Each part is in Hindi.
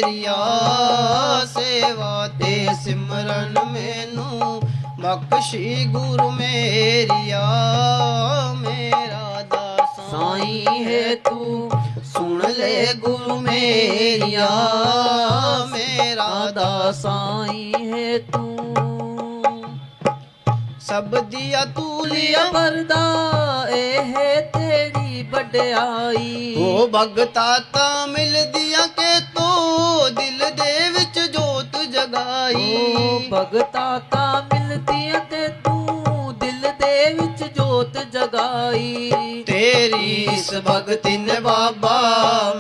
ਮੇਰੀਆ ਸੇਵਾ ਤੇ ਸਿਮਰਨ ਮੈਨੂੰ ਬਖਸ਼ੀ ਗੁਰੂ ਮੇਰੀਆ ਮੇਰਾ ਦਾਸ ਸਾਈਂ ਹੈ ਤੂੰ ਸੁਣ ਲੈ ਗੁਰੂ ਮੇਰੀਆ ਮੇਰਾ ਦਾਸ ਸਾਈਂ ਹੈ ਤੂੰ ਸਭ ਦੀਆਂ ਤੂਲੀਆਂ ਪਰਦਾ ਇਹ ਤੇਰੀ ਵਡਿਆਈ ਉਹ ਭਗਤਾ ਤਾਂ ਮਿਲਦੀਆਂ ਕਿ ਤੋ ਦਿਲ ਦੇ ਵਿੱਚ ਜੋਤ ਜਗਾਈ ਓ ਭਗਤਾ ਤਾਂ ਮਿਲਦੀਆਂ ਤੇ ਤੂੰ ਦਿਲ ਦੇ ਵਿੱਚ ਜੋਤ ਜਗਾਈ ਤੇਰੀ ਇਸ ਭਗਤੀ ਨੇ ਬਾਬਾ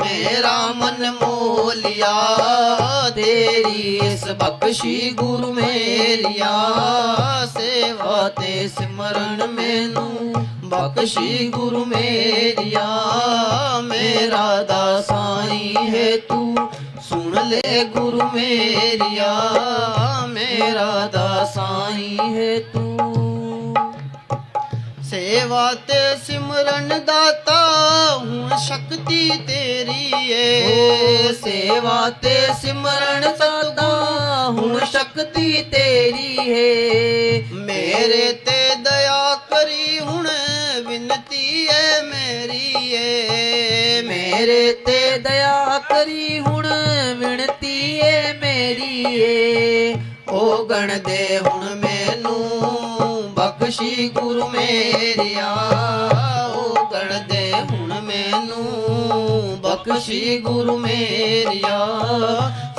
ਮੇਰਾ ਮਨ ਮੋਲਿਆ ਤੇਰੀ ਇਸ ਬਖਸ਼ੀ ਗੁਰੂ ਮੇਰੀਆ ਸੇਵਾ ਤੇ ਸਿਮਰਨ ਮੈਨੂੰ ਬਖਸ਼ੀ ਗੁਰੂ ਮੇਰੀਆ ਮੇਰਾ ਦਾਸਾਈ ਹੈ ਤੂੰ ਸੁਣ ਲੈ ਗੁਰੂ ਮੇਰੀਆ ਮੇਰਾ ਦਾਸਾਈ ਹੈ ਤੂੰ ਸੇਵਾ ਤੇ ਸਿਮਰਨ ਦਾਤਾ ਹੁਣ ਸ਼ਕਤੀ ਤੇਰੀ ਏ ਸੇਵਾ ਤੇ ਸਿਮਰਨ ਦਾਤਾ ਹੁਣ ਸ਼ਕਤੀ ਤੇਰੀ ਹੈ ਮੇਰੇ ਤੇ ਦਇਆ ਕਰੀ ਹੁਣ ਵਿਨਤੀ ਏ ਮੇਰੀ ਏ ਮੇਰੇ ਤੇ ਦਇਆ ਕਰੀ ਹੁਣ ਵਿਣਤੀ ਏ ਮੇਰੀ ਏ ਓ ਗਣ ਦੇ ਹੁਣ ਮੈਨੂੰ ਬਖਸ਼ੀ ਗੁਰੂ ਮੇਰੀਆ ਓ ਗਣ ਦੇ ਹੁਣ ਮੈਨੂੰ ਬਖਸ਼ੀ ਗੁਰੂ ਮੇਰੀਆ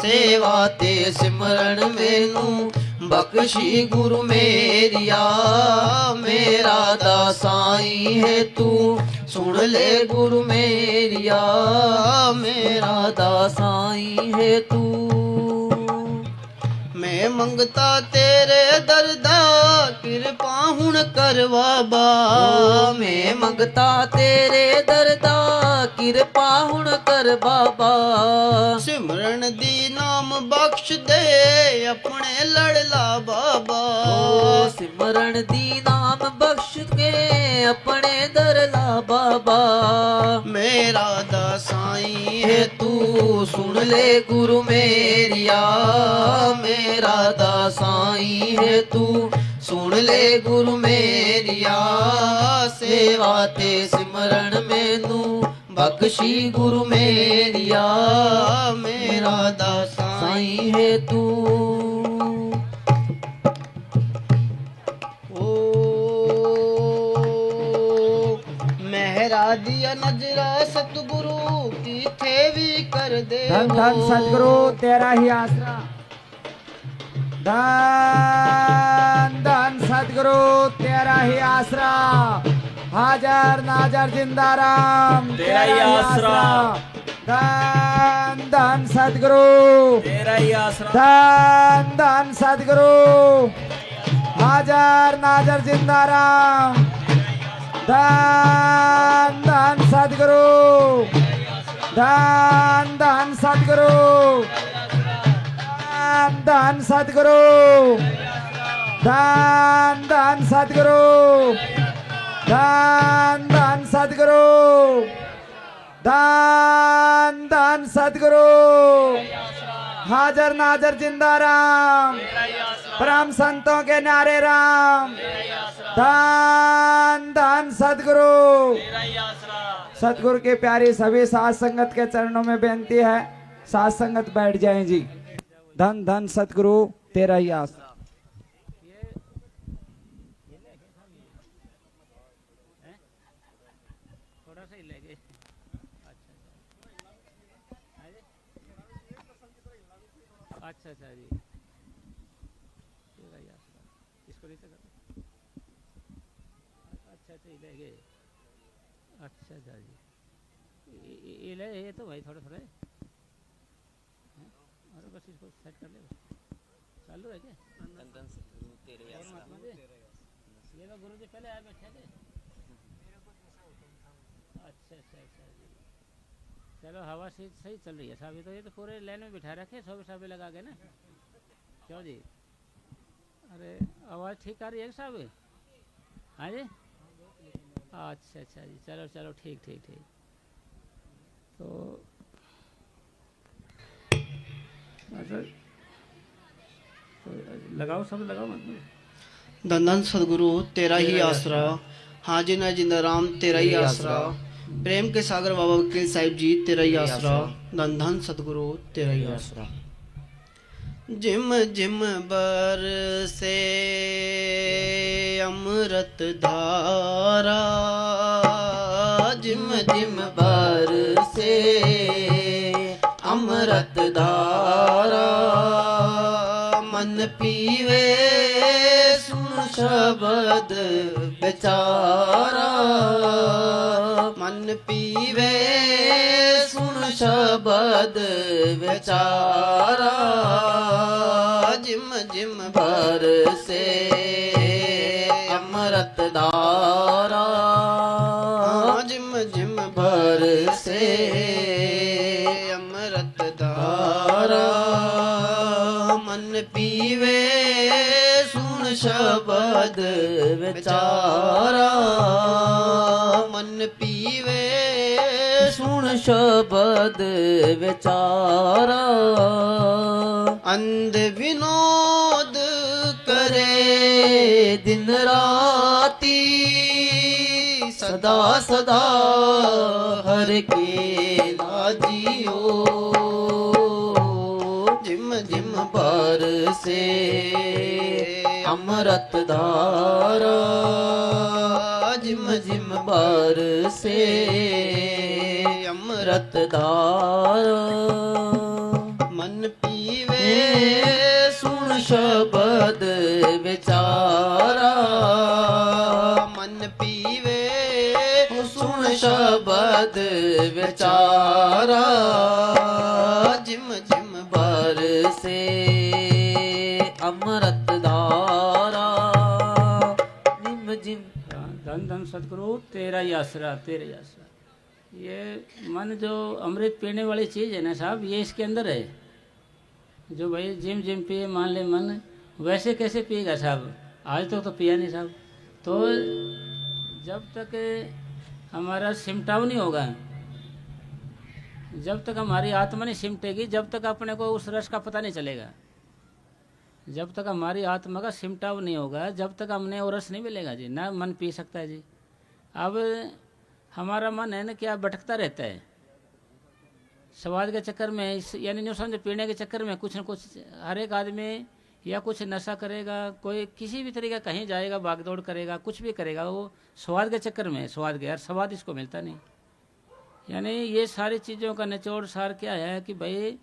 ਸੇਵਾ ਤੇ ਸਿਮਰਨ ਮੈਨੂੰ ਬਖਸ਼ੀ ਗੁਰੂ ਮੇਰੀਆ ਮੇਰਾ ਦਾਸਾਈ ਹੈ ਤੂੰ ਸੁਣ ਲੈ ਗੁਰੂ ਮੇਰੀਆ ਮੇਰਾ ਦਾਸਾਈ ਹੈ ਤੂੰ ਮੈਂ ਮੰਗਤਾ ਤੇਰੇ ਦਰ ਦਾ ਕਿਰਪਾ ਹੁਣ ਕਰ ਬਾਬਾ ਮੈਂ ਮੰਗਤਾ ਤੇਰੇ ਦਰ ਦਾ ਕਿਰਪਾ ਹੁਣ ਕਰ ਬਾਬਾ ਸਿਮਰਨ ਦੀ ਨਾਮ ਬਖਸ਼ ਦੇ ਆਪਣੇ ਲੜਲਾ ਬਾਬਾ ਓ ਸਿਮਰਨ ਦੀ ਨਾਮ ਬਖਸ਼ ਕੇ ਆਪਣੇ ਦਰ ਲਾ ਬਾਬਾ ਮੇਰਾ ਦਾਸਾਈ ਹੈ ਤੂੰ ਸੁਣ ਲੈ ਗੁਰੂ ਮੇਰੀਆ ਮੇਰਾ ਦਾਸਾਈ ਹੈ ਤੂੰ ਸੁਣ ਲੈ ਗੁਰੂ ਮੇਰੀਆ ਸੇਵਾ ਤੇ ਸਿਮਰਨ ਮੈਨੂੰ ਬਖਸ਼ੀ ਗੁਰੂ ਮੇਰੀਆ ਮੇਰਾ ਦਾਸਾਈ ਹੈ ਤੂੰ ਮਹਿਰਾ ਦੀਆਂ ਨਜ਼ਰਾਂ ਸਤਿਗੁਰੂ ਕਿਥੇ ਵੀ ਕਰ ਦੇ धन धन सतगुरु तेरा ही आसरा धन धन सतगुरु तेरा ही आसरा हाजर नाजर जिंदा राम तेरा ही आसरा धन धन सतगुरु तेरा ही आसरा धन धन सतगुरु हाजर नाजर जिंदा राम धन धन सतगुरु धन धन सतगुरु धन सतगुरु धन धन सतगुरु धन धन सतगुरु धन धन सतगुरु हाजर नाजर जिंदा राम परम संतों के नारे राम धन धन सतगुरु सतगुरु की प्यारी सभी साध संगत के चरणों में बेनती है साध संगत बैठ जाएं जी धन धन सतगुरु तेरा ही आसरा अच्छा अच्छा जी इसको नीचे कर अच्छा अच्छा ले गए अच्छा अच्छा जी ये ले ये तो भाई थोड़ा थोड़ा और बस इसको सेट कर ले चालू है क्या ये तो गुरु जी पहले आए बैठे थे अच्छा अच्छा अच्छा जी चलो हवा से सही चल रही है साहब तो ये तो पूरे लाइन में बिठा रखे सब लगा के ना क्यों जी अरे आवाज़ ठीक आ रही है साहब हाँ जी अच्छा अच्छा जी चलो चलो ठीक ठीक ठीक तो अच्छा तो लगाओ, शब्द लगाओ मतलब। धन धन सदगुरु तेरा ही आसरा, हाजिर न जिंदा राम तेरा ही आसरा, प्रेम के सागर बाबा वकील साहिब जी तेरा ही आसरा, धन धन सदगुरु तेरा ही आसरा। जिम जिम बरसे अमृत धारा, जिम जिम बरसे अमृत धारा, मन पीवे सुन शब्द बेचारा, मन पीवे सुन शब्द बेचारा, जिम जिम बरसे अमृत धारा, जिम जिम बरसे अमृत धारा, मन पीवे सुन शब्द विचारा, मन पीवे सुन शब्द विचारा, अंध विनोद करे दिन राती, सदा सदा हर के लाजियो, जिम जिम बरसे अमृत धारा, जिम जिम बरसे अमृत धारा, मन पीवे सुन शब्द विचारा, मन पीवे सुन शब्द विचारा, जिम जिम बरसे अमृत धारा, जिम जिम। धन धन सतगुरु तेरा ही आसरा, तेरा ही आसरा। ये मन जो अमृत पीने वाली चीज़ है ना साहब, ये इसके अंदर है। जो भाई जिम जिम पिए मान ले मन, वैसे कैसे पिएगा साहब? आज तक तो पिया नहीं साहब। तो जब तक हमारा सिमटाव नहीं होगा, जब तक हमारी आत्मा नहीं सिमटेगी, जब तक अपने को उस रस का पता नहीं चलेगा। जब तक हमारी आत्मा का सिमटाव नहीं होगा, जब तक हमने वो रस नहीं मिलेगा जी, ना मन पी सकता है जी। अब हमारा मन है ना क्या भटकता रहता है स्वाद के चक्कर में, यानी जो समझो पीने के चक्कर में कुछ न कुछ हर एक आदमी या कुछ नशा करेगा, कोई किसी भी तरीका कहीं जाएगा, भागदौड़ करेगा, कुछ भी करेगा, वो स्वाद के चक्कर में, स्वाद के यार स्वाद इसको मिलता नहीं। यानी ये सारी चीज़ों का निचोड़ सार क्या है कि भाई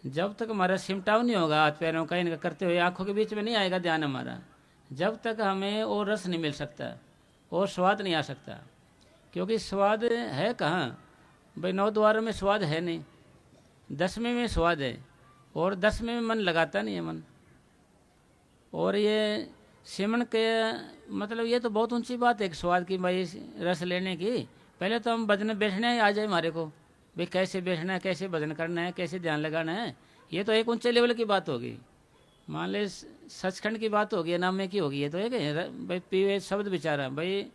जब तक हमारा सिमटाव नहीं होगा हाथ पैरों का इनका करते हुए, आंखों के बीच में नहीं आएगा ध्यान हमारा, जब तक हमें वो रस नहीं मिल सकता और स्वाद नहीं आ सकता। क्योंकि स्वाद है कहाँ भाई, 9 द्वार में स्वाद है नहीं, 10वें में स्वाद है, और 10वें में मन लगाता नहीं है मन। और ये सिमन के मतलब ये तो बहुत ऊंची बात है कि स्वाद की भाई रस लेने की। पहले तो हम भजन बैठने आ जाए हमारे को भाई, कैसे बैठना है, कैसे भजन करना है, कैसे ध्यान लगाना है, ये तो एक ऊंचे लेवल की बात होगी। मान ले सचखंड की बात होगी, नाम में की होगी, ये तो एक भाई पीवे शब्द विचारा भाई,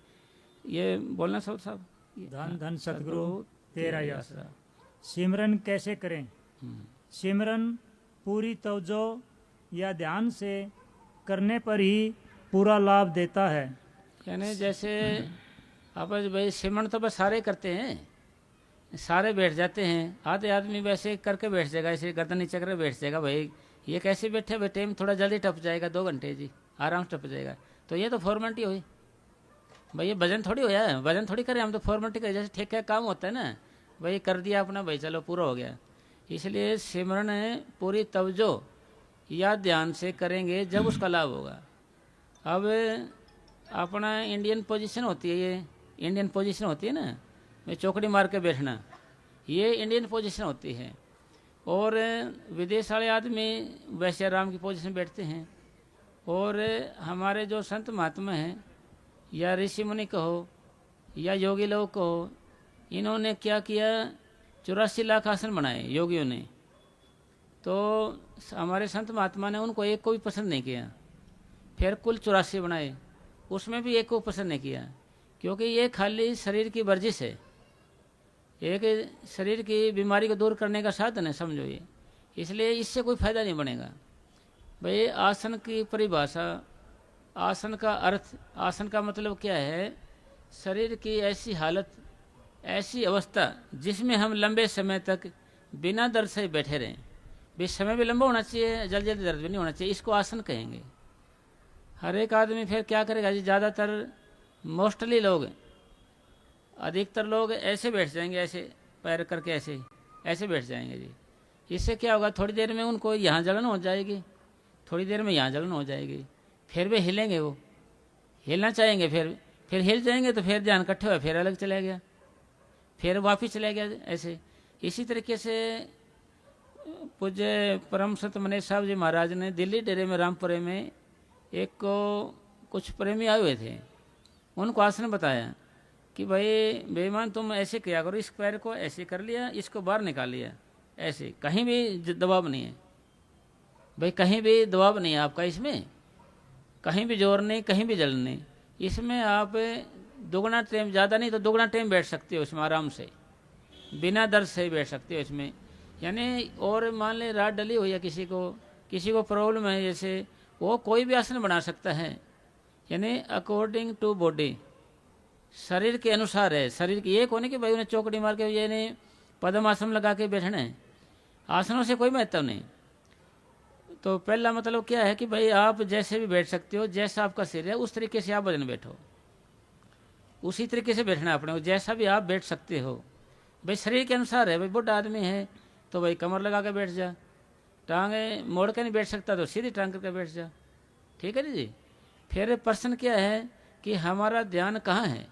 ये बोलना सब साहब। धन धन सतगुरु तेरा ही आसरा। सिमरन कैसे करें? सिमरन पूरी तवज्जो या ध्यान से करने पर ही पूरा लाभ देता है। यानी जैसे आप भाई सिमरन तो बस सारे करते हैं, सारे बैठ जाते हैं, आधे आदमी वैसे करके बैठ जाएगा, ऐसे गर्दन नीचे करके बैठ जाएगा भाई, ये कैसे बैठे भाई, टाइम थोड़ा जल्दी टप जाएगा, 2 घंटे जी आराम से टप जाएगा। तो ये तो फॉर्मेलिटी हुई भाई, ये भजन थोड़ी हो जाए, भजन थोड़ी करें हम, तो फॉर्मेलिटी करें, जैसे ठीक है काम होता है ना भाई, कर दिया अपना भाई चलो पूरा हो गया। इसलिए सिमरन पूरी तवज्जो या ध्यान से करेंगे जब उसका लाभ होगा। अब अपना इंडियन पोजीशन होती है, ये इंडियन पोजीशन होती है ना, मैं चौकड़ी मार के बैठना, ये इंडियन पोजीशन होती है। और विदेश वाले आदमी वैश्य राम की पोजीशन बैठते हैं। और हमारे जो संत महात्मा हैं या ऋषि मुनि कहो या योगी लोग कहो, इन्होंने क्या किया, 84 लाख आसन बनाए योगियों ने। तो हमारे संत महात्मा ने उनको एक को भी पसंद नहीं किया, फिर कुल 84 बनाए, उसमें भी एक को पसंद नहीं किया, क्योंकि ये खाली शरीर की वर्जिश है, एक शरीर की बीमारी को दूर करने का साधन है, समझो। इसलिए इससे कोई फायदा नहीं बनेगा। भाई आसन की परिभाषा, आसन का अर्थ, आसन का मतलब क्या है? शरीर की ऐसी हालत, ऐसी अवस्था जिसमें हम लंबे समय तक बिना दर्द से बैठे रहें। भी समय भी लंबा होना चाहिए, जल्दी जल्दी दर्द भी नहीं होना चाहिए, इसको आसन कहेंगे। हर एक आदमी फिर क्या करेगा जी? ज़्यादातर मोस्टली लोग, अधिकतर लोग ऐसे बैठ जाएंगे, ऐसे पैर करके ऐसे ऐसे बैठ जाएंगे जी। इससे क्या होगा? थोड़ी देर में उनको यहाँ जलन हो जाएगी, थोड़ी देर में यहाँ जलन हो जाएगी, फिर वे हिलेंगे, वो हिलना चाहेंगे, फिर हिल जाएंगे तो फिर ध्यान इकट्ठे हुआ, फिर अलग चला गया, फिर वापिस चला गया ऐसे। इसी तरीके से पूज्य परम संत मनीष साहब जी महाराज ने दिल्ली डेरे में रामपुरे में एक को कुछ प्रेमी आए हुए थे, उनको आसन बताया कि भाई बेईमान तुम ऐसे किया करो, इस पैर को ऐसे कर लिया, इसको बाहर निकाल लिया, ऐसे, कहीं भी दबाव नहीं है भाई, कहीं भी दबाव नहीं है आपका, इसमें कहीं भी जोर नहीं, कहीं भी जलन नहीं, इसमें आप दुगना टाइम, ज़्यादा नहीं तो दुगना टाइम बैठ सकते हो इसमें आराम से, बिना दर्द से बैठ सकते हो इसमें। यानी और मान ले रात डली हुई है, किसी को प्रॉब्लम है, जैसे वो कोई भी आसन बना सकता है, यानी अकॉर्डिंग टू बॉडी, शरीर के अनुसार है। शरीर की ये कोने कि भाई उन्हें चौकड़ी मार के ये नहीं पद्म आसन लगा के बैठना है, आसनों से कोई महत्व नहीं। तो पहला मतलब क्या है कि भाई आप जैसे भी बैठ सकते हो, जैसा आपका शरीर है उस तरीके से आप भजन बैठो, उसी तरीके से बैठना अपने को, जैसा भी आप बैठ सकते हो भाई, शरीर के अनुसार है। भाई बुढ़ा आदमी है तो भाई कमर लगा के बैठ जा, टांगे मोड़ के नहीं बैठ सकता तो सीधी टांग करके बैठ जा, ठीक है जी। फिर प्रश्न क्या है कि हमारा ध्यान कहाँ है,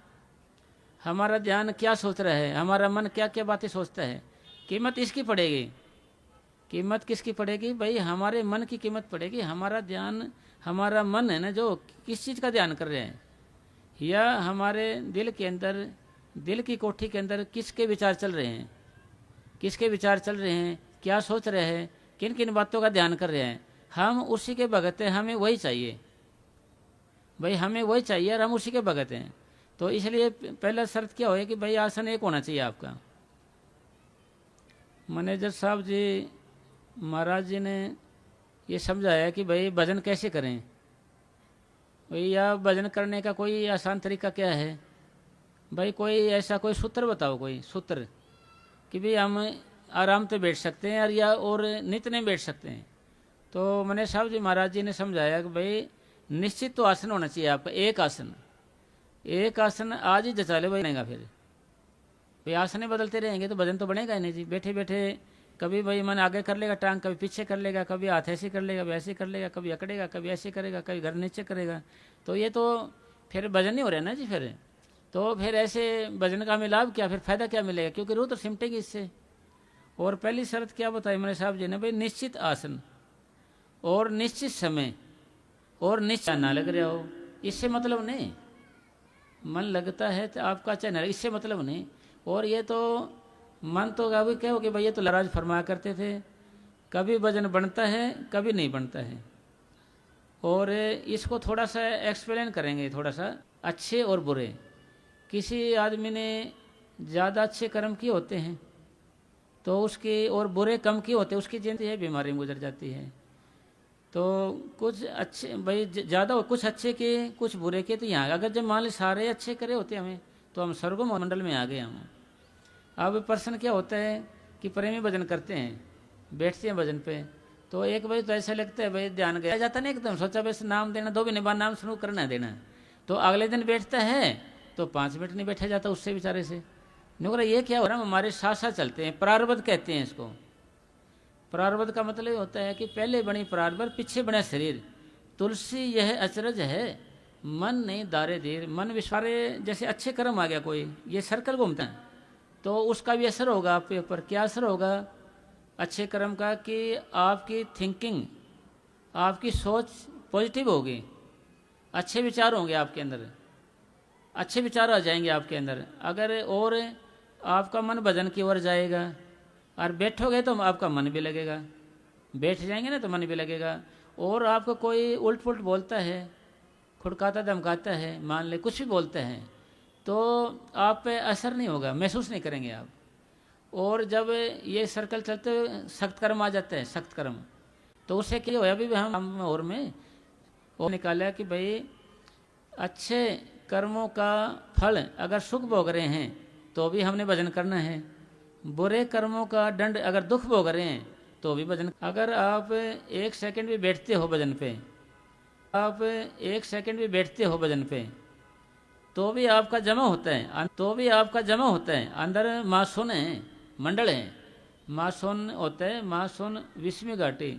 हमारा ध्यान क्या सोच रहा है, हमारा मन क्या क्या बातें सोचता है। कीमत इसकी पड़ेगी, कीमत किसकी पड़ेगी भाई? हमारे मन की कीमत पड़ेगी। हमारा ध्यान, हमारा मन है ना जो किस चीज़ का ध्यान कर रहे हैं, या हमारे दिल के अंदर, दिल की कोठी के अंदर किसके विचार चल रहे हैं, किसके विचार चल रहे हैं, क्या सोच रहे हैं, किन किन बातों का ध्यान कर रहे हैं, हम उसी के भगत हैं, हमें वही चाहिए भाई, हमें वही चाहिए और हम उसी के भगत हैं। तो इसलिए पहला शर्त क्या हो कि भाई आसन एक होना चाहिए आपका। मैनेजर साहब जी महाराज जी ने ये समझाया कि भाई भजन कैसे करें, भाई या भजन करने का कोई आसान तरीका क्या है भाई? कोई ऐसा कोई सूत्र बताओ, कोई सूत्र कि भाई हम आराम से बैठ सकते हैं और नित्य नहीं बैठ सकते हैं। तो मैंने साहब जी महाराज जी ने समझाया कि भाई निश्चित तो आसन होना चाहिए आपका, एक आसन आज ही जचा ले भाई, बनेगा फिर भाई आसने बदलते रहेंगे तो भजन तो बनेगा ही नहीं जी। बैठे बैठे कभी भाई मन आगे कर लेगा टांग, कभी पीछे कर लेगा, कभी हाथ ऐसे कर लेगा, वैसे कर लेगा, कभी अकड़ेगा, कभी ऐसे करेगा, कभी घर नीचे करेगा, तो ये तो फिर भजन नहीं हो रहा है ना जी। तो फिर ऐसे भजन का हमें लाभ क्या, फिर फायदा क्या मिलेगा? क्योंकि रूह तो सिमटेगी इससे। और पहली शर्त क्या बताई मैंने साहब जी ने भाई? निश्चित आसन और निश्चित समय और निश्चित ना लग रहा हो, इससे मतलब नहीं। मन लगता है तो आपका चाहे ना, इससे मतलब नहीं। और ये तो मन तो अभी क्या हो कि भाई ये तो लराज फरमाया करते थे, कभी भजन बनता है कभी नहीं बनता है। और इसको थोड़ा सा एक्सप्लेन करेंगे, थोड़ा सा अच्छे और बुरे। किसी आदमी ने ज़्यादा अच्छे कर्म किए होते हैं तो उसकी, और बुरे कम किए होते हैं, उसकी जिंदगी है बीमारी में गुजर जाती है। तो कुछ अच्छे भाई ज़्यादा, कुछ अच्छे किए कुछ बुरे किए, तो यहाँ अगर जब मान ली सारे अच्छे करे होते हमें तो हम स्वर्ग मंडल में आ गए हम। अब प्रश्न क्या होता है कि प्रेमी भजन करते हैं, बैठते हैं भजन पे, तो एक भाई तो ऐसा लगता है भाई ध्यान गया जाता नहीं एकदम, सोचा बस नाम देना, 2 महीने बाद नाम शुरू करना देना, तो अगले दिन बैठता है तो 5 मिनट नहीं बैठा जाता उससे बेचारे से। नुकरा ये क्या हो रहा है, हमारे साथ साथ चलते हैं, प्रारब्ध कहते हैं इसको। प्रारब्ध का मतलब ये होता है कि पहले बनी प्रारब्ध पीछे बना शरीर, तुलसी यह अचरज है मन नहीं दारे धीर। मन विश्वारे जैसे अच्छे कर्म आ गया कोई, ये सर्कल घूमता है तो उसका भी असर होगा आपके ऊपर। क्या असर होगा अच्छे कर्म का? कि आपकी थिंकिंग, आपकी सोच पॉजिटिव होगी, अच्छे विचार होंगे आपके अंदर, अच्छे विचार आ जाएंगे आपके अंदर। अगर और आपका मन भजन की ओर जाएगा और बैठोगे तो आपका मन भी लगेगा, बैठ जाएंगे ना तो मन भी लगेगा। और आपको कोई उल्ट पुल्ट बोलता है, खुड़काता धमकाता है, मान ले कुछ भी बोलता है, तो आप पे असर नहीं होगा, महसूस नहीं करेंगे आप। और जब ये सर्कल चलते सख्त कर्म आ जाते हैं, सख्त कर्म, तो उससे क्या होया भी हम और में और निकाला कि भाई अच्छे कर्मों का फल अगर सुख भोग रहे हैं तो भी हमने भजन करना है, बुरे कर्मों का दंड अगर दुख भोग रहे हैं तो भी भजन। अगर आप 1 सेकंड भी बैठते हो भजन पे, आप 1 सेकंड भी बैठते हो भजन पे, तो भी आपका जमा होता है, तो भी आपका जमा होता है। अंदर मासून है, मंडल है, मासून होता है, मासून विस्मी घाटी।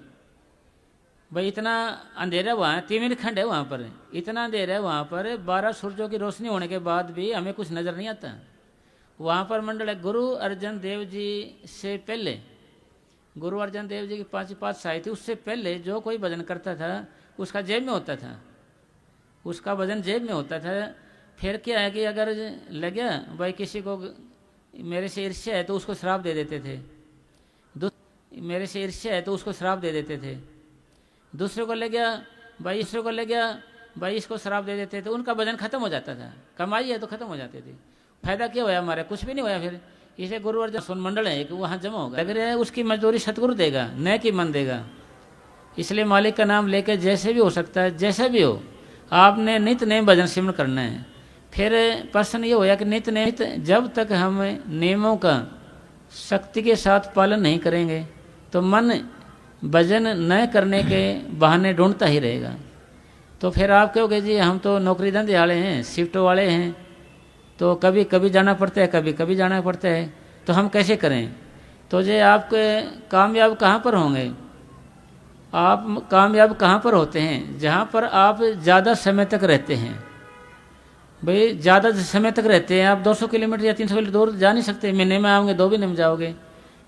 भाई इतना अंधेरा वहाँ है, 3 खंड है वहाँ पर, इतना अंधेरा है वहाँ पर, 12 सूरजों की रोशनी होने के बाद भी हमें कुछ नज़र नहीं आता। वहाँ पर मंडल है। गुरु अर्जन देव जी से पहले, गुरु अर्जन देव जी की 5 पातशाही थी, उससे पहले जो कोई भजन करता था उसका जेब में होता था, उसका भजन जेब में होता था। फिर क्या है कि अगर लग गया भाई किसी को मेरे से ईर्ष्या है तो उसको श्राप दे देते थे, मेरे से ईर्ष्या है तो उसको श्राप दे देते थे। दूसरे को ले गया भाई, दूसरे को ले गया भाई, इसको श्राप दे देते थे। उनका भजन खत्म हो जाता था, कमाई है तो खत्म हो जाती थी। फायदा क्या होया हमारा? कुछ भी नहीं होया। फिर इसे गुरु अर्जन सोन मंडल है कि वहाँ जमा होगा, लग रहा है उसकी मजदूरी सतगुरु देगा, न कि मन देगा। इसलिए मालिक का नाम लेकर जैसे भी हो सकता है, जैसा भी हो, आपने नित्य नए भजन सिमरण करना है। फिर प्रश्न ये होया कि नित्य नए, जब तक हम नियमों का शक्ति के साथ पालन नहीं करेंगे तो मन भजन न करने के बहाने ढूंढता ही रहेगा। तो फिर आप कहोगे जी हम तो नौकरी धंधे वाले हैं, शिफ्ट वाले हैं, तो कभी कभी जाना पड़ता है, कभी कभी जाना पड़ता है, तो हम कैसे करें? तो जे आपके कामयाब कहाँ पर होंगे? आप कामयाब कहाँ पर होते हैं? जहाँ पर आप ज़्यादा समय तक रहते हैं। भाई ज़्यादा समय तक रहते हैं, आप 200 किलोमीटर या 300 किलोमीटर दूर जा नहीं सकते, महीने में आओगे, 2 महीने में जाओगे।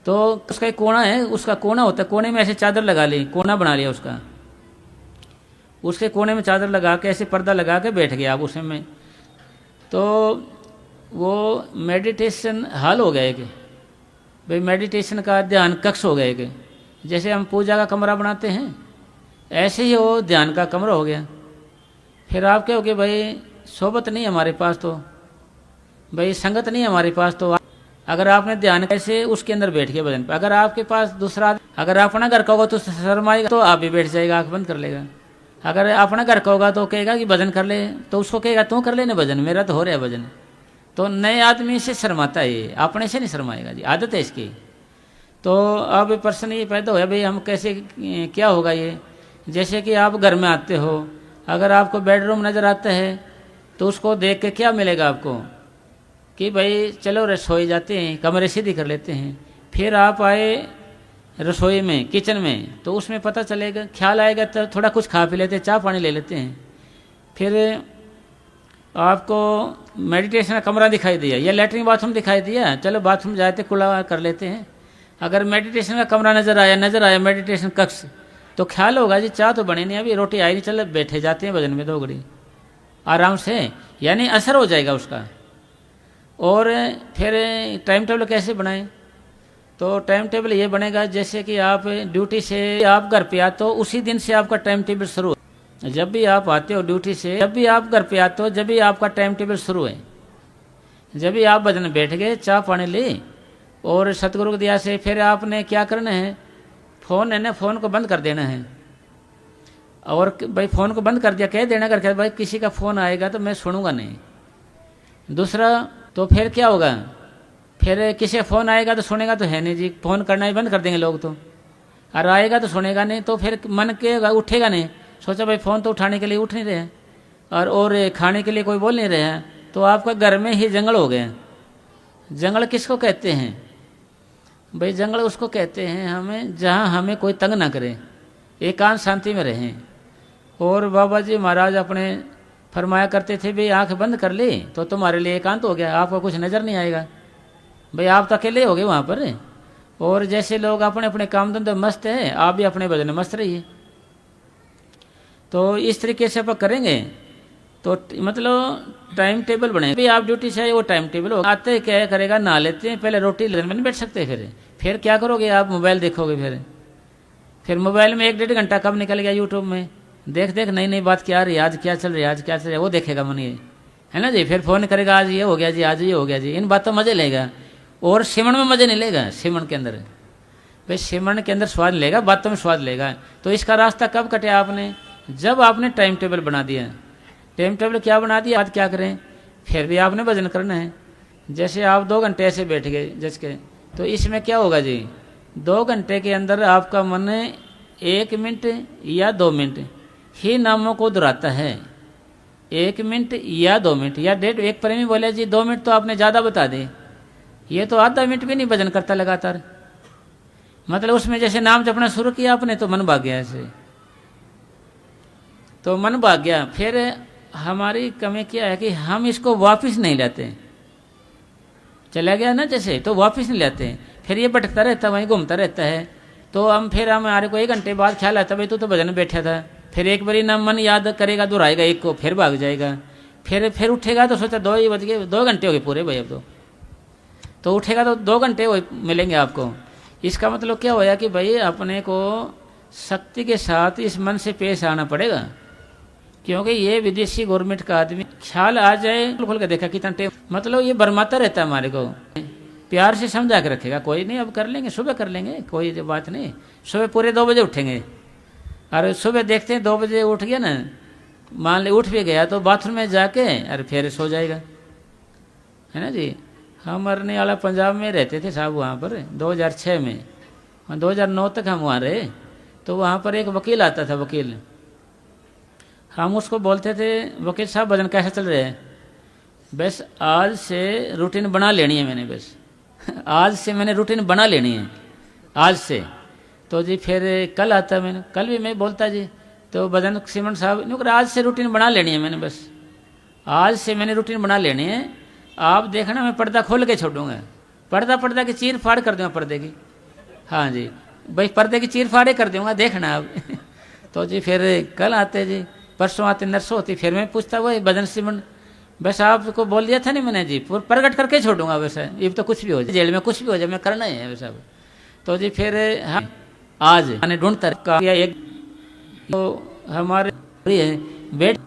तो उसका एक कोना है, उसका कोना होता है, कोने में ऐसे चादर लगा ली, कोना बना लिया उसका, उसके कोने में चादर लगा के ऐसे पर्दा लगा के बैठ गया आप उसमें, तो वो मेडिटेशन हॉल हो गया एक, भाई मेडिटेशन का ध्यान कक्ष हो गया एक। जैसे हम पूजा का कमरा बनाते हैं ऐसे ही वो ध्यान का कमरा हो गया। फिर आप कहोगे भाई सोबत नहीं हमारे पास, तो भाई संगत नहीं हमारे पास, तो अगर आपने ध्यान कैसे उसके अंदर बैठ के भजन पे, अगर आपके पास दूसरा, अगर अपना घर का होगा तो शर्माएगा, तो आप भी बैठ जाएगा, आंख बंद कर लेगा। अगर अपना घर का होगा तो कहेगा कि भजन कर ले, तो उसको कहेगा तू कर ले ना भजन, मेरा तो हो रहा है भजन। तो नए आदमी से शर्माता है ये, अपने से नहीं शर्माएगा जी, आदत है इसकी। तो अब प्रश्न ये पैदा होया भाई हम कैसे, क्या होगा ये? जैसे कि आप घर में आते हो, अगर आपको बेडरूम नज़र आता है तो उसको देख के क्या मिलेगा आपको कि भाई चलो रसोई जाते हैं, कमरे सीधी कर लेते हैं। फिर आप आए रसोई में, किचन में, तो उसमें पता चलेगा, ख्याल आएगा तो थोड़ा कुछ खा पी लेते हैं, चाय पानी ले लेते हैं। फिर आपको मेडिटेशन का कमरा दिखाई दिया या लेटरिन बाथरूम दिखाई दिया, चलो बाथरूम जाते कुल्ला कर लेते हैं। अगर मेडिटेशन का कमरा नज़र आया मेडिटेशन कक्ष, तो ख्याल होगा जी चाय तो बने नहीं, अभी रोटी आई नहीं, चलो बैठे जाते हैं भजन में 2 घड़ी आराम से, यानी असर हो जाएगा उसका। और फिर टाइम टेबल कैसे बनाएं? तो टाइम टेबल ये बनेगा जैसे कि आप ड्यूटी से आप घर पे आते हो, उसी दिन से आपका टाइम टेबल शुरू है। जब भी आप आते हो ड्यूटी से, जब भी आप घर पे आते हो, जब भी आपका टाइम टेबल शुरू है, जब भी आप भजन बैठ गए, चाय पानी ले, और सतगुरु की दया से फिर आपने क्या करना है, फ़ोन है ना, फ़ोन को बंद कर देना है। और भाई फ़ोन को बंद कर दिया, कह देना करके भाई किसी का फ़ोन आएगा तो मैं सुनूंगा नहीं। दूसरा, तो फिर क्या होगा, फिर किसी का फ़ोन आएगा तो सुनेगा तो है नहीं जी, फ़ोन करना ही बंद कर देंगे लोग तो, और आएगा तो सुनेगा नहीं, तो फिर मन के उठेगा नहीं। सोचा भाई फ़ोन तो उठाने के लिए उठ नहीं रहे, और खाने के लिए कोई बोल नहीं रहे हैं, तो आपका घर में ही जंगल हो गया। जंगल किसको कहते हैं भाई? जंगल उसको कहते हैं हमें जहाँ हमें कोई तंग ना करे, एकांत शांति में रहें। और बाबा जी महाराज अपने फरमाया करते थे भाई आंख बंद कर ले तो तुम्हारे लिए एकांत हो गया, आपको कुछ नज़र नहीं आएगा, भाई आप तो अकेले हो गए वहाँ पर। और जैसे लोग अपने अपने काम धंधे मस्त है, आप भी अपने भजन में मस्त रहिए। तो इस तरीके से आप करेंगे तो मतलब टाइम टेबल बने। भी आप ड्यूटी से आए वो टाइम टेबल हो, आते क्या करेगा, नहा लेते हैं, पहले रोटी लेने में नहीं बैठ सकते, फिर क्या करोगे आप, मोबाइल देखोगे। फिर मोबाइल में 1-1.5 घंटा कब निकल गया यूट्यूब में, देख नई नई बात क्या आ रही है, आज क्या चल रही है, आज क्या चल रहा है, वो देखेगा मन, ये है ना जी। फिर फ़ोन करेगा आज ये हो गया जी, आज ये हो गया जी, इन बातों मज़े लेगा। और सिमरन में मजे नहीं लेगा। सिमरन के अंदर भाई, सिमरन के अंदर स्वाद लेगा, बातों में स्वाद लेगा। तो इसका रास्ता कब कटा आपने? जब आपने टाइम टेबल बना दिया। टाइम टेबल क्या बना दिया, आज क्या करें, फिर भी आपने भजन करना है। जैसे आप 2 घंटे ऐसे बैठ गए जज के, तो इसमें क्या होगा जी, 2 घंटे के अंदर आपका मन 1 मिनट या 2 मिनट ही नामों को दोहराता है। 1 मिनट या 2 मिनट या 1.5। एक प्रेमी बोले जी 2 मिनट तो आपने ज़्यादा बता दे, ये तो आधा मिनट भी नहीं भजन करता लगातार। मतलब उसमें जैसे नाम जपना शुरू किया आपने तो मन भाग गया ऐसे, तो मन भाग गया। फिर हमारी कमी क्या है कि हम इसको वापस नहीं लाते। चला गया ना जैसे, तो वापस नहीं लाते, फिर ये भटकता रहता, वहीं घूमता रहता है। तो हम फिर हमारे को 1 घंटे बाद ख्याल आता, भाई तू तो भजन में बैठा था। फिर एक बारी ना मन याद करेगा, दोहराएगा एक को, फिर भाग जाएगा। फिर उठेगा तो सोचा 2 ही बज गए, 2 घंटे हो गए पूरे भाई अब तो उठेगा तो 2 घंटे मिलेंगे आपको। इसका मतलब क्या होया कि भाई अपने को शक्ति के साथ इस मन से पेश आना पड़ेगा। क्योंकि ये विदेशी गवर्नमेंट का आदमी ख्याल आ जाए, खोल के देखा कितना टाइम, मतलब ये बरमाता रहता है हमारे को, प्यार से समझा के रखेगा। कोई नहीं, अब कर लेंगे, सुबह कर लेंगे, कोई बात नहीं। सुबह पूरे 2 बजे उठेंगे, और सुबह देखते हैं 2 बजे उठ गया ना, मान ले उठ भी गया तो बाथरूम में जाके अरे फिर सो जाएगा, है ना जी। हम मरने वाला पंजाब में रहते थे साहब, वहाँ पर 2006 में, 2009 तक हम वहाँ रहे। तो वहाँ पर एक वकील आता था, वकील, हम उसको बोलते थे वकील साहब भजन कैसे चल रहे हैं? बस आज से रूटीन बना लेनी है मैंने, बस आज से मैंने रूटीन बना लेनी है आज से। तो जी फिर कल आता, मैंने कल भी मैं बोलता जी, तो भजन सिमरन साहब आज से रूटीन बना लेनी है मैंने, बस आज से मैंने रूटीन बना लेनी है। आप देखना मैं पर्दा खोल के छोड़ूंगा, पर्दा की चीर फाड़ कर दूंगा पर्दे की, हाँ जी भाई पर्दे की चीर फाड़े कर दूंगा, देखना आप तो जी फिर कल आते जी, परसों आते, नरसों होती, फिर मैं पूछता वही भजन सिमरन, बस आपको बोल दिया था नहीं मैंने जी, प्रकट करके छोड़ूंगा वैसे, ये तो कुछ भी हो जाए, जेल में कुछ भी हो जाए, मैं करना ही है वैसा। तो जी फिर हाँ आज मैंने ढूंढता एक तो हमारे बैठ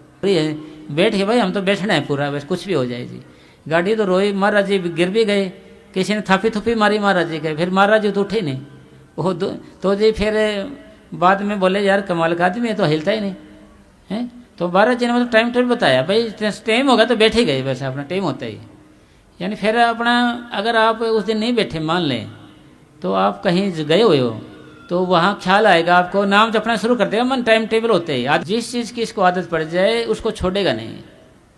के भाई हम तो बैठना है पूरा, बस कुछ भी हो जाए जी। गाड़ी तो रोई, महाराज जी गिर भी गए, किसी ने थापी थुपी मारी महाराज जी के, फिर महाराज जी तो उठे नहीं वो तो जी फिर बाद में बोले यार कमाल का आदमी है, तो हिलता ही नहीं है। तो महाराज जी ने मतलब टाइम टेबल बताया, भाई टाइम होगा तो बैठे गए, वैसे अपना टाइम होता ही। यानी फिर अपना अगर आप उस दिन नहीं बैठे मान लें, तो आप कहीं गए हुए हो तो वहाँ ख्याल आएगा आपको, नाम जपना शुरू कर देगा मन, टाइम टेबल होते ही। आज जिस चीज़ की इसको आदत पड़ जाए उसको छोड़ेगा नहीं,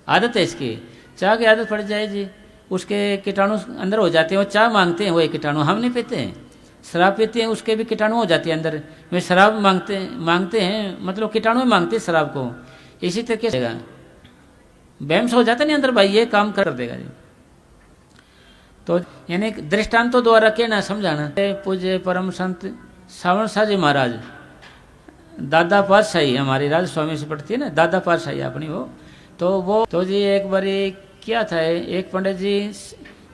आदत है इसकी। चाह की आदत पड़ जाए जी, उसके कीटाणु अंदर हो जाते हैं, वो चाह मांगते हैं, वही कीटाणु हम नहीं पीते हैं। शराब पीते हैं उसके भी कीटाणु हो जाते हैं अंदर, वे शराब मांगते हैं, मतलब कीटाणु मांगते हैं शराब को। इसी तरीके से बैम्स हो जाता नहीं अंदर, भाई ये काम कर देगा जी। तो यानी दृष्टांतों द्वारा कहना समझाना। पूज्य परम संत सावण शाह जी महाराज, दादा पातशाही हमारी राज स्वामी से पढ़ती है ना, दादा पातशाही अपनी वो, तो जी एक बारी क्या था, एक पंडित जी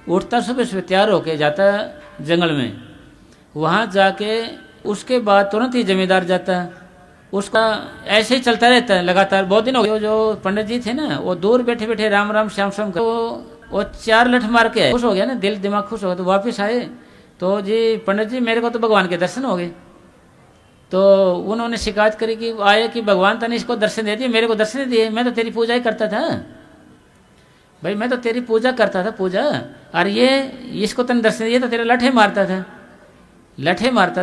उठता सुबह सुबह तैयार होके जाता जंगल में, वहाँ जाके उसके बाद तुरंत ही जमींदार जाता, उसका ऐसे ही चलता रहता है लगातार। बहुत दिन हो गए, जो पंडित जी थे ना वो दूर बैठे बैठे राम राम श्याम श्याम कर, वो 4 लठ मार के खुश हो गया ना, दिल दिमाग खुश हो गया। तो वापिस आए तो जी पंडित जी मेरे को तो भगवान के दर्शन हो गए। तो उन्होंने शिकायत करी कि आए कि भगवान तने इसको दर्शन दे दिए, मेरे को दर्शन नहीं दिए, मैं तो तेरी पूजा ही करता था भाई, मैं तो तेरी पूजा करता था पूजा, और ये इसको तने दर्शन दिए तो तेरे लठे मारता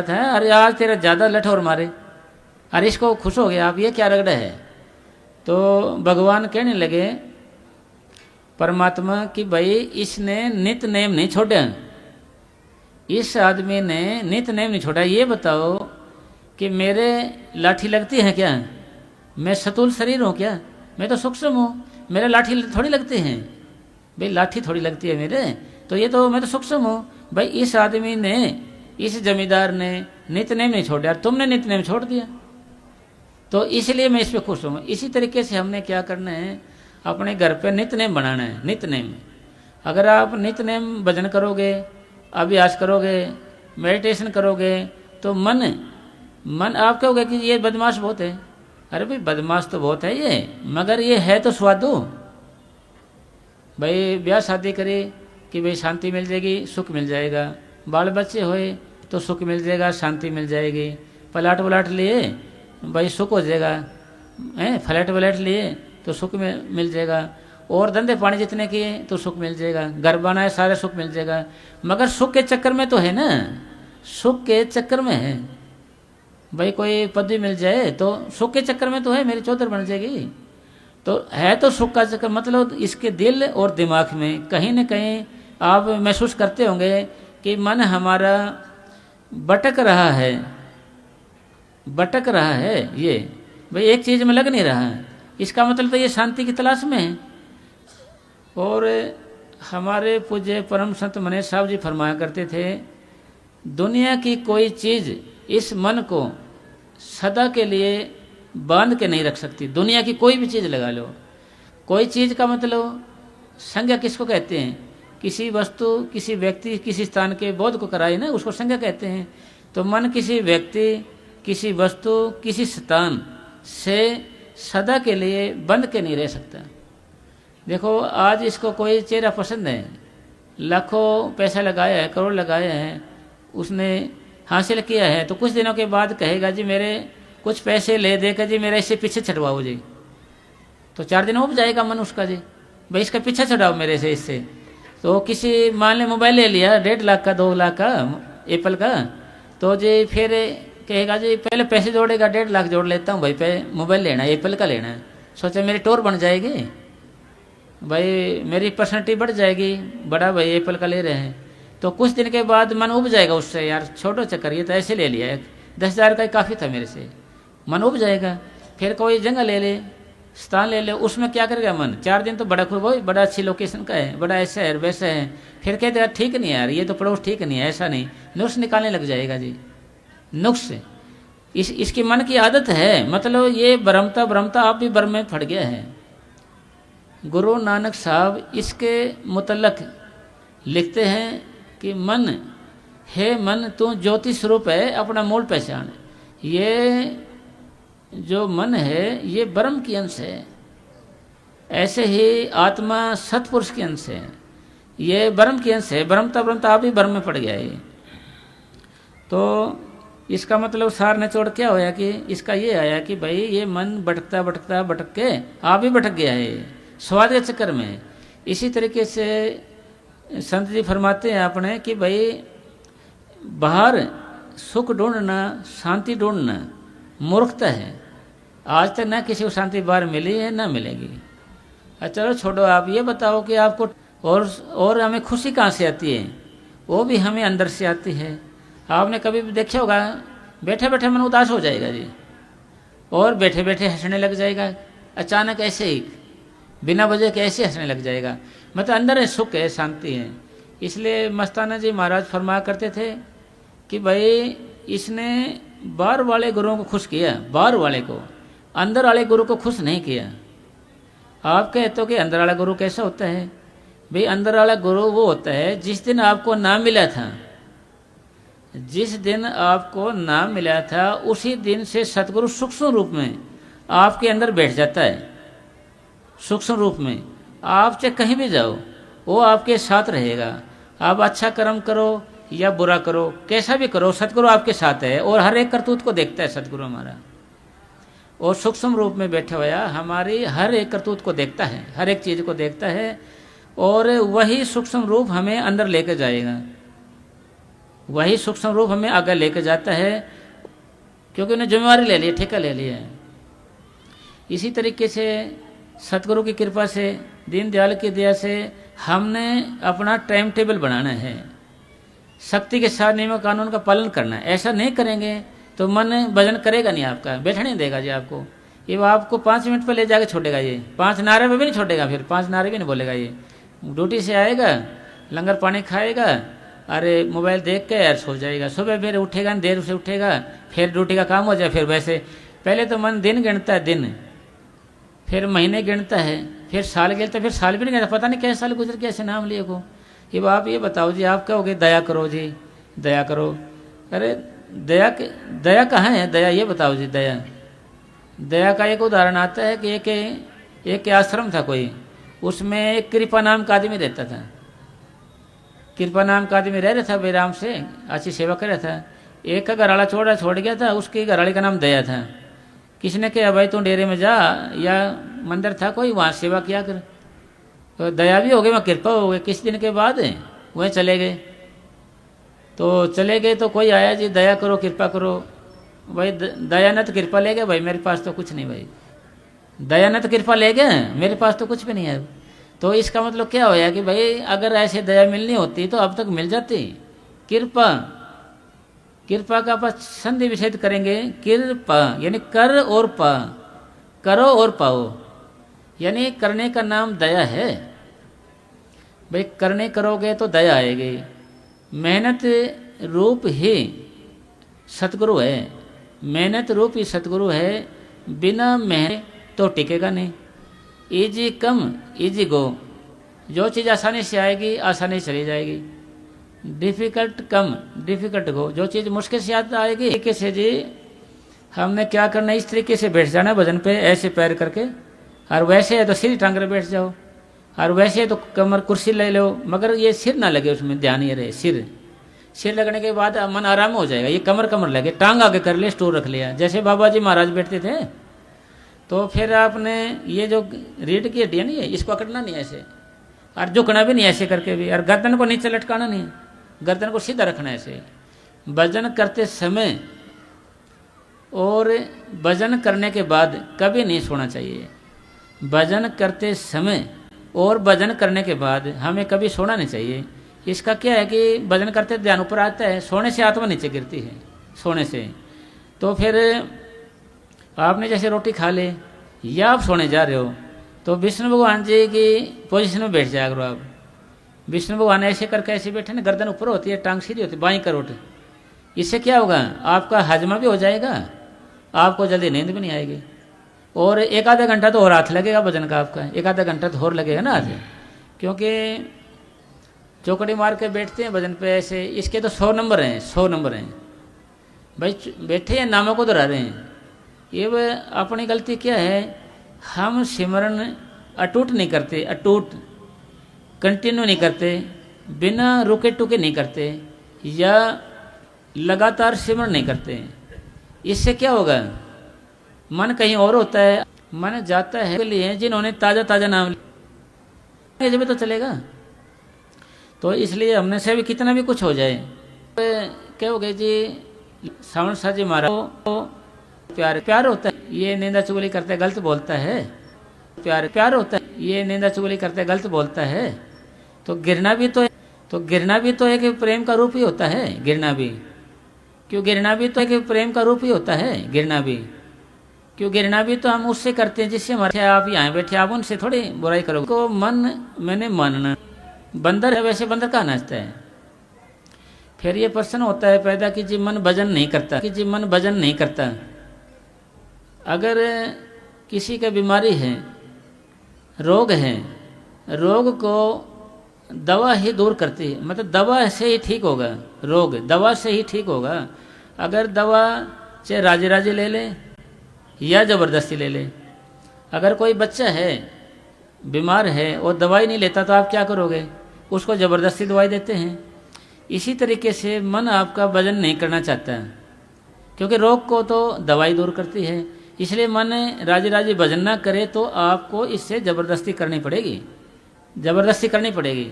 था, अरे आज तेरा ज़्यादा लठ और मारे, अरे इसको खुश हो गया, आप ये क्या रगड़ा है। तो भगवान कहने लगे परमात्मा कि भाई इसने नित नेम नहीं छोड़ा, इस आदमी ने नित नेम नहीं छोड़ा। ये बताओ कि मेरे लाठी लगती है क्या, मैं सतुल शरीर हूँ क्या, मैं तो सूक्ष्म हूँ, मेरे लाठी थोड़ी लगती हैं भाई, लाठी थोड़ी लगती है मेरे, तो ये तो मैं तो सूक्ष्म हूँ भाई। इस आदमी ने, इस जमींदार ने नितनेम नहीं छोड़ा, तुमने नितनेम छोड़ दिया, तो इसलिए मैं इस पर खुश हूँ। इसी तरीके से हमने क्या करना है, अपने घर पे नितनेम बनाना है। नितनेम, अगर आप नितनेम भजन करोगे, अभ्यास करोगे, मेडिटेशन करोगे, तो मन आप कहोगे कि ये बदमाश बहुत है, अरे भाई बदमाश तो बहुत है ये, मगर ये है तो स्वादु भाई। ब्याह शादी करे कि भाई शांति मिल जाएगी, सुख मिल जाएगा। बाल बच्चे होए तो सुख मिल जाएगा, शांति मिल जाएगी। पलाट वलाट लिए भाई सुख हो जाएगा, फ्लैट व्लैट लिए तो सुख मिल जाएगा। और धंधे पानी जितने किए तो सुख मिल जाएगा, घर बनाए सारे सुख मिल जाएगा। मगर सुख के चक्कर में तो है ना, सुख के चक्कर में है भाई। कोई पदवी मिल जाए तो सुख के चक्कर में तो है, मेरी चौधर बन जाएगी, तो है तो सुख का चक्कर। मतलब इसके दिल और दिमाग में कहीं न कहीं आप महसूस करते होंगे कि मन हमारा भटक रहा है, भटक रहा है। ये भाई एक चीज़ में लग नहीं रहा है, इसका मतलब तो ये शांति की तलाश में है। और हमारे पूज्य परम संत मनेश साहब जी फरमाया करते थे, दुनिया की कोई चीज़ इस मन को सदा के लिए बांध के नहीं रख सकती। दुनिया की कोई भी चीज़ लगा लो, कोई चीज़ का मतलब संज्ञा किसको कहते हैं? किसी वस्तु, किसी व्यक्ति, किसी स्थान के बोध को कराए ना, उसको संज्ञा कहते हैं। तो मन किसी व्यक्ति, किसी वस्तु, किसी स्थान से सदा के लिए बंध के नहीं रह सकता। देखो आज इसको कोई चेहरा पसंद है, लाखों पैसा लगाया है, करोड़ लगाया है, उसने हासिल किया है, तो कुछ दिनों के बाद कहेगा जी मेरे कुछ पैसे ले देकर जी मेरा इससे पीछे छुड़वाओ जी। तो 4 दिन उब जाएगा मन उसका जी, भाई इसका पीछे छुड़ाओ मेरे से इससे। तो किसी मान ले मोबाइल ले लिया 1.5 लाख का, 2 लाख का एप्पल का, तो जी फिर कहेगा जी पहले पैसे जोड़ेगा, 1.5 लाख जोड़ लेता हूँ भाई, पे मोबाइल लेना है, एप्पल का लेना है। सोचा मेरी टोर बन जाएगी भाई, मेरी पर्सनैलिटी बढ़ जाएगी, बड़ा भाई एप्पल का ले रहे हैं। तो कुछ दिन के बाद मन उब जाएगा उससे, यार छोटो चक्कर, ये तो ऐसे ले लिया है, 10,000 का ही काफ़ी था मेरे से, मन उब जाएगा। फिर कोई जगह ले ले, स्थान ले ले, उसमें क्या करेगा मन? 4 दिन तो बड़ा खुश, भाई बड़ा अच्छी लोकेशन का है, बड़ा ऐसा है वैसा है। फिर कहते यार ठीक नहीं यार, ये तो पड़ोस ठीक नहीं है, ऐसा नहीं, नुक्स निकालने लग जाएगा जी, नुक्स। इसकी मन की आदत है। मतलब ये भ्रमता भ्रमता आप भी भ्रम में पड़ गया है। गुरु नानक साहब इसके मुतल्लक लिखते हैं कि मन है, मन तू ज्योति स्वरूप है, अपना मूल पहचान। ये जो मन है ये ब्रह्म की अंश है, ऐसे ही आत्मा सतपुरुष की अंश है, ये ब्रह्म की अंश है। ब्रह्मता ब्रह्मता आप ही ब्रह्म में पड़ गया है। तो इसका मतलब सार निचोड़ क्या होया कि इसका ये आया कि भाई ये मन भटकता भटकता भटक के आप ही भटक गया है स्वाद के चक्कर में। इसी तरीके से संत जी फरमाते हैं अपने कि भाई बाहर सुख ढूंढना, शांति ढूंढना मूर्खता है। आज तक ना किसी को शांति बाहर मिली है ना मिलेगी। अच्छा चलो छोड़ो, आप ये बताओ कि आपको और हमें खुशी कहाँ से आती है? वो भी हमें अंदर से आती है। आपने कभी भी देखा होगा, बैठे बैठे मन उदास हो जाएगा जी, और बैठे बैठे हंसने लग जाएगा, अचानक ऐसे ही बिना वजह के ऐसे हंसने लग जाएगा। मतलब अंदर है सुख है, शांति है। इसलिए मस्ताना जी महाराज फरमाया करते थे कि भाई इसने बाहर वाले गुरुओं को खुश किया, बाहर वाले को, अंदर वाले गुरु को खुश नहीं किया। आप कहते हो कि अंदर वाला गुरु कैसा होता है? भाई अंदर वाला गुरु वो होता है जिस दिन आपको नाम मिला था, जिस दिन आपको नाम मिला था उसी दिन से सतगुरु सूक्ष्म रूप में आपके अंदर बैठ जाता है। सूक्ष्म रूप में आप चाहे कहीं भी जाओ वो आपके साथ रहेगा। आप अच्छा कर्म करो या बुरा करो, कैसा भी करो, सतगुरु आपके साथ है और हर एक करतूत को देखता है सतगुरु हमारा। और सूक्ष्म रूप में बैठा हुआ हमारी हर एक करतूत को देखता है, हर एक चीज़ को देखता है, और वही सूक्ष्म रूप हमें अंदर लेकर जाएगा, वही सूक्ष्म रूप हमें आगे लेकर जाता है, क्योंकि उन्हें जिम्मेवारी ले ली, ठेका ले लिया है। इसी तरीके से सतगुरु की कृपा से, दीनदयाल की दया से हमने अपना टाइम टेबल बनाना है, शक्ति के साथ नियम कानून का पालन करना है। ऐसा नहीं करेंगे तो मन भजन करेगा नहीं, आपका बैठने नहीं देगा जी आपको। ये आपको 5 मिनट पर ले जाकर छोड़ेगा, ये 5 नारे में भी नहीं छोड़ेगा, फिर 5 नारे भी नहीं बोलेगा। ये ड्यूटी से आएगा, लंगर पानी खाएगा, अरे मोबाइल देख के यार सो जाएगा। सुबह फिर उठेगा, देर से उठेगा, फिर ड्यूटी का काम हो जाए। फिर वैसे पहले तो मन दिन गिनता है, दिन, फिर महीने गिनता है, फिर साल गिनता है, फिर साल भी नहीं गिनता, पता नहीं कैसे साल गुजर के ऐसे नाम लिए को। ये आप ये बताओ जी, आप कहोगे दया करो जी, दया करो। अरे दया कहाँ है? दया ये बताओ जी। दया का एक उदाहरण आता है कि एक आश्रम था कोई, उसमें एक कृपा नाम का आदमी रहता था। कृपा नाम का आदमी रह रहा था भाई राम से, अच्छी सेवा कर रहा था। एक का घराला छोड़ गया था, उसकी घराली का नाम दया था। किसी ने कहा भाई तू डेरे में जा, या मंदिर था कोई, वहाँ सेवा किया कर। तो दया भी हो गई, वहाँ कृपा हो गई। किस दिन के बाद वह चले गए। तो कोई आया जी दया करो कृपा करो। भाई दयानत कृपा ले गए, भाई मेरे पास तो कुछ नहीं, भाई दयानत कृपा ले गए, मेरे पास तो कुछ भी नहीं है। तो इसका मतलब क्या होया कि भाई अगर ऐसे दया मिलनी होती तो अब तक मिल जाती। कृपा का आप संधि विच्छेद करेंगे। कृपा यानी कर और पा, करो और पाओ, यानी करने का नाम दया है। भाई करने करोगे तो दया आएगी। मेहनत रूप ही सतगुरु है, मेहनत रूप ही सतगुरु है। बिना मेहनत तो टिकेगा नहीं। इजी कम इजी गो, जो चीज़ आसानी से आएगी आसानी से चली जाएगी। डिफ़िकल्ट कम डिफ़िकल्ट गो, जो चीज़ मुश्किल से आएगी। तरीके से जी हमने क्या करना है, इस तरीके से बैठ जाना भजन पे, ऐसे पैर करके। और वैसे है तो सीधी टांग बैठ जाओ, और वैसे है तो कमर कुर्सी ले लो, मगर ये सिर ना लगे उसमें, ध्यान ये रहे। सिर लगने के बाद मन आराम हो जाएगा। ये कमर लगे, टांग आगे कर ले, स्टोर रख लिया। जैसे बाबा जी महाराज बैठते थे, तो फिर आपने ये जो रीढ़ की हड्डी है नहीं है, इसको पकड़ना नहीं ऐसे, और झुकना भी नहीं ऐसे करके भी, और गर्दन को नीचे लटकाना नहीं, गर्दन को सीधा रखना ऐसे। भजन करते समय और भजन करने के बाद कभी नहीं सोना चाहिए। भजन करते समय और भजन करने के बाद हमें कभी सोना नहीं चाहिए। इसका क्या है कि भजन करते ध्यान ऊपर आता है, सोने से आत्मा नीचे गिरती है, सोने से। तो फिर आपने जैसे रोटी खा ले या आप सोने जा रहे हो, तो विष्णु भगवान जी की पोजीशन में बैठ जाया करो आप। विष्णु भगवान ऐसे करके ऐसे बैठे ना, गर्दन ऊपर होती है, टांग सीधी होती है, बाईं करोट। इससे क्या होगा, आपका हजमा भी हो जाएगा, आपको जल्दी नींद भी नहीं आएगी। और एक आधा घंटा तो और हाथ लगेगा भजन का आपका, एक आधा घंटा तो और लगेगा ना हाथ, क्योंकि चौकड़ी मार के बैठते हैं भजन पे ऐसे। इसके तो 100 नंबर हैं, 100 नंबर हैं। भाई बैठे हैं, नामों को दोहरा रहे हैं। ये अपनी गलती क्या है, हम सिमरन अटूट नहीं करते, अटूट कंटिन्यू नहीं करते, बिना रुके टुके नहीं करते, या लगातार सिमरन नहीं करते। इससे क्या होगा, मन कहीं और होता है, मन जाता है। लिए जिन्होंने ताज़ा ताज़ा नाम लिया जब तो चलेगा। तो इसलिए हमने से भी कितना भी कुछ हो जाए, क्या हो गए जी, श्रावण शाह जी महाराज प्यार होता है, ये निंदा चुगली करते गलत बोलता है। प्यार होता है, ये निंदा चुगली करते गलत बोलता है। तो गिरना भी तो एक प्रेम का रूप ही होता है, गिरना भी। क्यों गिरना भी तो एक प्रेम का रूप ही होता है, गिरना भी। क्यों गिरना भी तो हम उससे करते हैं जिससे हमारे, आप यहाँ बैठे आप उनसे थोड़ी बुराई करोगे। को मन मैंने मानना, बंदर है वैसे बंदर कहाँ नाचता है। फिर ये प्रश्न होता है पैदा कि जी मन भजन नहीं करता, कि जी मन भजन नहीं करता। अगर किसी का बीमारी है, रोग है, रोग को दवा ही दूर करती है, मतलब दवा से ही ठीक होगा रोग, दवा से ही ठीक होगा। अगर दवा चाहे राजे राजे ले ले या ज़बरदस्ती ले ले। अगर कोई बच्चा है बीमार है और दवाई नहीं लेता तो आप क्या करोगे, उसको ज़बरदस्ती दवाई देते हैं। इसी तरीके से मन आपका भजन नहीं करना चाहता, क्योंकि रोग को तो दवाई दूर करती है। इसलिए मन राजे राजे भजन ना करे तो आपको इससे ज़बरदस्ती करनी पड़ेगी, ज़बरदस्ती करनी पड़ेगी।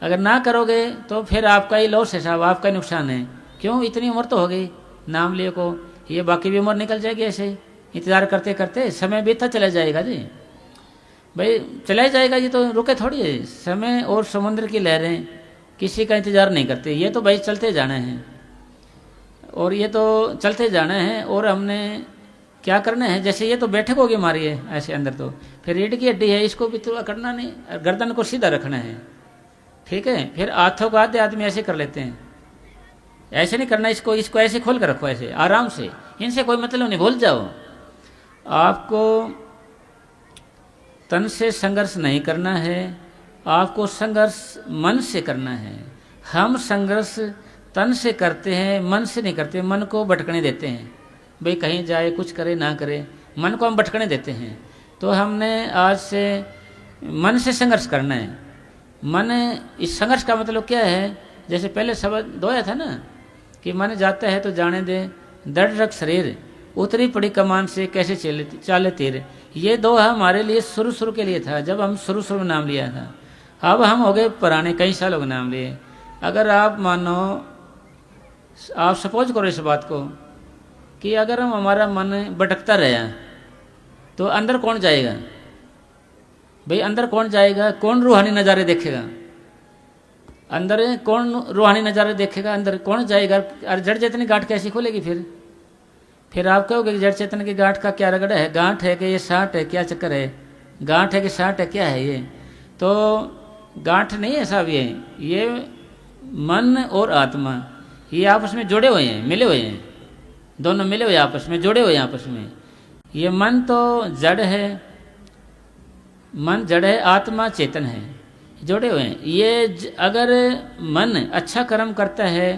अगर ना करोगे तो फिर आपका ही लॉस है साहब, आपका नुकसान है। क्यों, इतनी उम्र तो हो गई नाम लिए को, ये बाकी भी उम्र निकल जाएगी ऐसे इंतज़ार करते करते। समय बीतता चला जाएगा जी, भाई चला ही जाएगा। ये तो रुके थोड़ी है, समय और समुद्र की लहरें किसी का इंतज़ार नहीं करते। ये तो भाई चलते जाना है, और ये तो चलते जाना है। और हमने क्या करना है, जैसे ये तो बैठक होगी हमारी है ऐसे अंदर, तो फिर रीढ़ की हड्डी है, इसको भी थोड़ा करना नहीं, गर्दन को सीधा रखना है, ठीक है। फिर हाथों का आधे आदमी ऐसे कर लेते हैं, ऐसे नहीं करना, इसको ऐसे खोल कर रखो, ऐसे आराम से, इनसे कोई मतलब नहीं, भूल जाओ। आपको तन से संघर्ष नहीं करना है, आपको संघर्ष मन से करना है। हम संघर्ष तन से करते हैं, मन से नहीं करते। मन को भटकने देते हैं, भाई कहीं जाए कुछ करे ना करे, मन को हम भटकने देते हैं। तो हमने आज से मन से संघर्ष करना है। मन, इस संघर्ष का मतलब क्या है जैसे पहले शब्द दोया था ना कि मन जाता है तो जाने दे, दृढ़ रख शरीर, उतरी पड़ी कमान से कैसे चाले तीर। ये दोहा हमारे लिए शुरू के लिए था, जब हम शुरू में नाम लिया था। अब हम हो गए पुराने, कई सालों के नाम लिए। अगर आप मानो, आप सपोज करो इस बात को कि अगर हम हमारा मन भटकता रहा तो अंदर कौन जाएगा भाई? अंदर कौन जाएगा? कौन रूहानी नज़ारे देखेगा? अंदर कौन रूहानी नज़ारे देखेगा? अंदर कौन जाएगा? और जड़ चेतन की गांठ कैसी खोलेगी? फिर आप कहोगे कि जड़ चेतन की गांठ का क्या रगड़ा है? गांठ है कि ये साठ है? क्या चक्कर है? गांठ है कि साठ है? क्या है ये? तो गांठ नहीं है साहब, ये मन और आत्मा ये आपस में जुड़े हुए हैं, मिले हुए हैं, दोनों मिले हुए आपस में, जुड़े हुए हैं आपस में। ये मन तो जड़ है, मन जड़ है, आत्मा चेतन है, जुड़े हुए हैं। ये अगर मन अच्छा कर्म करता है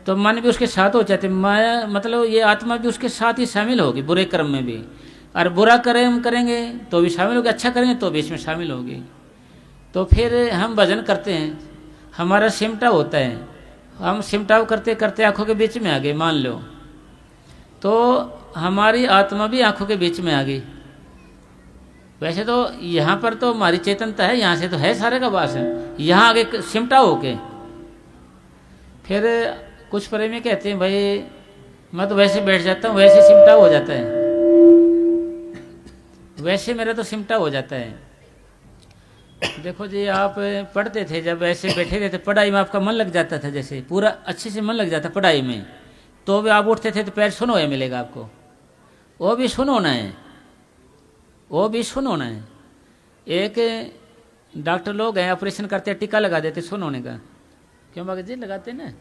तो मन भी उसके साथ हो जाते, माया मतलब ये आत्मा भी उसके साथ ही शामिल होगी बुरे कर्म में भी, और बुरा कर्म करेंगे तो भी शामिल होगी, अच्छा करेंगे तो भी इसमें शामिल होगी। तो फिर हम भजन करते हैं, हमारा सिमटा होता है, हम सिमटाव करते करते आंखों के बीच में आ गए मान लो, तो हमारी आत्मा भी आंखों के बीच में आ गई। वैसे तो यहाँ पर तो हमारी चेतनता है, यहाँ से तो है सारे का वास है, यहाँ आगे सिमटा होके। फिर कुछ प्रेमी कहते हैं भाई मैं तो वैसे बैठ जाता हूँ, वैसे सिमटा हो जाता है, वैसे मेरा तो सिमटा हो जाता है। देखो जी, आप पढ़ते थे, जब ऐसे बैठे रहते पढ़ाई में आपका मन लग जाता था, जैसे पूरा अच्छे से मन लग जाता पढ़ाई में, तो भी आप उठते थे तो पैर सुन होया मिलेगा आपको, वो भी सुन होना है, वो भी सुन होना है। एक डॉक्टर लोग हैं ऑपरेशन करते हैं, टीका लगा देते सुन होने का, क्यों बाबा जी लगाते ना,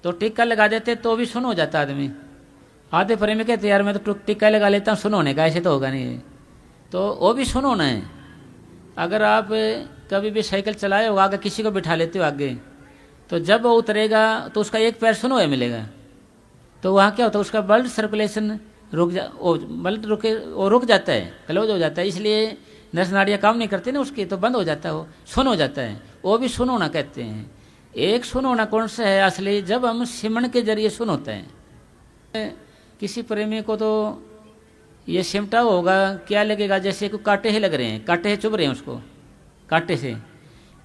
तो टीका लगा देते तो भी सुन हो जाता आदमी। आधे प्रेमी कहते यार मैं तो टीका लगा लेता हूँ सुन होने का, ऐसे तो होगा नहीं, तो वो भी सुन होना है। अगर आप कभी भी साइकिल चलाए हो, आगे किसी को बिठा लेते हो आगे, तो जब वो उतरेगा तो उसका एक पैर सुनो है मिलेगा, तो वहाँ क्या होता है उसका ब्लड सर्कुलेशन रुक जाता है, क्लोज हो जाता है, इसलिए नस नाड़ियाँ काम नहीं करती ना उसकी, तो बंद हो जाता है, वो सुन हो जाता है। वो भी सुन होना कहते हैं। एक सुन होना कौन सा है असली? जब हम सिमरण के जरिए सुन होता है। किसी प्रेमी को तो ये सिमटा होगा, क्या लगेगा जैसे कोई कांटे ही लग रहे हैं, कांटे ही चुभ रहे हैं उसको कांटे से,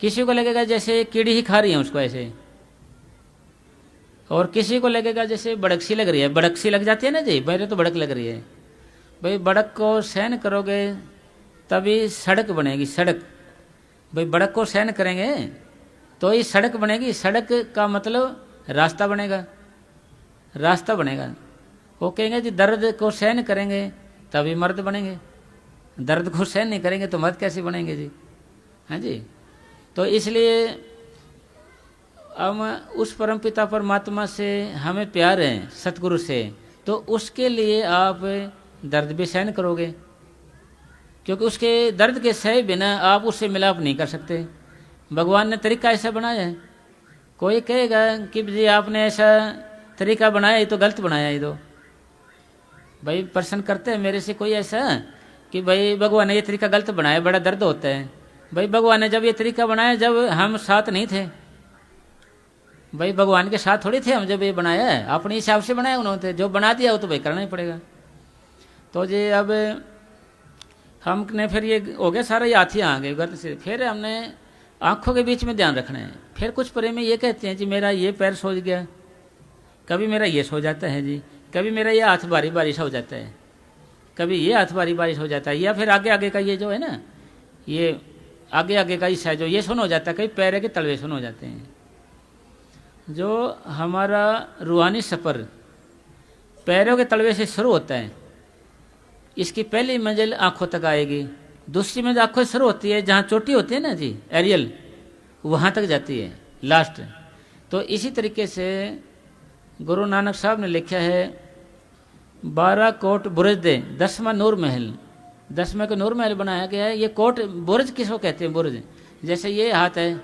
किसी को लगेगा जैसे कीड़ी ही खा रही है उसको ऐसे, और किसी को लगेगा जैसे बड़कसी लग रही है, बड़कसी लग जाती है ना जी, मेरे तो बड़क लग रही है भाई। बड़क को सहन करोगे तभी सड़क बनेगी, सड़क भाई, बड़क को सहन करेंगे तो ही सड़क बनेगी, सड़क का मतलब रास्ता बनेगा, रास्ता बनेगा। वो कहेंगे जी दर्द को सहन करेंगे तभी मर्द बनेंगे, दर्द को सहन नहीं करेंगे तो मर्द कैसे बनेंगे जी? हाँ जी। तो इसलिए हम उस परमपिता परमात्मा से हमें प्यार है, सतगुरु से, तो उसके लिए आप दर्द भी सहन करोगे, क्योंकि उसके दर्द के सहे बिना आप उससे मिलाप नहीं कर सकते। भगवान ने तरीका ऐसा बनाया है। कोई कहेगा कि जी आपने ऐसा तरीका बनाया, ये तो गलत बनाया, ये तो भाई प्रश्न करते हैं मेरे से कोई ऐसा कि भाई भगवान ने ये तरीका गलत बनाया, बड़ा दर्द होता है। भाई भगवान ने जब ये तरीका बनाया जब हम साथ नहीं थे, भाई भगवान के साथ थोड़ी थे हम जब ये बनाया है, अपने हिसाब से बनाया उन्होंने, जो बना दिया वो तो भाई करना ही पड़ेगा। तो जी अब हमने फिर ये हो गया सारा, ये हाथी आ गए गर्त से, फिर हमने आंखों के बीच में ध्यान रखना है। फिर कुछ प्रेमी ये कहते हैं जी मेरा ये पैर सो गया, कभी मेरा ये सो जाता है जी, कभी मेरा ये हाथ बारी बारिश हो जाता है, कभी ये हाथ बारी बारिश हो जाता है, या फिर आगे आगे का ये जो है ना, ये आगे आगे का हिस्सा जो ये सुन हो जाता है, कभी पैर के तलवे सुन हो जाते हैं। जो हमारा रूहानी सफ़र पैरों के तलवे से शुरू होता है, इसकी पहली मंजिल आंखों तक आएगी, दूसरी मंजिल आंखों से शुरू होती है, जहाँ चोटी होती है ना जी एरियल, वहाँ तक जाती है लास्ट। तो इसी तरीके से गुरु नानक साहब ने लिखा है 12 कोट बुर्ज दे 10वां नूर महल, 10वें को नूर महल बनाया गया है। ये कोट बुर्ज किसको कहते हैं? बुर्ज जैसे ये हाथ है,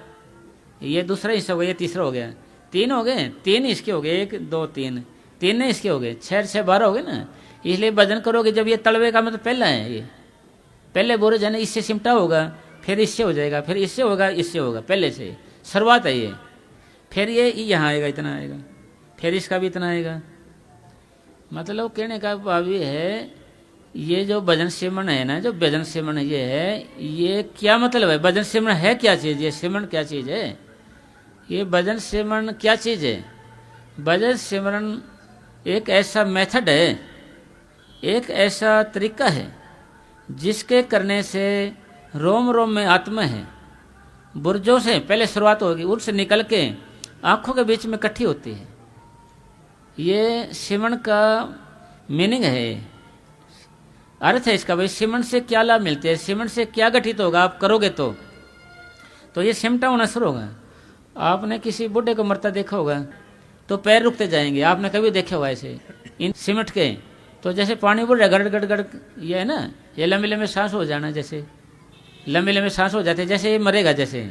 ये दूसरा हिस्सा हो गया, ये तीसरा हो गया, 3 हो गए, 3 इसके हो गए, 1 2 3, 3 ने इसके हो गए, 6 6 12 हो गए ना। इसलिए भजन करोगे जब ये तलवे का मतलब पहला है, ये पहले बुर्ज है ना, इससे सिमटा होगा, फिर इससे हो जाएगा, फिर इससे होगा, इससे होगा, पहले से शुरुआत है ये। फिर ये यहाँ आएगा, इतना आएगा, फिर इसका भी इतना आएगा। मतलब कहने का भाव ये है, ये जो भजन सिमरन है ना, जो भजन सिमरन ये है, ये क्या मतलब है? भजन सिमरन है क्या चीज़? ये सिमरन क्या चीज़ है? ये भजन सिमरन क्या चीज़ है? भजन सिमरन एक ऐसा मेथड है, एक ऐसा तरीका है जिसके करने से रोम रोम में आत्मा है, बुर्जों से पहले शुरुआत होगी, उनसे निकल के आँखों के बीच में इकट्ठी होती है। ये सिमरन का मीनिंग है, अर्थ है इसका। भाई सिमरन से क्या लाभ मिलते हैं, सिमरन से क्या गठित होगा आप करोगे तो ये सिमटा होना शुरू होगा। आपने किसी बूढ़े को मरता देखा होगा तो पैर रुकते जाएंगे, आपने कभी देखा होगा ऐसे इन सिमट के। तो जैसे पानी बोल रहा है गड़ गड़ गड़, ये है ना, ये लंबे लंबे सांस हो जाना, जैसे लंबे लंबे सांस हो जाते, जैसे ये मरेगा, जैसे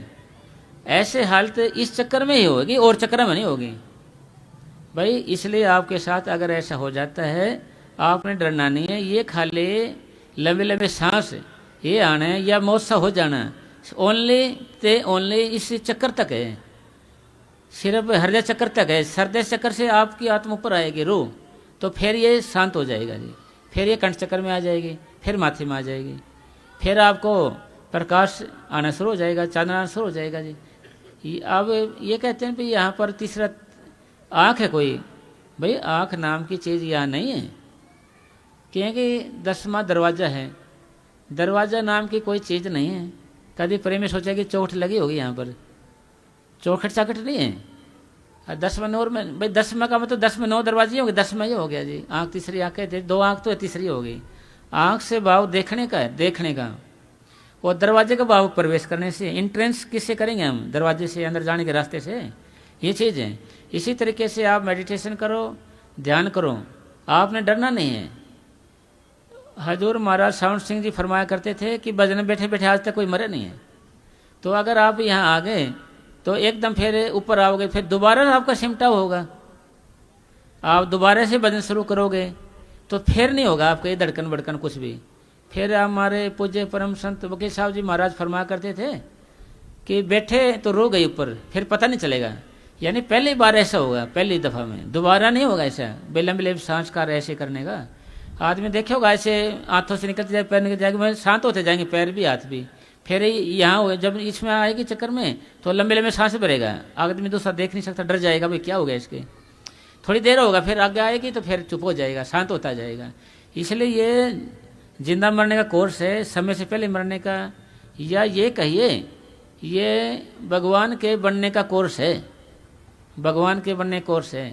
ऐसे हालत इस चक्कर में ही होगी और चक्कर में नहीं होगी भाई। इसलिए आपके साथ अगर ऐसा हो जाता है, आपने डरना नहीं है। ये खाली लंबे लंबे सांस ये आना है या मौत सा हो जाना, ओनली इस चक्कर तक है, सिर्फ हृदय चक्कर तक है। हृदय चक्कर से आपकी आत्मा ऊपर आएगी, रूह, तो फिर ये शांत हो जाएगा जी। फिर ये कंठ चक्कर में आ जाएगी, फिर माथे में आ जाएगी, फिर आपको प्रकाश आना शुरू हो जाएगा, चांदना आना शुरू हो जाएगा जी। अब ये कहते हैं भाई यहाँ पर तीसरा आँख है कोई, भाई आँख नाम की चीज़ यहाँ नहीं है, क्योंकि 10वां दरवाज़ा है। दरवाज़ा नाम की कोई चीज़ नहीं है। कभी प्रेम में सोचा कि चौखट लगी होगी यहाँ पर, चौखट चाकट नहीं है। 10वां नौर में भाई 10वां का मतलब 10 में 9 दरवाजे होंगे, 10वां ये हो गया जी। आँख तीसरी आँख है, 2 आँख तो तीसरी होगी। आँख से भाव देखने का है, देखने का, और दरवाजे का भाव प्रवेश करने से। इंट्रेंस किससे करेंगे हम? दरवाजे से, अंदर जाने के रास्ते से। ये चीज़ है। इसी तरीके से आप मेडिटेशन करो, ध्यान करो, आपने डरना नहीं है। हजूर महाराज सावंत सिंह जी फरमाया करते थे कि भजन में बैठे बैठे आज तक कोई मरे नहीं है। तो अगर आप यहाँ आ गए तो एकदम फिर ऊपर आओगे, फिर दोबारा आपका सिमटाव होगा, आप दोबारा से भजन शुरू करोगे तो फिर नहीं होगा आपका ये धड़कन भड़कन कुछ भी। फिर हमारे पूज्य परम संत वकील साहब जी महाराज फरमाया करते थे कि बैठे तो रो गई ऊपर, फिर पता नहीं चलेगा। यानी पहली बार ऐसा होगा, पहली दफ़ा में, दोबारा नहीं होगा ऐसा बेलम संस्कार ऐसे करने का। आदमी देखे होगा ऐसे हाथों से निकलते जाए, पैर निकल जाएगा, शांत होते जाएंगे पैर भी हाथ भी। फिर यहाँ जब इसमें आएगी चक्कर में तो लंबे लंबे सांस भरेगा, आदमी दूसरा देख नहीं सकता, डर जाएगा भाई क्या हो गया इसके। थोड़ी देर होगा, फिर आगे आएगी तो फिर चुप हो जाएगा, शांत होता जाएगा। इसलिए ये जिंदा मरने का कोर्स है, समय से पहले मरने का, या ये कहिए ये भगवान के बनने का कोर्स है, भगवान के बनने कोर्स है।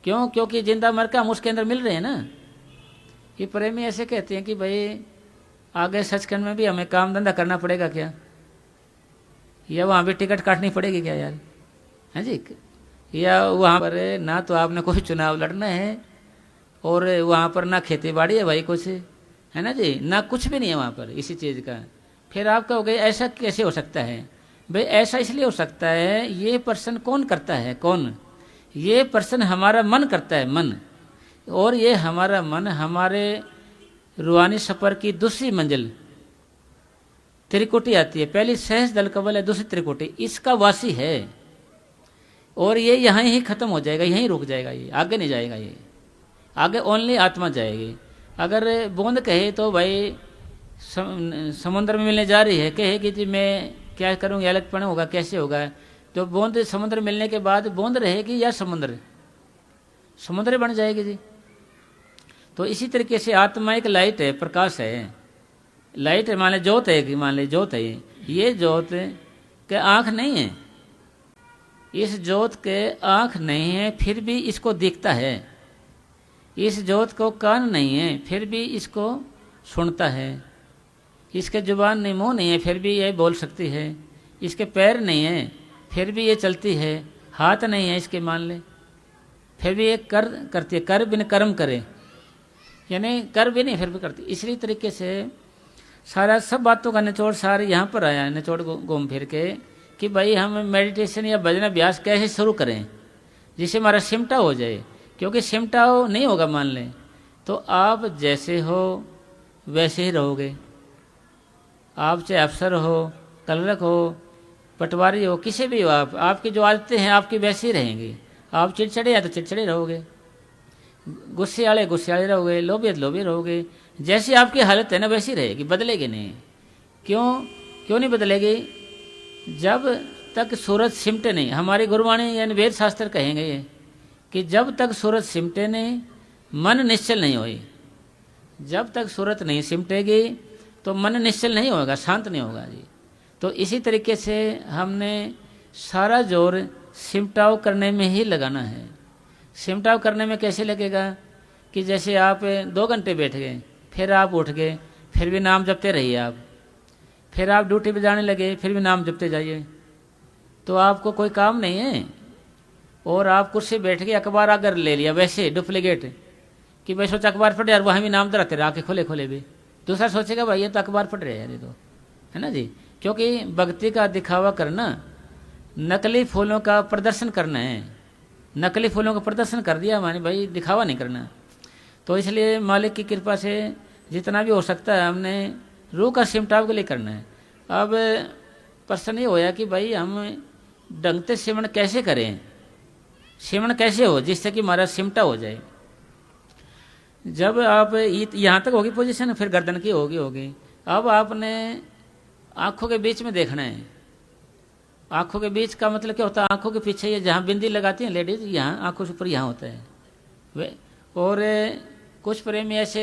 क्यों? क्योंकि जिंदा मर का हम उसके अंदर मिल रहे हैं ना। ये प्रेमी ऐसे कहते हैं कि भाई आगे सचखंड में भी हमें काम धंधा करना पड़ेगा क्या, या वहाँ भी टिकट काटनी पड़ेगी क्या यार, है जी, या वहाँ पर ना तो आपने कोई चुनाव लड़ना है और वहाँ पर ना खेती बाड़ी है भाई कुछ, है ना जी, ना कुछ भी नहीं है वहाँ पर इसी चीज़ का। फिर आप कहोगे ऐसा कैसे हो सकता है? भाई ऐसा इसलिए हो सकता है, ये पर्सन कौन करता है? कौन? ये पर्सन हमारा मन करता है, मन। और ये हमारा मन हमारे रूहानी सफ़र की दूसरी मंजिल त्रिकोटि आती है। पहली सहज दल कवल है, दूसरी त्रिकोटि, इसका वासी है। और ये यहाँ ही ख़त्म हो जाएगा, यहीं रुक जाएगा, ये आगे नहीं जाएगा, ये आगे ओनली आत्मा जाएगी। अगर बूंद कहे तो भाई समुद्र में मिलने जा रही है, कहेगी जी मैं क्या करूँगी, अलगपन होगा, कैसे होगा? तो बूंद समुद्र मिलने के बाद बूंद रहेगी या समुद्र? समुद्र बन जाएगी जी। तो इसी तरीके से आत्मा एक लाइट है, प्रकाश है, लाइट है, मान ले ज्योत है कि मान ले ज्योत है, ये ज्योत के आँख नहीं है, इस ज्योत के आँख नहीं है फिर भी इसको दिखता है। इस ज्योत को कान नहीं है फिर भी इसको सुनता है। इसके जुबान नहीं, मुँह नहीं है फिर भी ये बोल सकती है। इसके पैर नहीं है फिर भी ये चलती है। हाथ नहीं है इसके मान ले फिर भी ये करती है, कर बिन कर्म करे, यानी कर भी नहीं फिर भी करती। इसी तरीके से सारा सब बातों का निचोड़ सारे यहाँ पर आया है, निचोड़ घूम फिर के कि भाई हम मेडिटेशन या भजन अभ्यास कैसे शुरू करें जिससे हमारा सिमटा हो जाए। क्योंकि सिमटाव नहीं होगा मान लें तो आप जैसे हो वैसे ही रहोगे। आप चाहे अफसर हो, कलरक हो, पटवारी हो, किसी भी हो आप, आपकी जो आदतें हैं आपकी वैसी रहेंगी। आप चिड़चिड़े हैं तो चिड़चिड़े रहोगे, गुस्से वाले रहोगे, लोभी लोभी रहोगे। जैसी आपकी हालत है ना वैसी रहेगी, बदलेगी नहीं। क्यों नहीं बदलेगी? जब तक सूरज सिमटे नहीं, हमारी गुरबाणी यानी वेद शास्त्र कहेंगे ये कि जब तक सूरज सिमटे नहीं मन निश्चल नहीं होई। जब तक सूरज नहीं सिमटेगी तो मन निश्चल नहीं होगा, शांत नहीं होगा जी। तो इसी तरीके से हमने सारा जोर सिमटाव करने में ही लगाना है। सिमटाव करने में कैसे लगेगा कि जैसे आप 2 घंटे बैठ गए, फिर आप उठ गए, फिर भी नाम जपते रहिए आप, फिर आप ड्यूटी पे जाने लगे, फिर भी नाम जपते जाइए, तो आपको कोई काम नहीं है। और आप कुर्सी बैठ के अखबार अगर ले लिया वैसे डुप्लीकेट कि भाई सोचा अखबार पढ़ यार, वहाँ भी नाम धराते रहे आके खोले खोले भी, दूसरा सोचेगा भाई ये तो अखबार पढ़ रहे हैं यार ये तो, है ना जी। क्योंकि भक्ति का दिखावा करना नकली फूलों का प्रदर्शन करना है। नकली फूलों का प्रदर्शन कर दिया माने भाई, दिखावा नहीं करना। तो इसलिए मालिक की कृपा से जितना भी हो सकता है हमने रूह का सिमटाव के लिए करना है। अब प्रश्न ये होया कि भाई हम ढंग से सिमरण कैसे करें, सिमरण कैसे हो जिससे कि हमारा सिमटा हो जाए। जब आप यहाँ तक होगी पोजीशन, फिर गर्दन की होगी। अब आपने आँखों के बीच में देखना है। आँखों के बीच का मतलब क्या होता है? आँखों के पीछे ये जहाँ बिंदी लगाती हैं लेडीज, यहाँ आँखों से ऊपर यहाँ होता है वे। और कुछ प्रेमी ऐसे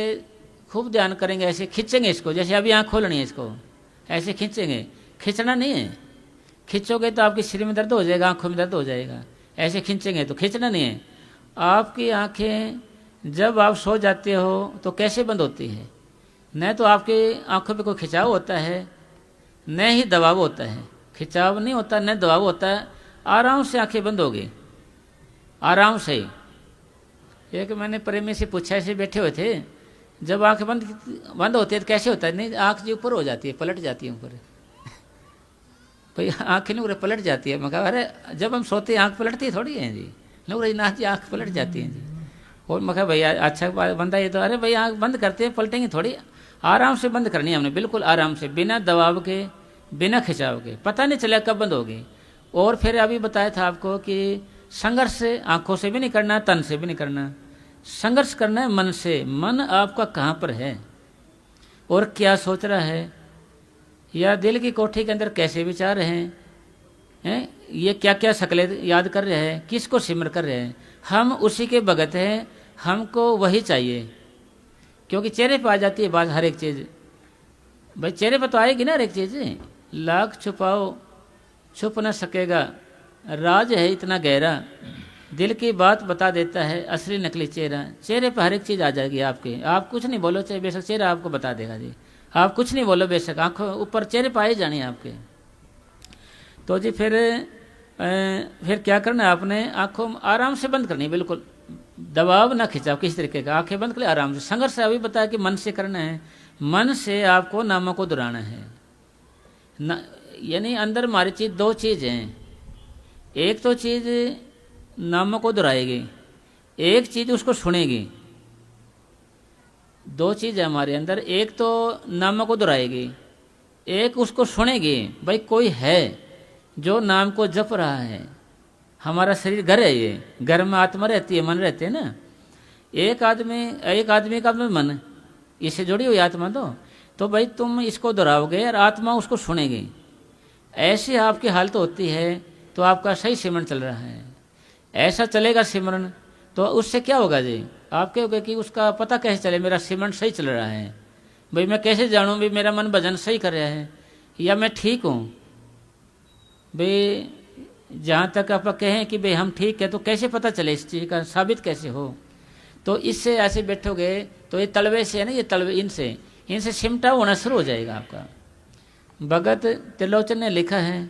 खूब ध्यान करेंगे, ऐसे खींचेंगे इसको, जैसे अभी आँख खोलनी है इसको, ऐसे खींचेंगे। खींचना नहीं है, खींचोगे तो आपके सिर में दर्द हो जाएगा, आँखों में दर्द हो जाएगा। ऐसे खींचेंगे तो खींचना नहीं है। आपकी आँखें जब आप सो जाते हो तो कैसे बंद होती है? न तो आपकी आँखों पे कोई खिंचाव होता है, न ही दबाव होता है। खिंचाव नहीं होता, न दबाव होता है। आराम से आंखें बंद होगी, आराम से। एक मैंने प्रेमी से पूछा, ऐसे बैठे हुए थे, जब आंखें बंद होती है तो कैसे होता है? नहीं, आंख जी ऊपर हो जाती है, पलट जाती है ऊपर। भाई आंखें नहीं उरे पलट जाती है। मैं कहा अरे जब हम सोते हैं आंख पलटती थोड़ी है जी, नहीं ना जी आंख पलट जाती है जी। और मैं कहा भैया अच्छा बंदा ये तो, अरे भाई आंख बंद करते हैं, पलटेंगे थोड़ी, आराम से बंद करनी है हमने, बिल्कुल आराम से, बिना दबाव के, बिना खिंचाव के। पता नहीं चला कब बंद होगी। और फिर अभी बताया था आपको कि संघर्ष आंखों से भी नहीं करना, तन से भी नहीं करना, संघर्ष करना है मन से। मन आपका कहाँ पर है और क्या सोच रहा है, या दिल की कोठी के अंदर कैसे विचार हैं, ये क्या क्या शक्लें याद कर रहे हैं, किसको सिमर कर रहे हैं। हम उसी के भगत हैं, हमको वही चाहिए। क्योंकि चेहरे पर आ जाती है बात, हर एक चीज़ भाई चेहरे पर तो आएगी ना हर एक चीज़। लाख छुपाओ छुप न सकेगा, राज है इतना गहरा, दिल की बात बता देता है असली नकली चेहरा। चेहरे पर हर एक चीज़ आ जाएगी आपके, आप कुछ नहीं बोलो चाहे बेशक चेहरा आपको बता देगा जी। आप कुछ नहीं बोलो बेशक आंखों ऊपर चेहरे पर आ ही जानी है आपके। तो जी फिर क्या करना है आपने? आंखों आराम से बंद करनी है, बिल्कुल दबाव ना खिंचाव किसी तरीके का। आंखें बंद कर ले आराम से। संघर्ष अभी बताया कि मन से करना है, मन से आपको नामों को दोहराना है। यानी अंदर हमारी चीज 2 चीज हैं। एक तो चीज नामों को दोहराएगी, एक चीज उसको सुनेगी। 2 चीज है हमारे अंदर, एक तो नामों को दोहराएगी, एक उसको सुनेगी। भाई कोई है जो नाम को जप रहा है। हमारा शरीर घर है, ये घर में आत्मा रहती है, मन रहते हैं ना। एक आदमी का मन, इससे जुड़ी हुई आत्मा तो भाई तुम इसको दोहराओगे और आत्मा उसको सुनेगी। ऐसी आपकी हालत होती है तो आपका सही सिमरन चल रहा है। ऐसा चलेगा सिमरन तो उससे क्या होगा जी? आप कहोगे कि उसका पता कैसे चले मेरा सिमरन सही चल रहा है? भाई मैं कैसे जानूँ भी मेरा मन भजन सही कर रहा है या मैं ठीक हूँ? भाई जहाँ तक आप कहें कि भाई हम ठीक है तो कैसे पता चले, इस चीज़ का साबित कैसे हो? तो इससे ऐसे बैठोगे तो ये तलवे से है ना, ये तलवे इनसे सिमटा होना शुरू हो जाएगा आपका। भगत त्रिलोचन ने लिखा है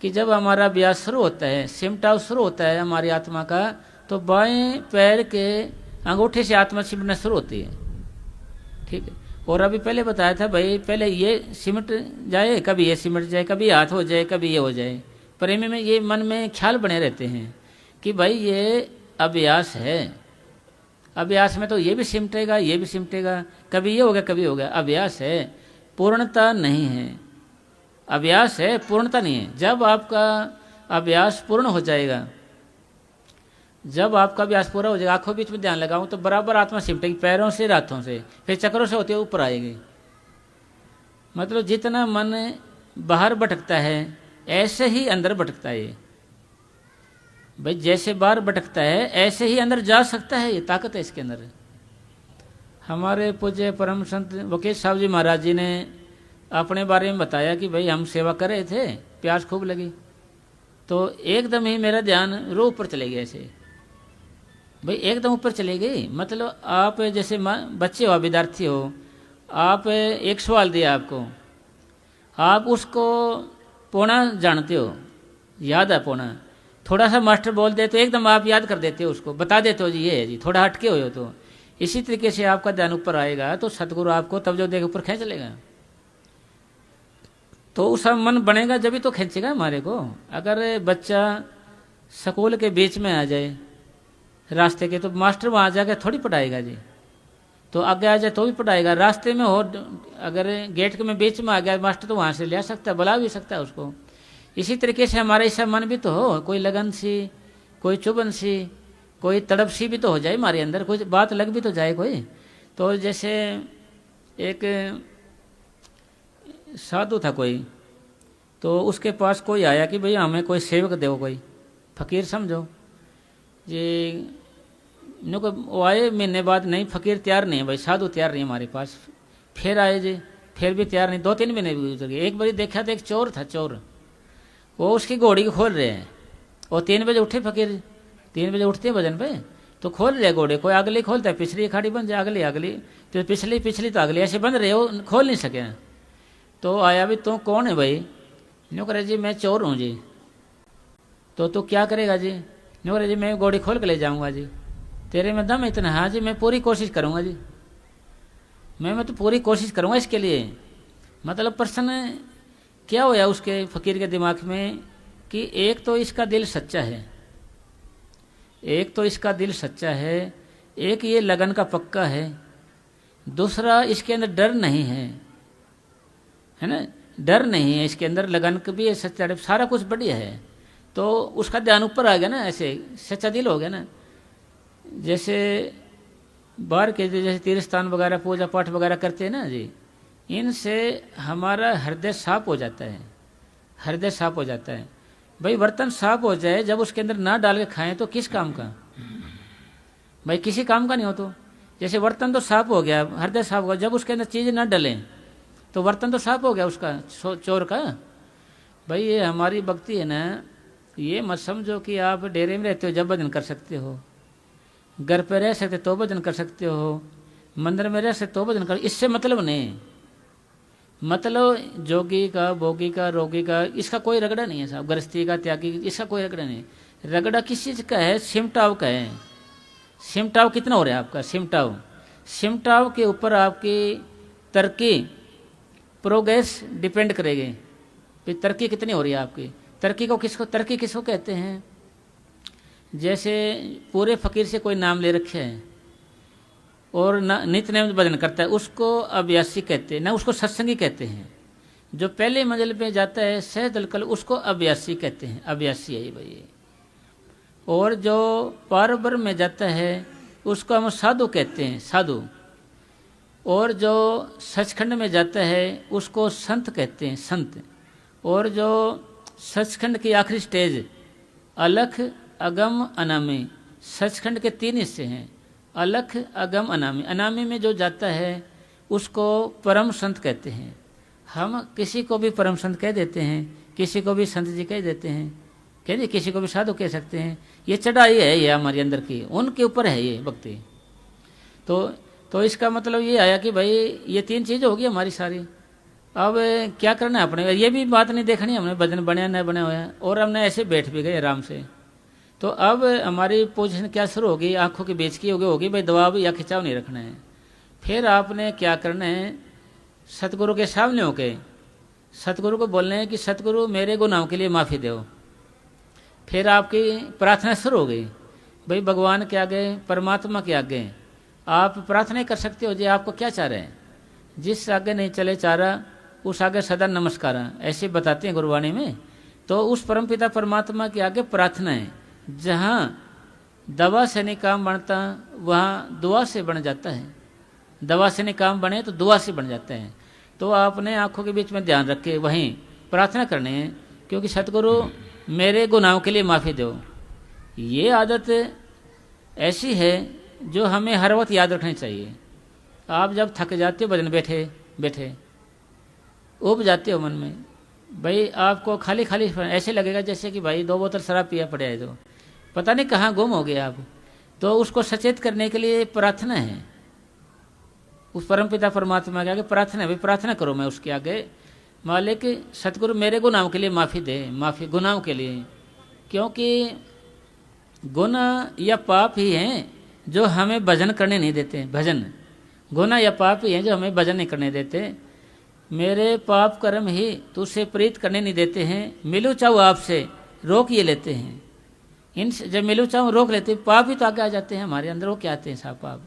कि जब हमारा अभ्यास शुरू होता है, सिमटाव शुरू होता है हमारी आत्मा का, तो बाएं पैर के अंगूठे से आत्मा सिमटना शुरू होती है। ठीक है। और अभी पहले बताया था भाई पहले ये सिमट जाए, कभी ये सिमट जाए, कभी हाथ हो जाए, कभी ये हो जाए। प्रेमी में ये मन में ख्याल बने रहते हैं कि भाई ये अभ्यास है, अभ्यास में तो ये भी सिमटेगा, ये भी सिमटेगा, कभी ये हो गया, कभी हो गया। अभ्यास है, पूर्णता नहीं है। अभ्यास है, पूर्णता नहीं है। जब आपका अभ्यास पूर्ण हो जाएगा, जब आपका अभ्यास पूरा हो जाएगा, आंखों बीच में ध्यान लगाऊं तो बराबर आत्मा सिमटेगी, पैरों से हाथों से, फिर चक्रों से होते हुए ऊपर आएगी। मतलब जितना मन बाहर भटकता है ऐसे ही अंदर भटकता है ये। भाई जैसे बाहर भटकता है ऐसे ही अंदर जा सकता है, ये ताकत है इसके अंदर। हमारे पूज्य परम संत वकील साहब जी महाराज जी ने अपने बारे में बताया कि भाई हम सेवा कर रहे थे, प्यास खूब लगी, तो एकदम ही मेरा ध्यान रो ऊपर चले गया ऐसे। भाई एकदम ऊपर चले गई, मतलब आप जैसे बच्चे हो, विद्यार्थी हो, आप एक सवाल दिया आपको, आप उसको पौना जानते हो, याद है पौना, थोड़ा सा मास्टर बोल दे तो एकदम आप याद कर देते हो, उसको बता देते हो जी ये है जी, थोड़ा हटके हो तो इसी तरीके से आपका ध्यान ऊपर आएगा तो सतगुरु आपको तब जो देख ऊपर खींच लेगा। तो उसका मन बनेगा जब ही तो खींचेगा हमारे को। अगर बच्चा स्कूल के बीच में आ जाए रास्ते के, तो मास्टर वहाँ जाकर थोड़ी पढ़ाएगा जी, तो आगे आ जाए तो भी पढ़ाएगा। रास्ते में हो, अगर गेट के में बीच में आ गया मास्टर तो वहाँ से ले आ सकता है, बुला भी सकता है उसको। इसी तरीके से हमारा ऐसा मन भी तो हो, कोई लगन सी, कोई चुभन सी, कोई तड़प सी भी तो हो जाए हमारे अंदर, कोई बात लग भी तो जाए कोई। तो जैसे एक साधु था कोई, तो उसके पास कोई आया कि भैया हमें कोई सेवक दो, कोई फकीर समझो जी। को वो आए महीने बाद, नहीं फकीर तैयार नहीं है भाई, साधु तैयार नहीं हमारे पास। फिर आए जी, फिर भी तैयार नहीं, 2-3 महीने भी गुजर गए। एक बार देखा तो एक चोर था, चोर, वो उसकी घोड़ी को खोल रहे हैं। वो 3 बजे उठे फकीर, 3 बजे उठते हैं भजन पे, तो खोल रहे घोड़े, कोई अगली खोलता है, पिछली अखाड़ी बन जाए, अगली तो पिछली तो अगली, ऐसे बन रहे, वो खोल नहीं सके। तो आया भी, तो कौन है भाई? न्यू करे जी मैं चोर हूँ जी। तो तू क्या करेगा जी? न्यू करे जी मैं घोड़ी खोल के ले जाऊँगा जी। तेरे में दम इतना? हाँ जी मैं पूरी कोशिश करूँगा जी, मैं तो पूरी कोशिश करूँगा इसके लिए। मतलब प्रश्न क्या होया उसके फकीर के दिमाग में कि एक तो इसका दिल सच्चा है, एक तो इसका दिल सच्चा है, एक ये लगन का पक्का है, दूसरा इसके अंदर डर नहीं है ना, डर नहीं है इसके अंदर, लगन का भी है, सच्चा, सारा कुछ बढ़िया है। तो उसका ध्यान ऊपर आ गया ना, ऐसे सच्चा दिल हो गया ना। जैसे बाहर के जैसे तीर्थ स्थान वगैरह पूजा पाठ वगैरह करते हैं ना जी, इनसे हमारा हृदय साफ हो जाता है, हृदय साफ हो जाता है। भाई बर्तन साफ हो जाए जब उसके अंदर ना डाल के खाएं तो किस काम का भाई? किसी काम का नहीं हो। तो जैसे बर्तन तो साफ हो गया, हृदय साफ हो गया, जब उसके अंदर चीज़ ना डलें तो बर्तन तो साफ हो गया उसका, चोर का। भाई ये हमारी भक्ति है ना, ये मत समझो कि आप डेरे में रहते हो जब भजन कर सकते हो, घर पे रह सकते तो भजन कर सकते हो, मंदिर में रह सकते तो भजन कर, इससे मतलब नहीं। मतलब जोगी का, भोगी का, रोगी का, इसका कोई रगड़ा नहीं है साहब, गृहस्थी का, त्यागी, इसका कोई रगड़ा नहीं। रगड़ा किस चीज़ का है? सिमटाव का है। सिमटाव कितना हो रहा है आपका? सिमटाव के ऊपर आपकी तरक्की, प्रोग्रेस डिपेंड करेगी। फिर तरक्की कितनी हो रही है आपकी? तरक्की किसको कहते हैं? जैसे पूरे फकीर से कोई नाम ले रखे है और नित्य नेम भजन करता है, उसको अभ्यासी कहते हैं ना, उसको सत्संगी कहते हैं। जो पहले मंजिल पे जाता है सहज दलकल, उसको अभ्यासी कहते हैं, अभ्यासी है भाई। और जो पारब्रह्म में जाता है उसको हम साधु कहते हैं, साधु। और जो सचखंड में जाता है उसको संत कहते हैं, संत। और जो सचखंड की आखिरी स्टेज अलख, अगम, अनामी, सचखंड के 3 हिस्से हैं, अलख, अगम, अनामी। अनामी में जो जाता है उसको परम संत कहते हैं। हम किसी को भी परम संत कह देते हैं, किसी को भी संत जी कह देते हैं, कहते किसी को भी साधु कह सकते हैं। ये चढ़ाई है ये हमारे अंदर की, उनके ऊपर है ये भक्ति। तो इसका मतलब ये आया कि भाई ये 3 चीज़ होगी हमारी सारी। अब क्या करना है अपने, ये भी बात नहीं देखनी हमने भजन बने न बने हुए हैं, और हमने ऐसे बैठ भी गए आराम से। तो अब हमारी पोजीशन क्या शुरू होगी? आंखों के बीच की होगी भाई, दबाव या खिंचाव नहीं रखना है। फिर आपने क्या करना है? सतगुरु के सामने होके सतगुरु को बोलना है कि सतगुरु मेरे गुनाहों के लिए माफ़ी दो। फिर आपकी प्रार्थना शुरू हो गई भाई, भगवान के आगे, परमात्मा के आगे आप प्रार्थना कर सकते हो जी, आपको क्या चाह रहे हैं। जिस आगे नहीं चले चाह रहा उस आगे सदा नमस्कार, ऐसे बताते हैं गुरबाणी में। तो उस परमपिता परमात्मा के आगे प्रार्थना है। जहाँ दवा से नहीं काम बनता वहाँ दुआ से बन जाता है, दवा से नहीं काम बने तो दुआ से बन जाता है। तो आपने आंखों के बीच में ध्यान रख के वहीं प्रार्थना करनी है, क्योंकि सतगुरु मेरे गुनाहों के लिए माफ़ी दो। ये आदत ऐसी है जो हमें हर वक्त याद रखनी चाहिए। आप जब थक जाते हो भजन बैठे बैठे उब जाते हो मन में, भाई आपको खाली खाली ऐसे लगेगा जैसे कि भाई 2 बोतल शराब पिया पड़ा है, तो पता नहीं कहाँ गुम हो गया आप। तो उसको सचेत करने के लिए प्रार्थना है, उस परमपिता परमात्मा के आगे प्रार्थना है। भाई प्रार्थना करो मैं उसके आगे, मालिक सतगुरु मेरे गुनाहों के लिए माफ़ी दे, माफ़ी गुनाहों के लिए। क्योंकि गुनाह या पाप ही हैं जो हमें भजन करने नहीं देते। भजन गुनाह या पाप ही हैं जो हमें भजन नहीं करने देते। मेरे पाप कर्म ही तुझसे प्रीत करने नहीं देते हैं। मिलूँ चाहूँ आपसे रोक ये लेते हैं। इन जब मिलूँ चाहूँ रोक लेते हैं, पाप ही तो आगे आ जाते हैं हमारे अंदर। वो क्या आते हैं साहब पाप।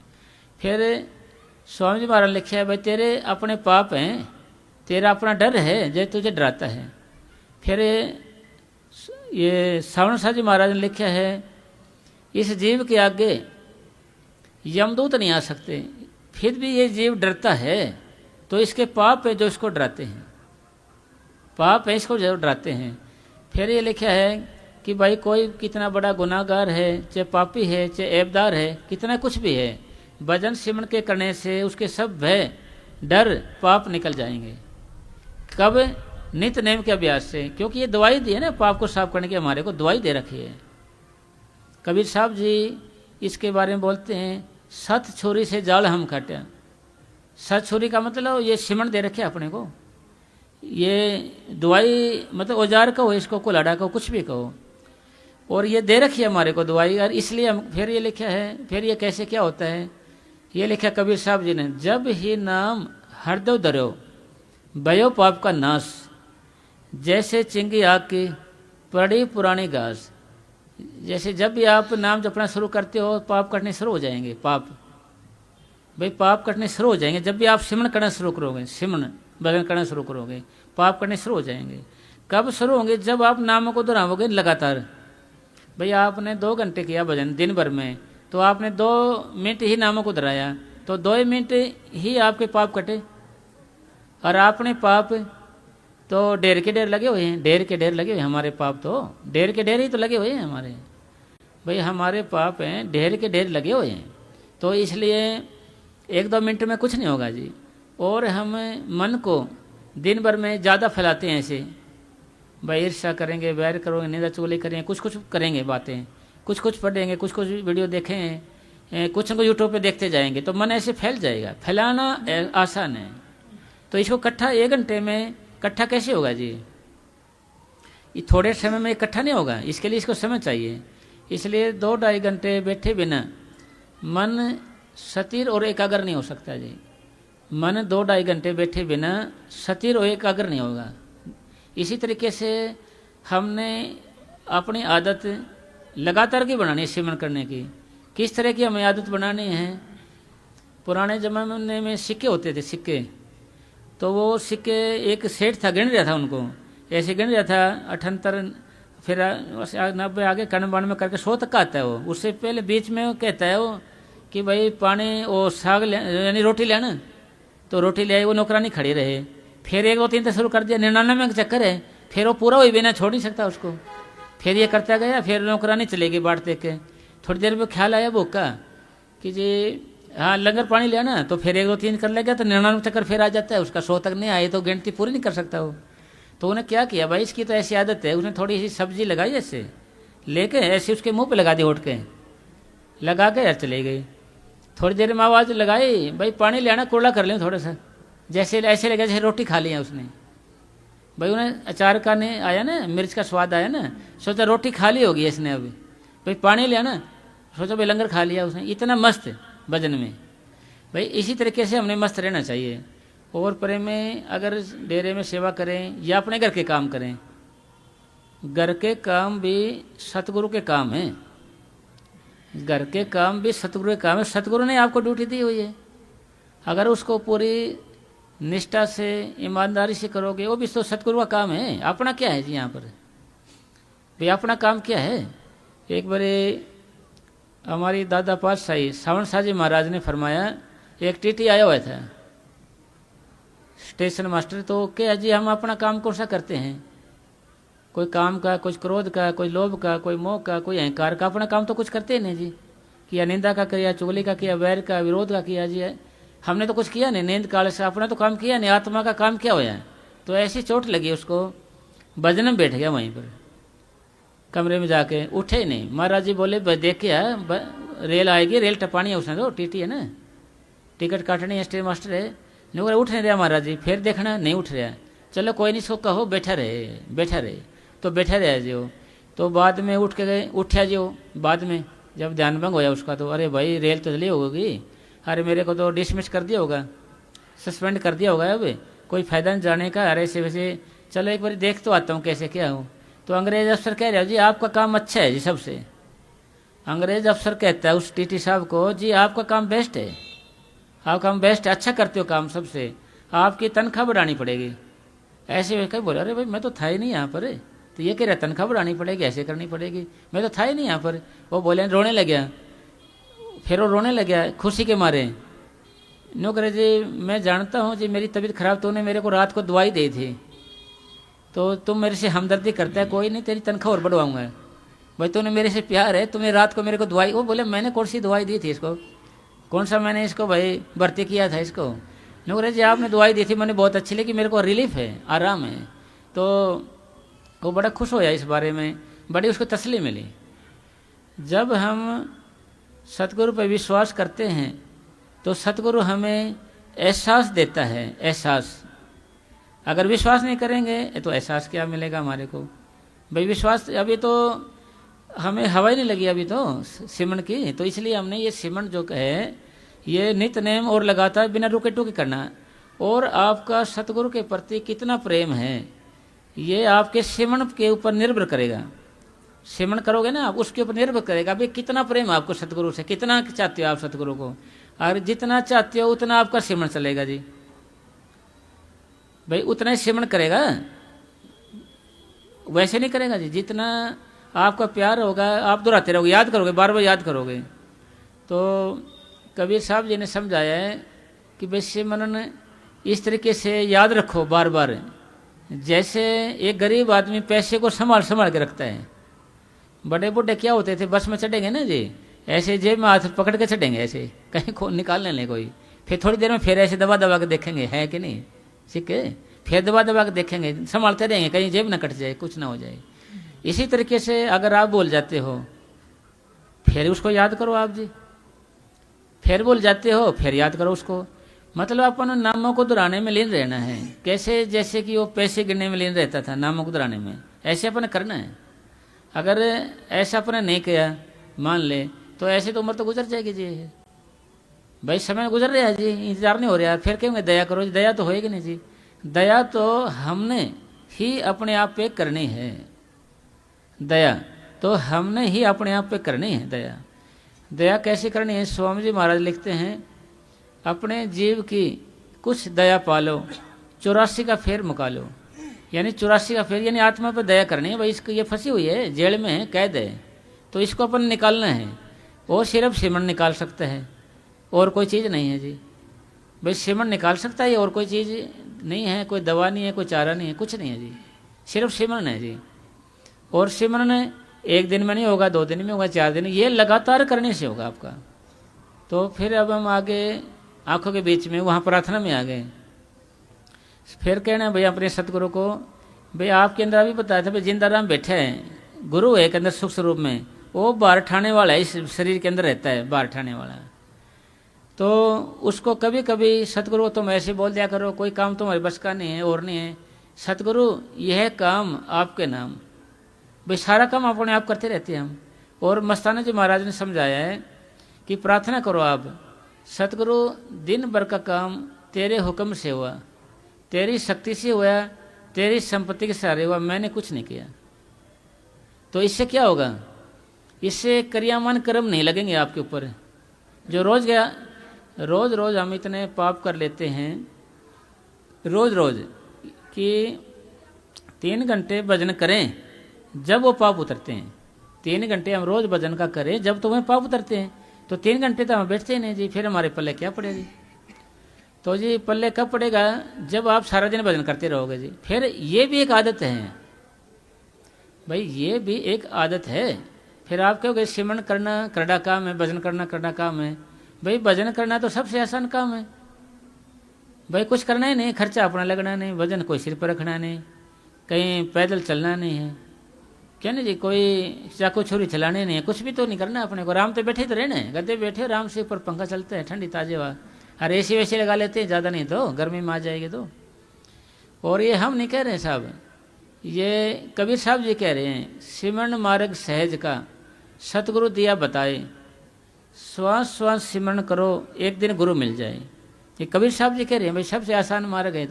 फिर स्वामी जी महाराज लिखा है, भाई तेरे अपने पाप हैं, तेरा अपना डर है जो तुझे डराता है। फिर ये सावण शाह जी महाराज ने लिखा है, इस जीव के आगे यमदूत नहीं आ सकते, फिर भी ये जीव डरता है तो इसके पाप है जो इसको डराते हैं, पाप है इसको जरूर डराते हैं। फिर ये लिखा है कि भाई कोई कितना बड़ा गुनाहगार है, चाहे पापी है, चाहे ऐबदार है, कितना कुछ भी है, भजन सिमरन के करने से उसके सब भय डर पाप निकल जाएंगे। कब? नित्य नेम के अभ्यास से। क्योंकि ये दवाई दी है ना पाप को साफ करने की, हमारे को दवाई दे रखी है। कबीर साहब जी इसके बारे में बोलते हैं, सत छुरी से जाल हम काटा। सत छुरी का मतलब ये सिमरन दे रखे अपने को, ये दवाई मतलब औजार कहो, इसको कुल्हाड़ा कहो, कुछ भी कहो, और ये दे रखी है हमारे को दवाई। और इसलिए हम फिर ये लिखा है, फिर ये कैसे क्या होता है, ये लिखा कबीर साहब जी ने, जब ही नाम हरदव धरो भयो पाप का नाश, जैसे चिंगी आग की पड़ी पुरानी घास। जैसे जब भी आप नाम जपना शुरू करते हो पाप कटने शुरू हो जाएंगे। पाप भाई पाप कटने शुरू हो जाएंगे जब भी आप सिमरन करना शुरू करोगे, सिमरन भजन करना शुरू करोगे, पाप करने शुरू हो जाएंगे। कब शुरू होंगे? जब आप नामों को दोहराओगे लगातार। भाई आपने 2 घंटे किया भजन दिन भर में, तो आपने 2 मिनट ही नामों को दोहराया, तो 2 मिनट ही आपके पाप कटे। और आपने पाप तो ढेर के ढेर लगे हुए हैं, ढेर के ढेर लगे हुए हैं हमारे पाप, तो ढेर के ढेर ही तो लगे हुए हैं हमारे। भाई हमारे पाप हैं ढेर के ढेर लगे हुए हैं। तो इसलिए 1-2 मिनट में कुछ नहीं होगा जी। और हम मन को दिन भर में ज़्यादा फैलाते हैं ऐसे, भाई ईर्ष्या करेंगे, वैर करोगे, निंदा चुगली करेंगे, कुछ कुछ करेंगे बातें, कुछ कुछ पढ़ेंगे, कुछ कुछ वीडियो देखें, कुछ को यूट्यूब पे देखते जाएंगे, तो मन ऐसे फैल जाएगा। फैलाना आसान है, तो इसको इकट्ठा 1 घंटे में इकट्ठा कैसे होगा जी? ये थोड़े समय में इकट्ठा नहीं होगा, इसके लिए इसको समय चाहिए। इसलिए 2-2.5 घंटे बैठे बिना मन स्थिर और एकाग्र नहीं हो सकता जी। मन 2-2.5 घंटे बैठे बिना स्थिर और एकाग्र नहीं होगा। इसी तरीके से हमने अपनी आदत लगातार की बनानी है सिमरन करने की। किस तरह की हमें आदत बनानी है? पुराने ज़माने में सिक्के होते थे, सिक्के, तो वो सिक्के एक सेठ था, गिन रहा था उनको, ऐसे गिन रहा था 78, फिर 90 आगे 91 में करके 100 तक का आता है वो। उससे पहले बीच में वो कहता है वो कि भाई पानी वो साग यानी रोटी लेना, तो रोटी ले आई, वो नौकरानी खड़ी रहे। फिर 1-2-3 तक शुरू कर दिया, 99 का चक्कर है, फिर वो पूरा हुई बिना छोड़ नहीं सकता उसको। फिर ये करता गया, फिर नौकरानी चलेगी बाट देख के। थोड़ी देर में ख्याल आया भूख का कि जी हाँ लंगर पानी लिया ना, तो फिर 1-2-3 कर लेगा तो 99 चक्कर फिर आ जाता है उसका। 100 तक नहीं आए तो गिनती पूरी नहीं कर सकता वो। तो उन्हें क्या किया, भाई इसकी तो ऐसी आदत है, उसने थोड़ी सी सब्जी लगाई ऐसे लेके, ऐसे उसके मुंह पे लगा दी, उठ के लगा के यार चले गई। थोड़ी देर में आवाज़ लगाई, भाई पानी ले आना, कुरला कर लें थोड़ा सा, जैसे ऐसे लगा जैसे रोटी खा लिया उसने। भाई उन्हें अचार का नहीं आया ना, मिर्च का स्वाद आया ना, सोचा रोटी खा ली होगी इसने अभी, भाई पानी ले आना, सोचा भाई लंगर खा लिया उसने। इतना मस्त भजन में। भाई इसी तरीके से हमने मस्त रहना चाहिए। और प्रेम में अगर डेरे में सेवा करें या अपने घर के काम करें, घर के काम भी सतगुरु के काम हैं, घर के काम भी सतगुरु के काम है। सतगुरु ने आपको ड्यूटी दी हुई है, अगर उसको पूरी निष्ठा से ईमानदारी से करोगे, वो भी तो सतगुरु का काम है। अपना क्या है जी यहाँ पर भाई, अपना काम क्या है? एक बार हमारी दादा पातशाही सावण साजी महाराज ने फरमाया, एक टीटी आया हुआ था स्टेशन मास्टर, तो क्या जी हम अपना काम कौन सा करते हैं? कोई काम का, कुछ क्रोध का, कोई लोभ का, कोई मोह का, कोई अहंकार का, अपना काम तो कुछ करते ही नहीं जी। किया निंदा का किया, चुगली का किया, वैर का विरोध का किया जी, हमने तो कुछ किया नहीं, नींद काल से अपना तो काम किया नहीं, आत्मा का काम क्या होया? तो ऐसी चोट लगी उसको, भजन में बैठ गया वहीं पर कमरे में जाके, उठे ही नहीं। महाराज जी बोले देखिए रेल आएगी, रेल टपानी है उसने, तो टीटी है ना, टिकट काटनी है, स्टेशन मास्टर है। नहीं उठ नहीं रहा महाराज जी, फिर देखना नहीं उठ रहा, चलो कोई नहीं, इसको कहो बैठा रहे, तो बैठा रहा जी वो। तो बाद में उठ के गए, उठा जी वो बाद में जब ध्यान भंग होया उसका, तो अरे भाई रेल तो चली होगी, अरे मेरे को तो डिसमिस कर दिया होगा, सस्पेंड कर दिया होगा, अब कोई फायदा नहीं जाने का, अरे ऐसे वैसे चलो एक बार देख तो आता हूँ कैसे क्या हो। तो अंग्रेज अफसर कह रहे हो जी आपका काम अच्छा है जी सबसे, अंग्रेज अफसर कहता है उस टीटी साहब को, जी आपका काम बेस्ट है, आपका काम बेस्ट है, अच्छा करते हो काम सबसे, आपकी तनख्वाह बढ़ानी पड़ेगी। ऐसे वे कहीं बोले, अरे भाई मैं तो था ही नहीं यहाँ पर, तो ये कह रहा तनख्वाह बढ़ानी पड़ेगी, ऐसे करनी पड़ेगी, मैं तो था ही नहीं यहाँ पर। वो बोले, रोने लग गया, फिर वो रोने लग गया खुशी के मारे। नो करे जी मैं जानता हूँ जी मेरी तबीयत खराब, तूने मेरे को रात को दवाई दी थी, तो तुम मेरे से हमदर्दी करता है, कोई नहीं तेरी तनख्वाह और बढ़वाऊंगा, भाई तूने मेरे से प्यार है, तुम्हें रात को मेरे को दवाई। वो बोले मैंने कौन सी दवाई दी थी इसको, कौन सा मैंने इसको भाई भर्ती किया था इसको? नो करे जी आपने दवाई दी थी, मैंने बहुत अच्छी लगी, मेरे को रिलीफ है, आराम है। तो वो बड़ा खुश होया इस बारे में, बड़ी उसको तसल्ली मिली। जब हम सतगुरु पर विश्वास करते हैं तो सतगुरु हमें एहसास देता है, एहसास। अगर विश्वास नहीं करेंगे तो एहसास क्या मिलेगा हमारे को? भाई विश्वास अभी तो हमें हवा ही नहीं लगी अभी तो सिमरन की, तो इसलिए हमने ये सिमरन जो है ये नित्य नेम और लगातार बिना रुके टुके करना। और आपका सतगुरु के प्रति कितना प्रेम है ये आपके सिमरन के ऊपर निर्भर करेगा। सिमरन करोगे ना आप, उसके ऊपर निर्भर करेगा भाई कितना प्रेम आपको सतगुरु से, कितना चाहते हो आप सतगुरु को। और जितना चाहते हो उतना आपका सिमरन चलेगा जी, भाई उतना ही सिमरन करेगा, वैसे नहीं करेगा जी। जितना आपका प्यार होगा आप दोहराते रहोगे, याद करोगे, बार बार याद करोगे। तो कबीर साहब जी ने समझाया है कि भाई सिमरन इस तरीके से याद रखो बार बार, जैसे एक गरीब आदमी पैसे को संभाल संभाल के रखता है। बड़े बूढ़े क्या होते थे, बस में चढ़ेंगे ना जी, ऐसे जेब में हाथ पकड़ के चढ़ेंगे, ऐसे कहीं खो निकालने नहीं कोई, फिर थोड़ी देर में फिर ऐसे दबा दबा के देखेंगे है कि नहीं सिक्के, फिर दबा दबा के देखेंगे, संभालते रहेंगे कहीं जेब ना कट जाए, कुछ ना हो जाए। इसी तरीके से अगर आप बोल जाते हो फिर उसको याद करो आप जी, फिर बोल जाते हो फिर याद करो उसको। मतलब अपन नामों को दोहराने में लीन रहना है। कैसे? जैसे कि वो पैसे गिनने में लीन रहता था, नामों को दोहराने में, ऐसे अपन करना है। अगर ऐसा अपने नहीं किया मान ले तो ऐसे तो उम्र तो गुजर जाएगी जी, भाई समय गुजर रहा है जी, इंतजार नहीं हो रहा, फिर कहेंगे दया करो जी, दया तो होएगी नहीं जी। दया तो हमने ही अपने आप पे करनी है, दया तो हमने ही अपने आप पे करनी है। दया दया कैसे करनी है? स्वामी जी महाराज लिखते हैं, अपने जीव की कुछ दया पालो, 84 का फेर मुका लो। यानी 84 का फेर यानी आत्मा पर दया करनी है। भाई इसको ये फंसी हुई है, जेल में है, कैद है, तो इसको अपन निकालना है। वो सिर्फ सिमरन निकाल सकता है, और कोई चीज़ नहीं है जी। भाई सिमरन निकाल सकता है, और कोई चीज़ नहीं है, कोई दवा नहीं है, कोई चारा नहीं है, कुछ नहीं है जी, सिर्फ सिमरन है जी। और सिमरन एक दिन में नहीं होगा, 2 दिन में होगा, 4 दिन, ये लगातार करने से होगा आपका। तो फिर अब हम आगे आंखों के बीच में वहाँ प्रार्थना में आ गए। फिर कहना भाई अपने सतगुरु को, भाई आपके अंदर अभी बताया था भाई जिंदा राम बैठे हैं, गुरु है के अंदर सुख स्वरूप में, वो बाहर ठाने वाला है, इस शरीर के अंदर रहता है बाहर ठाने वाला। तो उसको कभी कभी सतगुरु को तुम ऐसे बोल दिया करो, कोई काम तुम्हारे बस का नहीं है और नहीं है, सतगुरु यह काम आपके नाम। भाई सारा काम अपने आप करते रहते हैं हम। और मस्ताना जी महाराज ने समझाया है कि प्रार्थना करो आप, सतगुरु दिन भर का काम तेरे हुक्म से हुआ, तेरी शक्ति से हुआ, तेरी संपत्ति के सहारे हुआ, मैंने कुछ नहीं किया। तो इससे क्या होगा? इससे क्रियामान कर्म नहीं लगेंगे आपके ऊपर। जो रोज रोज हम इतने पाप कर लेते हैं, रोज रोज कि 3 घंटे भजन करें जब वो पाप उतरते हैं। 3 घंटे हम रोज भजन का करें जब तो वह पाप उतरते हैं। तो 3 घंटे तो हम बैठते ही नहीं जी, फिर हमारे पल्ले क्या पड़ेगा जी? तो जी पल्ले कब पड़ेगा? जब आप सारा दिन भजन करते रहोगे जी। फिर ये भी एक आदत है भाई, ये भी एक आदत है। फिर आप कहोगे सिमरन करना करड़ा काम है, भजन करना करड़ा काम है। भाई भजन करना तो सबसे आसान काम है भाई, कुछ करना ही नहीं, खर्चा अपना लगना नहीं, वजन कोई सिर पर रखना नहीं, कहीं पैदल चलना नहीं है, क्या नहीं जी, कोई चाकू छुरी चलाने नहीं है, कुछ भी तो नहीं करना अपने को। आराम तो बैठे तो रहना है, गद्दे बैठे आराम से, ऊपर पंखा चलता है ठंडी ताजे हवा, और एसी वैसी लगा लेते हैं, ज़्यादा नहीं तो गर्मी में आ जाएगी तो। और ये हम नहीं कह रहे हैं साहब, ये कबीर साहब जी कह रहे हैं, सिमरन मार्ग सहज का सतगुरु दिया बताए, श्वास श्वास सिमरन करो एक दिन गुरु मिल जाए। ये कबीर साहब जी कह रहे हैं भाई, सबसे आसान मार्ग है।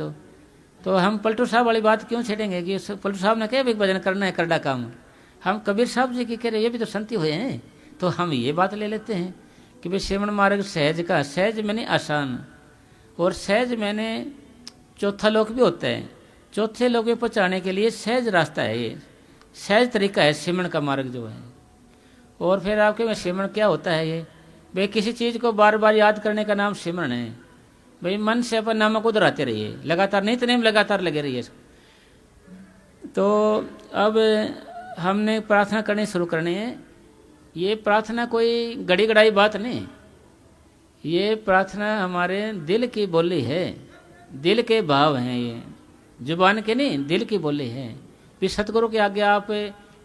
तो हम पलटू साहब वाली बात क्यों छेड़ेंगे कि पलटू साहब ने कहा भाई भजन करना है करड़ा काम। हम कबीर साहब जी की कह रहे हैं, ये भी तो संति हुए हैं, तो हम ये बात ले लेते हैं कि भाई सिमरन मार्ग सहज का, सहज मैंने आसान, और सहज मैंने चौथा लोक भी होता है, चौथे लोक में पहुँचाने के लिए सहज रास्ता है, ये सहज तरीका है सिमरन का मार्ग जो है। और फिर आपके में सिमरन क्या होता है? ये भाई किसी चीज़ को बार बार याद करने का नाम सिमरन है भाई। मन से अपन नामों को दोहराते रहिए लगातार, नहीं तो नहीं लगातार लगे रहिए। तो अब हमने प्रार्थना करनी शुरू करनी है। ये प्रार्थना कोई गड़ी गड़ाई बात नहीं, ये प्रार्थना हमारे दिल की बोली है, दिल के भाव हैं, ये जुबान के नहीं, दिल की बोली है। फिर सतगुरु के आगे आप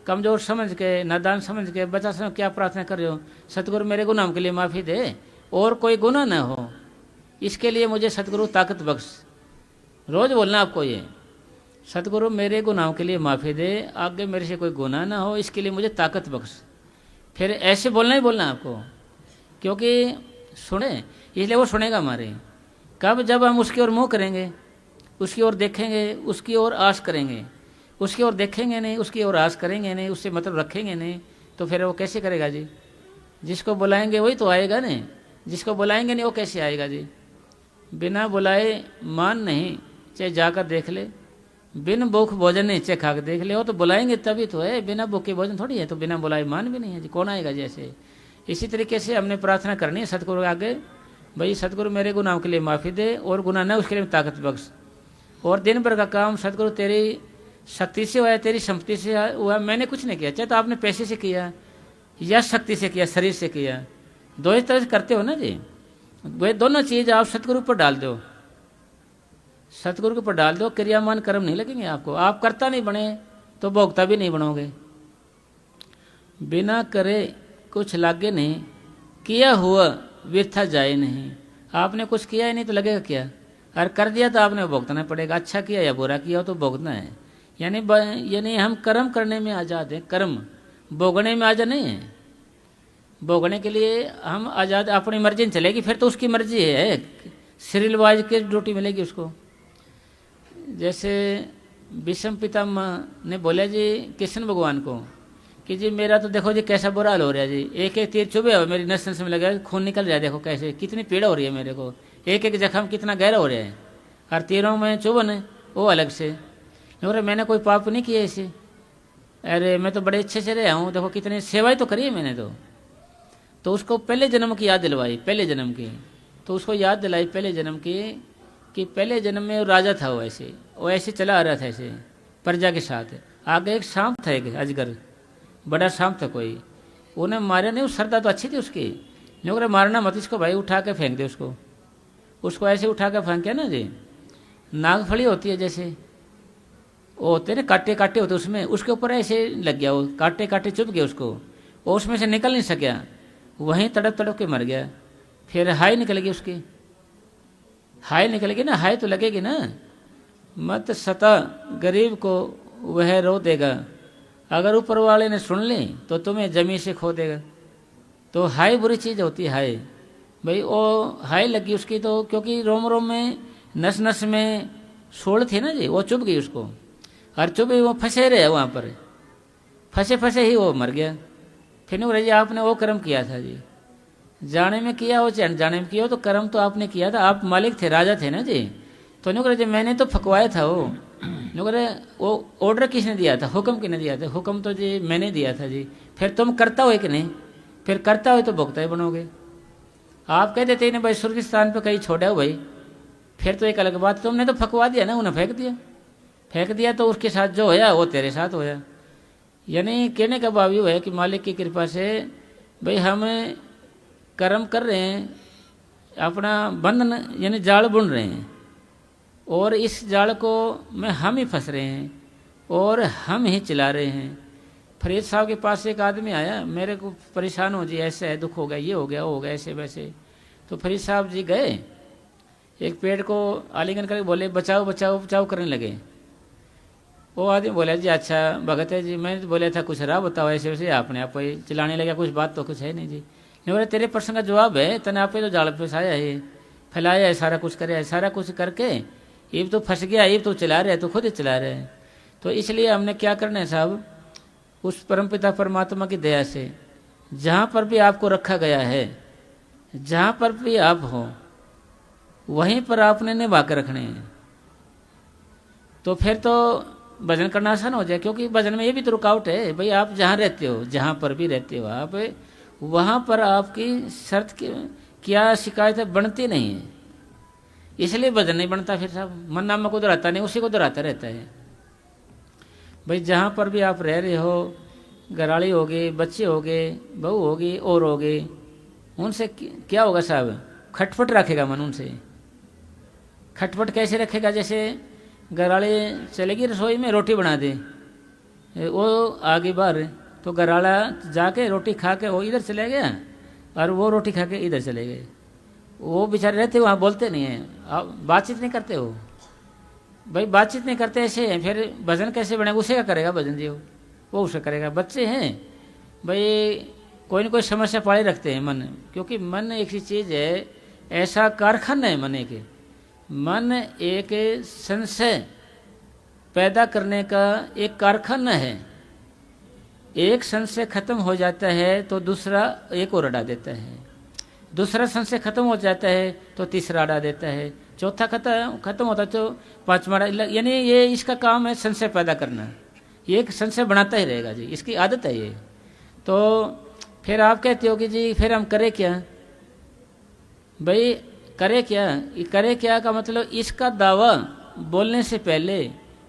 कमज़ोर समझ के, नादान समझ के, बच्चा समझ क्या प्रार्थना कर रहे हो? सतगुरु मेरे गुनाहों के लिए माफ़ी दे और कोई गुनाह न हो, इसके लिए मुझे सतगुरु ताकत बख्श। रोज़ बोलना आपको ये, सतगुरु मेरे गुनाहों के लिए माफ़ी दे, आगे मेरे से कोई गुनाह ना हो, इसके लिए मुझे ताकत बख्श। फिर ऐसे बोलना ही बोलना आपको, क्योंकि सुने इसलिए वो सुनेगा हमारे। कब? जब हम उसकी ओर मुँह करेंगे, उसकी ओर देखेंगे, उसकी ओर आस करेंगे। उसकी ओर देखेंगे नहीं, उसकी ओर आस करेंगे नहीं, उससे मतलब रखेंगे नहीं, तो फिर वो कैसे करेगा जी? जिसको बुलाएंगे वही तो आएगा नहीं, जिसको बुलाएंगे नहीं वो कैसे आएगा जी? बिना बुलाए मान नहीं, चाहे जाकर देख ले, बिन भूख भोजन नहीं, चाहे खा कर देख ले। वो तो बुलाएंगे तभी तो है, बिना भूख के भोजन थोड़ी है, तो बिना बुलाए मान भी नहीं है जी, कौन आएगा जैसे। इसी तरीके से हमने प्रार्थना करनी है सतगुरु आगे, भाई सतगुरु मेरे गुनाहों के लिए माफ़ी दे और गुनाह न उसके लिए ताकत बख्श। और दिन भर का काम सतगुरु तेरी शक्ति से हुआ है, तेरी संपत्ति से हुआ, मैंने कुछ नहीं किया, चाहे तो आपने पैसे से किया या शक्ति से किया, शरीर से किया, दो ही तरह से करते हो ना जी। वे दोनों चीज़ आप सतगुरु पर डाल दो, सतगुरु के ऊपर डाल दो, क्रियामान कर्म नहीं लगेंगे आपको। आप करता नहीं बने तो भोगता भी नहीं बनोगे। बिना करे कुछ लागे नहीं, किया हुआ व्यर्थ जाए नहीं। आपने कुछ किया ही नहीं तो लगेगा क्या? और कर दिया तो आपने भुगतना पड़ेगा, अच्छा किया या बुरा किया हो तो भुगतना है। यानी हम कर्म करने में आज़ाद हैं, कर्म भोगने में आज़ाद नहीं है। भोगने के लिए हम आज़ाद, अपनी मर्जी नहीं चलेगी, फिर तो उसकी मर्जी है, सीरियल वाइज की ड्यूटी मिलेगी उसको। जैसे विषम पितामह ने बोला जी कृष्ण भगवान को कि जी मेरा तो देखो जी कैसा बुरा हाल हो रहा है जी, एक एक तीर चुभे हो, मेरी नस नस में लगा खून निकल जाए, देखो कैसे कितनी पीड़ा हो रही है मेरे को, एक एक जख्म कितना गहरा हो रहा है, और तीरों में चुभन वो अलग से। अरे मैंने कोई पाप नहीं किया इसे, अरे मैं तो बड़े अच्छे से रहा हूँ, देखो कितनी सेवाएं तो करी है मैंने तो उसको पहले जन्म की याद दिलवाई, पहले जन्म की, तो उसको याद दिलाई पहले जन्म की कि पहले जन्म में राजा था, वो ऐसे चला आ रहा था ऐसे प्रजा के साथ। आगे एक सांप था, एक अजगर बड़ा सांप था कोई, उन्हें मारा नहीं, उस श्रद्धा तो अच्छी थी उसकी, लेकिन मारना मत इसको भाई, उठा के फेंक दे उसको ऐसे उठा के फेंक ना जी, नागफली होती है जैसे वो होते ना कांटे कांटे होते उसमें, उसके ऊपर ऐसे लग गया, वो कांटे कांटे चुभ गए उसको, वो उसमें से निकल नहीं सका, वहीं तड़प तड़प के मर गया। फिर हाय निकलेगी उसकी, हाय निकलेगी ना, हाय तो लगेगी ना, मत सता गरीब को वह रो देगा, अगर ऊपर वाले ने सुन ली तो तुम्हें जमीन से खो देगा। तो हाय बुरी चीज़ होती है हाय भाई, वो हाय लगी उसकी तो, क्योंकि रोम रोम में नस नस में सोल थी ना जी, वो चुभ गई उसको, और चुभ वो फंसे रहे वहाँ पर, फंसे फंसे ही वो मर गया। फिर नहीं जी आपने वो कर्म किया था जी, जाने में किया हो चाहे जाने में किया हो, तो कर्म तो आपने किया था, आप मालिक थे, राजा थे ना जी, तो नुकरे जी मैंने तो फकवाया था वो नुकरे वो ऑर्डर किसने दिया था, हुक्म किसने दिया था? हुक्म तो जी मैंने दिया था जी। फिर तुम करता हो कि नहीं? फिर करता हो तो भुगता ही बनोगे। आप कह देते भाई सुर्गिस्तान पे कहीं छोड़ा हो भाई, फिर तो एक अलग बात। तुमने तो फकवा दिया ना, उन्हें फेंक दिया तो उसके साथ जो होया वो तेरे साथ होया। यानी कहने का भाव ये है कि मालिक की कृपा से भाई हम कर्म कर रहे हैं, अपना बंधन यानी जाल बुन रहे हैं, और इस जाल को में हम ही फंस रहे हैं और हम ही चला रहे हैं। फरीद साहब के पास एक आदमी आया, मेरे को परेशान हो जी, ऐसे है, दुख हो गया, ये हो गया, वो हो गया, ऐसे वैसे। तो फरीद साहब जी गए, एक पेड़ को आलिंगन करके बोले बचाओ बचाओ बचाओ करने लगे। वो आदमी बोला जी अच्छा भगत है जी, मैंने तो बोला था कुछ राह बताओ ऐसे वैसे, आपने आप ही चिल्लाने लगा, कुछ बात तो कुछ है नहीं जी। नहीं बोले तेरे प्रश्न का जवाब है, तने आप ही तो जाल फंसाया है, फैलाया है, सारा कुछ करे है, सारा कुछ करके ये तो फंस गया, ये तो चला रहे, तो खुद ही चला रहे हैं। तो इसलिए हमने क्या करना है साहब, उस परमपिता परमात्मा की दया से जहाँ पर भी आपको रखा गया है, जहाँ पर भी आप हो वहीं पर आपने निभा कर रखने हैं। तो फिर तो भजन करना आसान हो जाए, क्योंकि भजन में ये भी तो रुकावट है भाई, आप जहाँ रहते हो, जहाँ पर भी रहते हो आप, वहाँ पर आपकी शर्त की क्या शिकायतें बनती नहीं है, इसलिए भजन नहीं बनता। फिर साहब मन नाम को दोहराता नहीं, उसी को दोहराता रहता है भाई। जहाँ पर भी आप रह रहे हो, घराड़ी हो गए, बच्चे हो गए, बहू होगी और हो गए, उनसे क्या होगा साहब, खटपट रखेगा मन उनसे। खटपट कैसे रखेगा, जैसे घराड़े चलेगी रसोई में, रोटी बना दे, वो आगे बाहर, तो घराड़ा जाके रोटी खा के वो इधर चले गया और वो रोटी खा के इधर चले गए। वो बेचारे रहते वहाँ, बोलते नहीं हैं, बातचीत नहीं करते हो भाई, बातचीत नहीं करते ऐसे हैं। फिर भजन कैसे बनेगा, उसे क्या करेगा भजन जी, वो उसे करेगा। बच्चे हैं भाई, कोई ना कोई समस्या पाले रखते हैं मन, क्योंकि मन एक ही चीज़ है, ऐसा कारखाना है मन के। मन एक संशय पैदा करने का एक कारखाना है। एक संशय खत्म हो जाता है तो दूसरा एक और अड़ा देता है, दूसरा संशय खत्म हो जाता है तो तीसरा अड़ा देता है, चौथा खत्म होता है तो पांचवा। यानी ये इसका काम है संशय पैदा करना, ये एक संशय बनाता ही रहेगा जी, इसकी आदत है ये। तो फिर आप कहते हो कि जी फिर हम करें क्या भाई, करे क्या? करे क्या का मतलब इसका दावा बोलने से पहले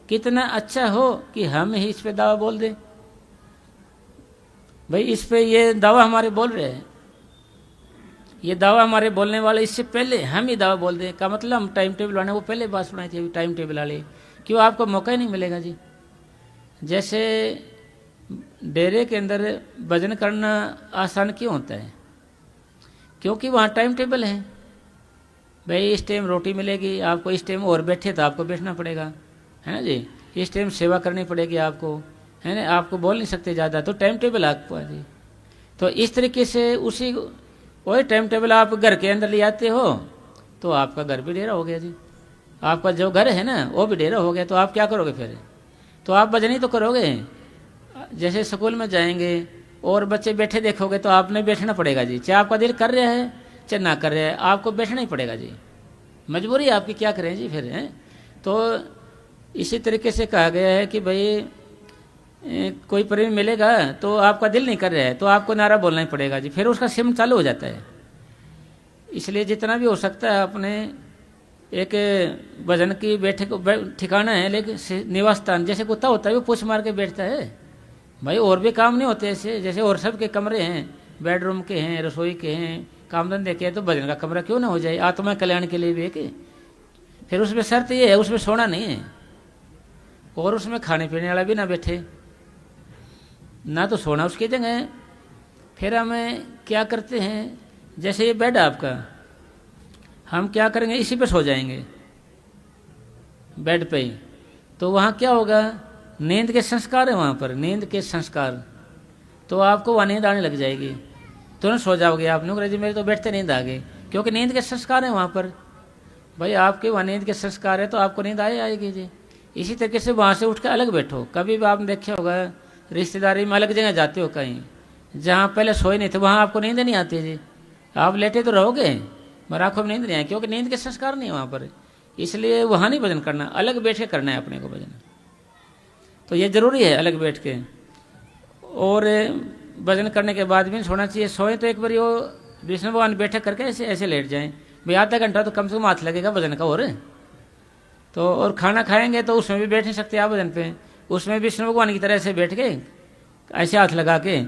कितना अच्छा हो कि हम ही इस पे दावा बोल दें भाई, इस पे ये दावा हमारे बोल रहे हैं, ये दावा हमारे बोलने वाले इससे पहले हम ही दावा बोल दें का मतलब हम टाइम टेबल बनाए, वो पहले बात सुनाई थी, अभी टाइम टेबल वाले क्यों, आपको मौका ही नहीं मिलेगा जी। जैसे डेरे के अंदर भजन करना आसान क्यों होता है, क्योंकि वहाँ टाइम टेबल है भाई, इस टाइम रोटी मिलेगी आपको, इस टाइम और बैठे तो आपको बैठना पड़ेगा, है ना जी, इस टाइम सेवा करनी पड़ेगी आपको, है ना, आपको बोल नहीं सकते ज़्यादा, तो टाइम टेबल आपको है जी। तो इस तरीके से उसी वही टाइम टेबल आप घर के अंदर ले आते हो तो आपका घर भी डेरा हो गया जी, आपका जो घर है ना वो भी डेरा हो गया। तो आप क्या करोगे फिर, तो आप भजन ही तो करोगे। जैसे स्कूल में जाएंगे और बच्चे बैठे देखोगे तो आपने बैठना पड़ेगा जी, चाहे आपका दिल कर रहा है चाहे ना कर रहा है, आपको बैठना ही पड़ेगा जी, मजबूरी आपकी, क्या करें जी फिर हैं। तो इसी तरीके से कहा गया है कि भाई कोई प्रेमी मिलेगा तो आपका दिल नहीं कर रहा है तो आपको नारा बोलना ही पड़ेगा जी, फिर उसका सिम चालू हो जाता है। इसलिए जितना भी हो सकता है अपने एक भजन की बैठक ठिकाना है, लेकिन निवास स्थान, जैसे कुत्ता होता है वो पूछ मार के बैठता है भाई, और भी काम नहीं होते ऐसे, जैसे और सब के कमरे हैं, बेडरूम के हैं, रसोई के हैं, काम धंधे के हैं, तो भजन का कमरा क्यों ना हो जाए, आत्मा कल्याण के लिए भी है। फिर उसमें शर्त ये है, उसमें सोना नहीं है और उसमें खाने पीने वाला भी ना बैठे, ना तो सोना उसकी जगह है। फिर हमें क्या करते हैं, जैसे ये बेड आपका, हम क्या करेंगे, इसी पे सो जाएंगे बेड पे ही, तो वहाँ क्या होगा, नींद के संस्कार है वहाँ पर, नींद के संस्कार, तो आपको वहाँ नींद आने लग जाएगी, तुरंत सो जाओगे आप। नुकरे जी मेरे तो बैठते नींद आ गई, क्योंकि नींद के संस्कार है वहाँ पर भाई, आपके वहाँ नींद के संस्कार है तो आपको नींद आएगी जी। इसी तरीके से वहाँ से उठ कर अलग बैठो। कभी भी आपने देखा होगा रिश्तेदारी में अलग जगह जाते हो कहीं, जहाँ पहले सोए नहीं थे, वहाँ आपको नींद नहीं आती जी, आप लेटे तो रहोगे मगर आंखों में नींद नहीं आए, क्योंकि नींद के संस्कार नहीं है वहाँ पर। इसलिए वहाँ नहीं भजन करना, अलग बैठ के करना है अपने को भजन। तो ये जरूरी है अलग बैठ के। और भजन करने के बाद भी सोना चाहिए। सोए तो एक बार वो विष्णु भगवान बैठक करके ऐसे ऐसे लेट जाएं भाई, आधा घंटा तो कम से कम हाथ लगेगा भजन का। और खाना खाएंगे तो उसमें भी बैठ नहीं सकते आप भजन पे, उसमें विष्णु भगवान की तरह से बैठ के ऐसे हाथ लगा के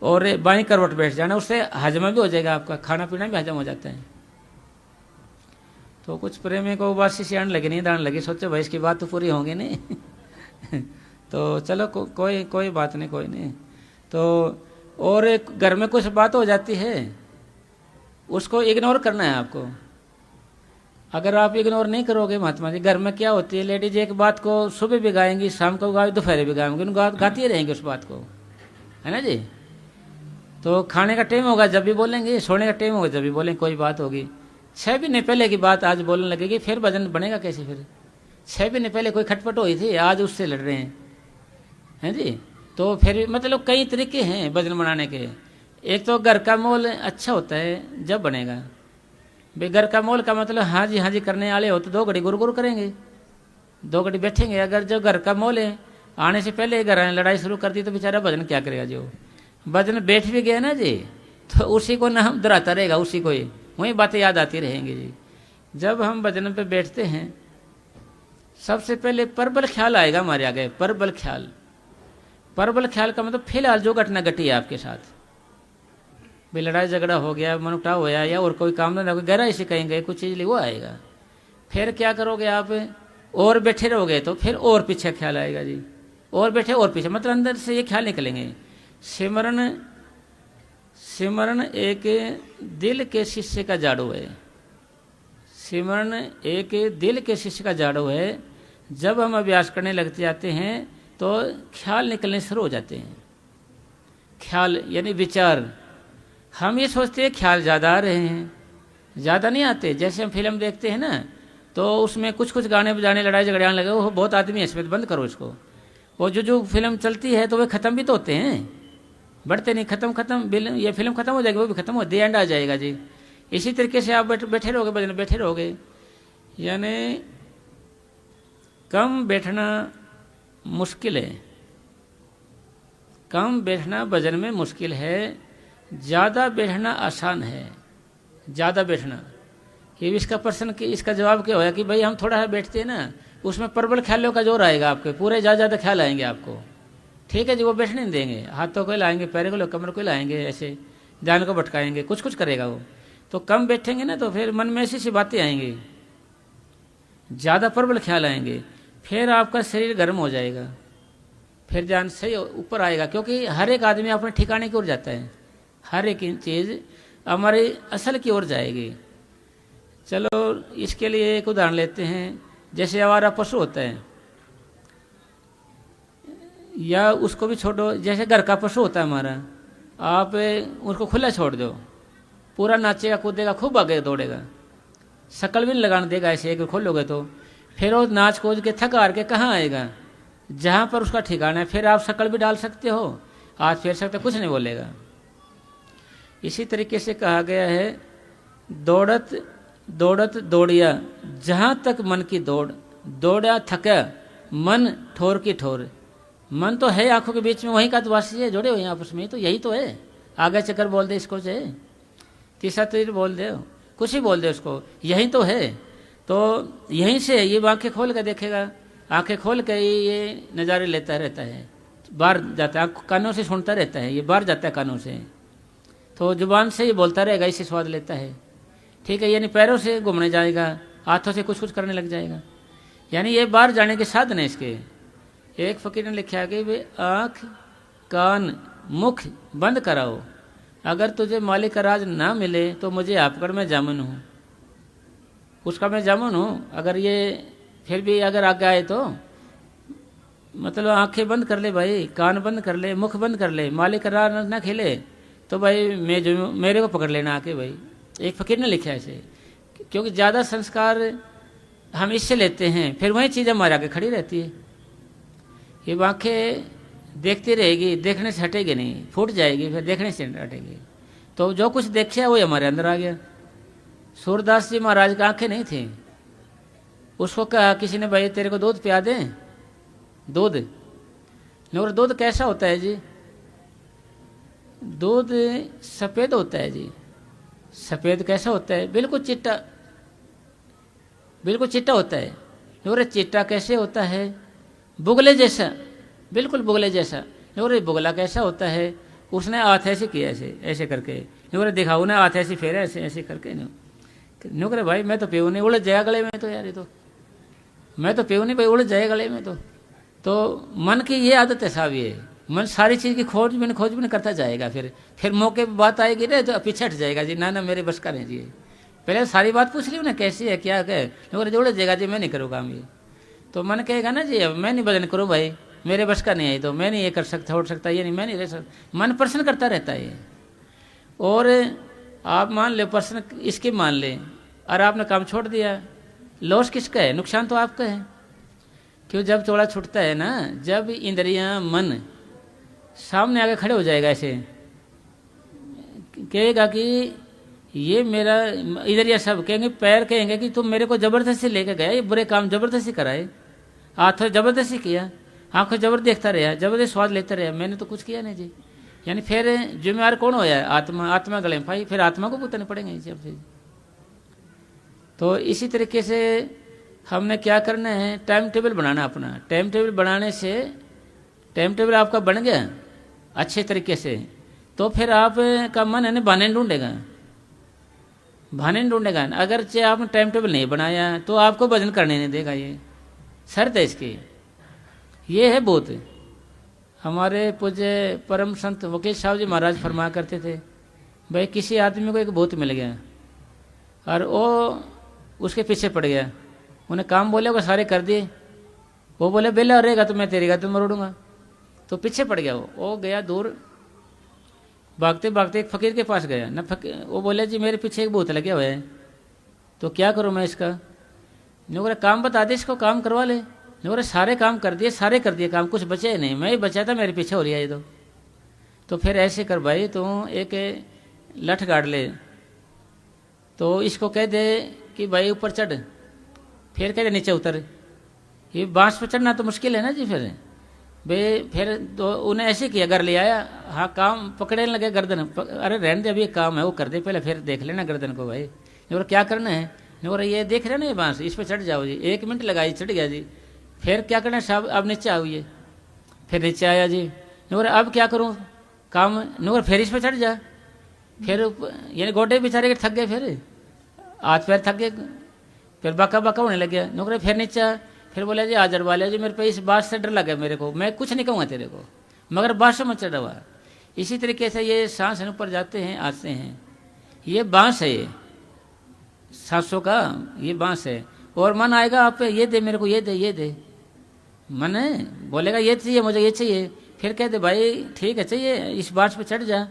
और बाई करवट बैठ जाना, उससे हजमा भी हो जाएगा, आपका खाना पीना भी हजम हो जाता है। तो कुछ प्रेमी को बासी से आने लगे, नींद आने लगी, सोचो भाई इसकी बात तो पूरी होगी नहीं तो चलो कोई बात नहीं, कोई नहीं। तो और घर में कुछ बात हो जाती है, उसको इग्नोर करना है आपको। अगर आप इग्नोर नहीं करोगे महात्मा जी, घर में क्या होती है, लेडीज एक बात को सुबह भी गाएंगी, शाम को गाएंगी, दोपहर भी गाएंगी, गाती रहेंगी उस बात को, है ना जी। तो खाने का टाइम होगा जब भी बोलेंगे, सोने का टाइम होगा जब भी बोलेंगे, कोई बात होगी। 6 महीने पहले की बात आज बोलने लगेगी, फिर भजन बनेगा कैसे? फिर 6 महीने पहले कोई खटपट हुई थी, आज उससे लड़ रहे हैं जी। तो फिर मतलब कई तरीके हैं भजन बनाने के। एक तो घर का माहौल अच्छा होता है जब बनेगा भाई। घर का माहौल का मतलब हाँ जी करने वाले हो तो 2 घड़ी गुरु करेंगे, 2 घड़ी बैठेंगे। अगर जो घर का माहौल है, आने से पहले घर आने लड़ाई शुरू कर दी तो बेचारा भजन क्या करेगा? जो भजन बैठ भी गया ना जी, तो उसी को ना हम दोहराता रहेगा, उसी को ही वही बातें याद आती रहेंगी जी। जब हम भजन पे बैठते हैं, सबसे पहले परबल ख्याल आएगा हमारे आगे। परबल ख्याल का मतलब फिलहाल जो घटना घटी है आपके साथ, भाई लड़ाई झगड़ा हो गया, मनमुटाव होया, या और कोई काम धंधा, गहराई से कहेंगे कुछ चीज, वो आएगा। फिर क्या करोगे आप? और बैठे रहोगे तो फिर और पीछे ख्याल आएगा जी, और बैठे और पीछे, मतलब अंदर से ये ख्याल निकलेंगे। सिमरन एक दिल के शिष्य का जाड़ू है। सिमरन एक दिल के शिष्य का जाड़ू है। जब हम अभ्यास करने लगते जाते हैं तो ख्याल निकलने शुरू हो जाते हैं। ख्याल यानी विचार। हम ये सोचते हैं ख्याल ज़्यादा आ रहे हैं, ज़्यादा नहीं आते। जैसे हम फिल्म देखते हैं ना, तो उसमें कुछ गाने बजाने, लड़ाई झगड़े आने लगे, वो बहुत आदमी है इसमें, बंद करो इसको। वो जो फिल्म चलती है तो वे ख़त्म भी तो होते हैं, बढ़ते नहीं। खत्म ये फिल्म खत्म हो जाएगी, वो भी खत्म हो, द एंड आ जाएगा जी। इसी तरीके से आप बैठे रहोगे भजन, बैठे रहोगे। यानी कम बैठना मुश्किल है, कम बैठना भजन में मुश्किल है, ज़्यादा बैठना आसान है। ज़्यादा बैठना, ये इसका प्रश्न कि इसका जवाब क्या होया कि भाई हम थोड़ा सा बैठते हैं ना, उसमें प्रबल ख्यालों का जोर आएगा आपके, पूरे ज़्यादा ख्याल आएंगे आपको। ठीक है जी, वो बैठने नहीं देंगे, हाथों को लाएंगे, पैरों को, कमर को लाएंगे, ऐसे जान को भटकाएंगे, कुछ करेगा वो। तो कम बैठेंगे ना, तो फिर मन में ऐसी बातें आएंगी, ज़्यादा प्रबल ख्याल आएंगे, फिर आपका शरीर गर्म हो जाएगा, फिर जान सही ऊपर आएगा। क्योंकि हर एक आदमी अपने ठिकाने की ओर जाता है, हर एक चीज़ हमारे असल की ओर जाएगी। चलो इसके लिए एक उदाहरण लेते हैं। जैसे आवारा पशु होता है, या उसको भी छोड़ो, जैसे घर का पशु होता है हमारा, आप उसको खुला छोड़ दो, पूरा नाचेगा, कूदेगा, खूब आगे दौड़ेगा, शकल भी नहीं लगाने देगा। ऐसे एक खोलोगे तो फिर वो नाच कूद के थक हार के कहाँ आएगा? जहाँ पर उसका ठिकाना है। फिर आप शकल भी डाल सकते हो, हाथ फेर सकते, कुछ नहीं बोलेगा। इसी तरीके से कहा गया है, दौड़त दौड़त दौड़िया, जहाँ तक मन की दौड़, दौड़ा थका मन ठोर की ठोर। मन तो है आंखों के बीच में, वहीं का तो वासी है, जुड़े हुए हैं आपस में, तो यही तो है। आगे चक्कर बोल दे इसको से, तीसरा तीर बोल दे, कुछ ही बोल दे उसको, यही तो है। तो यहीं से ये आंखें खोल कर देखेगा, आंखें खोल कर ये नज़ारे लेता रहता है, बाहर जाता है, कानों से सुनता रहता है, ये बाहर जाता है कानों से, तो जुबान से ये बोलता रहेगा, इसे स्वाद लेता है। ठीक है, यानी पैरों से घूमने जाएगा, हाथों से कुछ करने लग जाएगा, यानी ये बाहर जाने के साधन है इसके। एक फकीर ने लिखा कि भाई आँख कान मुख बंद कराओ, अगर तुझे मालिक का राज ना मिले तो मुझे आपकर मैं जामुन हूँ, उसका मैं जामुन हूँ। अगर ये फिर भी अगर आगे आए तो मतलब आंखें बंद कर ले भाई, कान बंद कर ले, मुख बंद कर ले, मालिक का राज ना खेले तो भाई मैं जो मेरे को पकड़ लेना आके भाई। एक फकीर ने लिखा ऐसे, क्योंकि ज़्यादा संस्कार हम इससे लेते हैं, फिर वही चीज़ हमारे आगे खड़ी रहती है। ये आँखें देखती रहेगी, देखने से हटेगी नहीं, फूट जाएगी, फिर देखने से हटेगी। तो जो कुछ देखा वही हमारे अंदर आ गया। सूरदास जी महाराज की आंखें नहीं थी, उसको कहा किसी ने, भाई तेरे को दूध पिया दें? दूध? और दूध कैसा होता है जी? दूध सफ़ेद होता है जी। सफ़ेद कैसा होता है? बिल्कुल चिट्टा, बिल्कुल चिट्टा होता है। और चिट्टा कैसे होता है? बुगले जैसा, बिल्कुल बुगले जैसा। और बुगला कैसा होता है? उसने हाथ ऐसे किया, ऐसे ऐसे करके, नुकरे दिखाओ ना, हाथ ऐसे फेरा, ऐसे ऐसे करके। नुकरे भाई मैं तो पीऊ नहीं, उलझ जाएगा गले में तो यार, ये तो मैं तो पीऊ नहीं भाई, उलझ जाएगा गले में तो मन की ये आदत है साहब। ये मन सारी चीज़ की खोजबीन करता जाएगा, फिर मौके पर बात आएगी ना तो पीछे हट जाएगा जी, ना मेरे बस का नहीं जी। पहले सारी बात पूछ ली ना, कैसी है क्या है, नुकरे उलझ जाएगा जी, मैं नहीं करूँ काम ये। तो मन कहेगा ना जी, अब मैं नहीं भजन करूँ भाई, मेरे बस का नहीं है, तो मैं नहीं ये कर सकता, उठ सकता, ये नहीं, मैं नहीं रह सकता। मन प्रश्न करता रहता है। और आप मान ले प्रश्न इसके मान ले, और आपने काम छोड़ दिया, लॉस किसका है? नुकसान तो आपका है। क्यों? जब चौड़ा छूटता है ना, जब इंद्रियां मन सामने आके खड़े हो जाएगा, ऐसे कहेगा कि ये मेरा, इंद्रियां सब कहेंगे, पैर कहेंगे कि तुम मेरे को जबरदस्ती लेके गया, ये बुरे काम जबरदस्ती कराए, हाथों जबरदस्ती किया, आंखों जबर देखता रहा, जबरदस्त स्वाद लेता रहा, मैंने तो कुछ किया नहीं जी। यानी फिर जिम्मेवार कौन होया? आत्मा गले में पाई, फिर आत्मा को भुगतने पड़ेंगे सब चीज। तो इसी तरीके से हमने क्या करना है, टाइम टेबल बनाना अपना। टाइम टेबल बनाने से, टाइम टेबल आपका बन गया अच्छे तरीके से, तो फिर आपका मन है ना बहाने ढूंढेगा, बहाने ढूंढेगा। अगर चाहे आपने टाइम टेबल नहीं बनाया तो आपको भजन करने नहीं देगा, ये शर्त है इसकी। ये है भूत। हमारे पूज्य परम संत वकील साहब जी महाराज फरमाया करते थे, भाई किसी आदमी को एक भूत मिल गया और वो उसके पीछे पड़ गया, उन्हें काम बोले वो सारे कर दिए, वो बोले बेला रहेगा तो मैं तेरी गाय तो मरोड़ूंगा, तो पीछे पड़ गया। वो गया दूर, भागते भागते एक फकीर के पास गया ना, वो बोले जी मेरे पीछे एक भूत लगे हुए है, तो क्या करूँ मैं इसका? नुकरे काम बता दे, इसको काम करवा ले। नुकरे सारे काम कर दिए, सारे कर दिए काम, कुछ बचे नहीं, मैं ही बचा था, मेरे पीछे हो रहा है ये तो फिर ऐसे कर भाई, तू एक लठ गाड़ ले, तो इसको कह दे कि भाई ऊपर चढ़, फिर कह दे नीचे उतर। ये बांस पर चढ़ना तो मुश्किल है ना जी। फिर तो उन्हें ऐसे किया, घर ले आया, हाँ काम पकड़ने लगे गर्दन, अरे रहने दे अभी काम है वो कर दे पहले, फिर देख लेना गर्दन को भाई। और क्या करना है? और ये देख रहे ना ये बांस, इस पर चढ़ जाओ जी। 1 मिनट लगाई, चढ़ गया जी। फिर क्या करना है साहब? अब नीचे आओ ये, फिर नीचे आया जी। नूर अब क्या करूँ काम? नूर फिर इस पर चढ़ जा, फिर यानी गोडे बेचारे के थक गए, फिर हाथ पैर थक गए, फिर बाका बाका होने लग गया। नौकरे फिर नीचे, फिर बोला जी हाजर वाले जी मेरे पे इस बात से डर लगा मेरे को, मैं कुछ नहीं कहूँगा तेरे को, मगर बात से मत चढ़ा हुआ। इसी तरीके से ये सांस ऊपर जाते हैं आते हैं, ये बांस है, ये सांसों का ये बांस है। और मन आएगा आप पे, ये दे मेरे को, ये दे, ये दे। मन है बोलेगा ये चाहिए मुझे, ये चाहिए, फिर कह दे भाई ठीक है चाहिए, इस बांस पे चढ़ जा,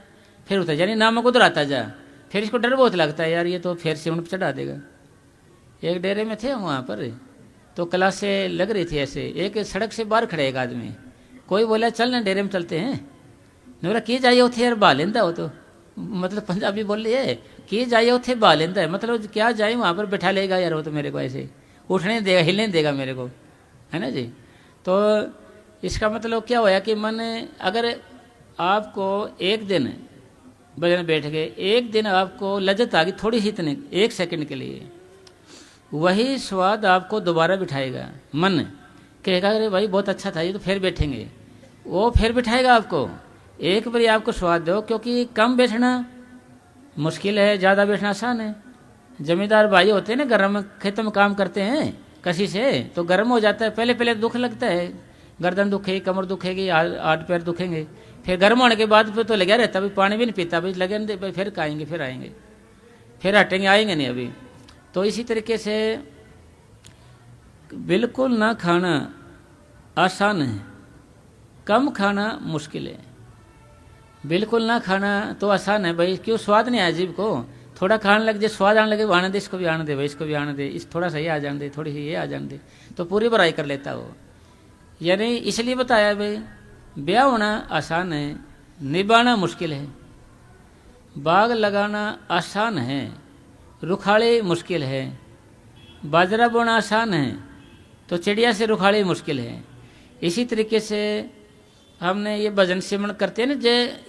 फिर उतर यानी नामक उधर आता जा। फिर इसको डर बहुत लगता है यार, ये तो फिर से उन पर चढ़ा देगा। एक डेरे में थे वहाँ पर, तो क्लास से लग रही थी ऐसे, एक सड़क से बाहर खड़े एक आदमी, कोई बोला चल ना डेरे में चलते हैं। बोला की जाइए उठे यार बहा लेंदा हो, तो मतलब पंजाबी बोल रही है, की जाइए उठे बहा लेंदा है, मतलब क्या जाए वहाँ पर बैठा लेगा यार वो तो मेरे को ऐसे उठने देगा, हिलने देगा मेरे को, है ना जी। तो इसका मतलब क्या होया कि मन, अगर आपको एक दिन भजन बैठ गए, एक दिन आपको लज्जत आ गई थोड़ी सी, इतने 1 सेकंड के लिए, वही स्वाद आपको दोबारा बिठाएगा। मन कहेगा अरे भाई बहुत अच्छा था ये, तो फिर बैठेंगे, वो फिर बिठाएगा आपको। एक बार आपको स्वाद दो, क्योंकि कम बैठना मुश्किल है, ज़्यादा बैठना आसान है। जमींदार भाई होते हैं ना, गर्म खेतों में काम करते हैं कसी से, तो गर्म हो जाता है, पहले पहले दुख लगता है, गर्दन दुखेगी, कमर दुखेगी, हाथ पैर दुखेंगे, फिर गर्म होने के बाद फिर तो लगा रहता, भाई पानी भी नहीं पीता, भाई लगे नहीं, फिर खाएंगे, फिर आएंगे, फिर हटेंगे, आएंगे नहीं अभी। तो इसी तरीके से बिल्कुल ना खाना आसान है, कम खाना मुश्किल है। बिल्कुल ना खाना तो आसान है भाई, क्यों? स्वाद नहीं आया जीभ को, थोड़ा खाने लग जाए स्वाद आने लगे, आने दे, इसको भी आने दे भाई, इसको भी आने दे, इस थोड़ा सा ये आ जाने दे, थोड़ी सी ये आ जाने दे, तो पूरी बड़ाई कर लेता वो। यानी इसलिए बताया भाई, ब्याह होना आसान है, निभाना मुश्किल है। बाग लगाना आसान है, रुखाड़े मुश्किल है। बाजरा बोना आसान है तो चिड़िया से रुखाड़ी मुश्किल है। इसी तरीके से हमने ये भजन सिमरन करते हैं ना,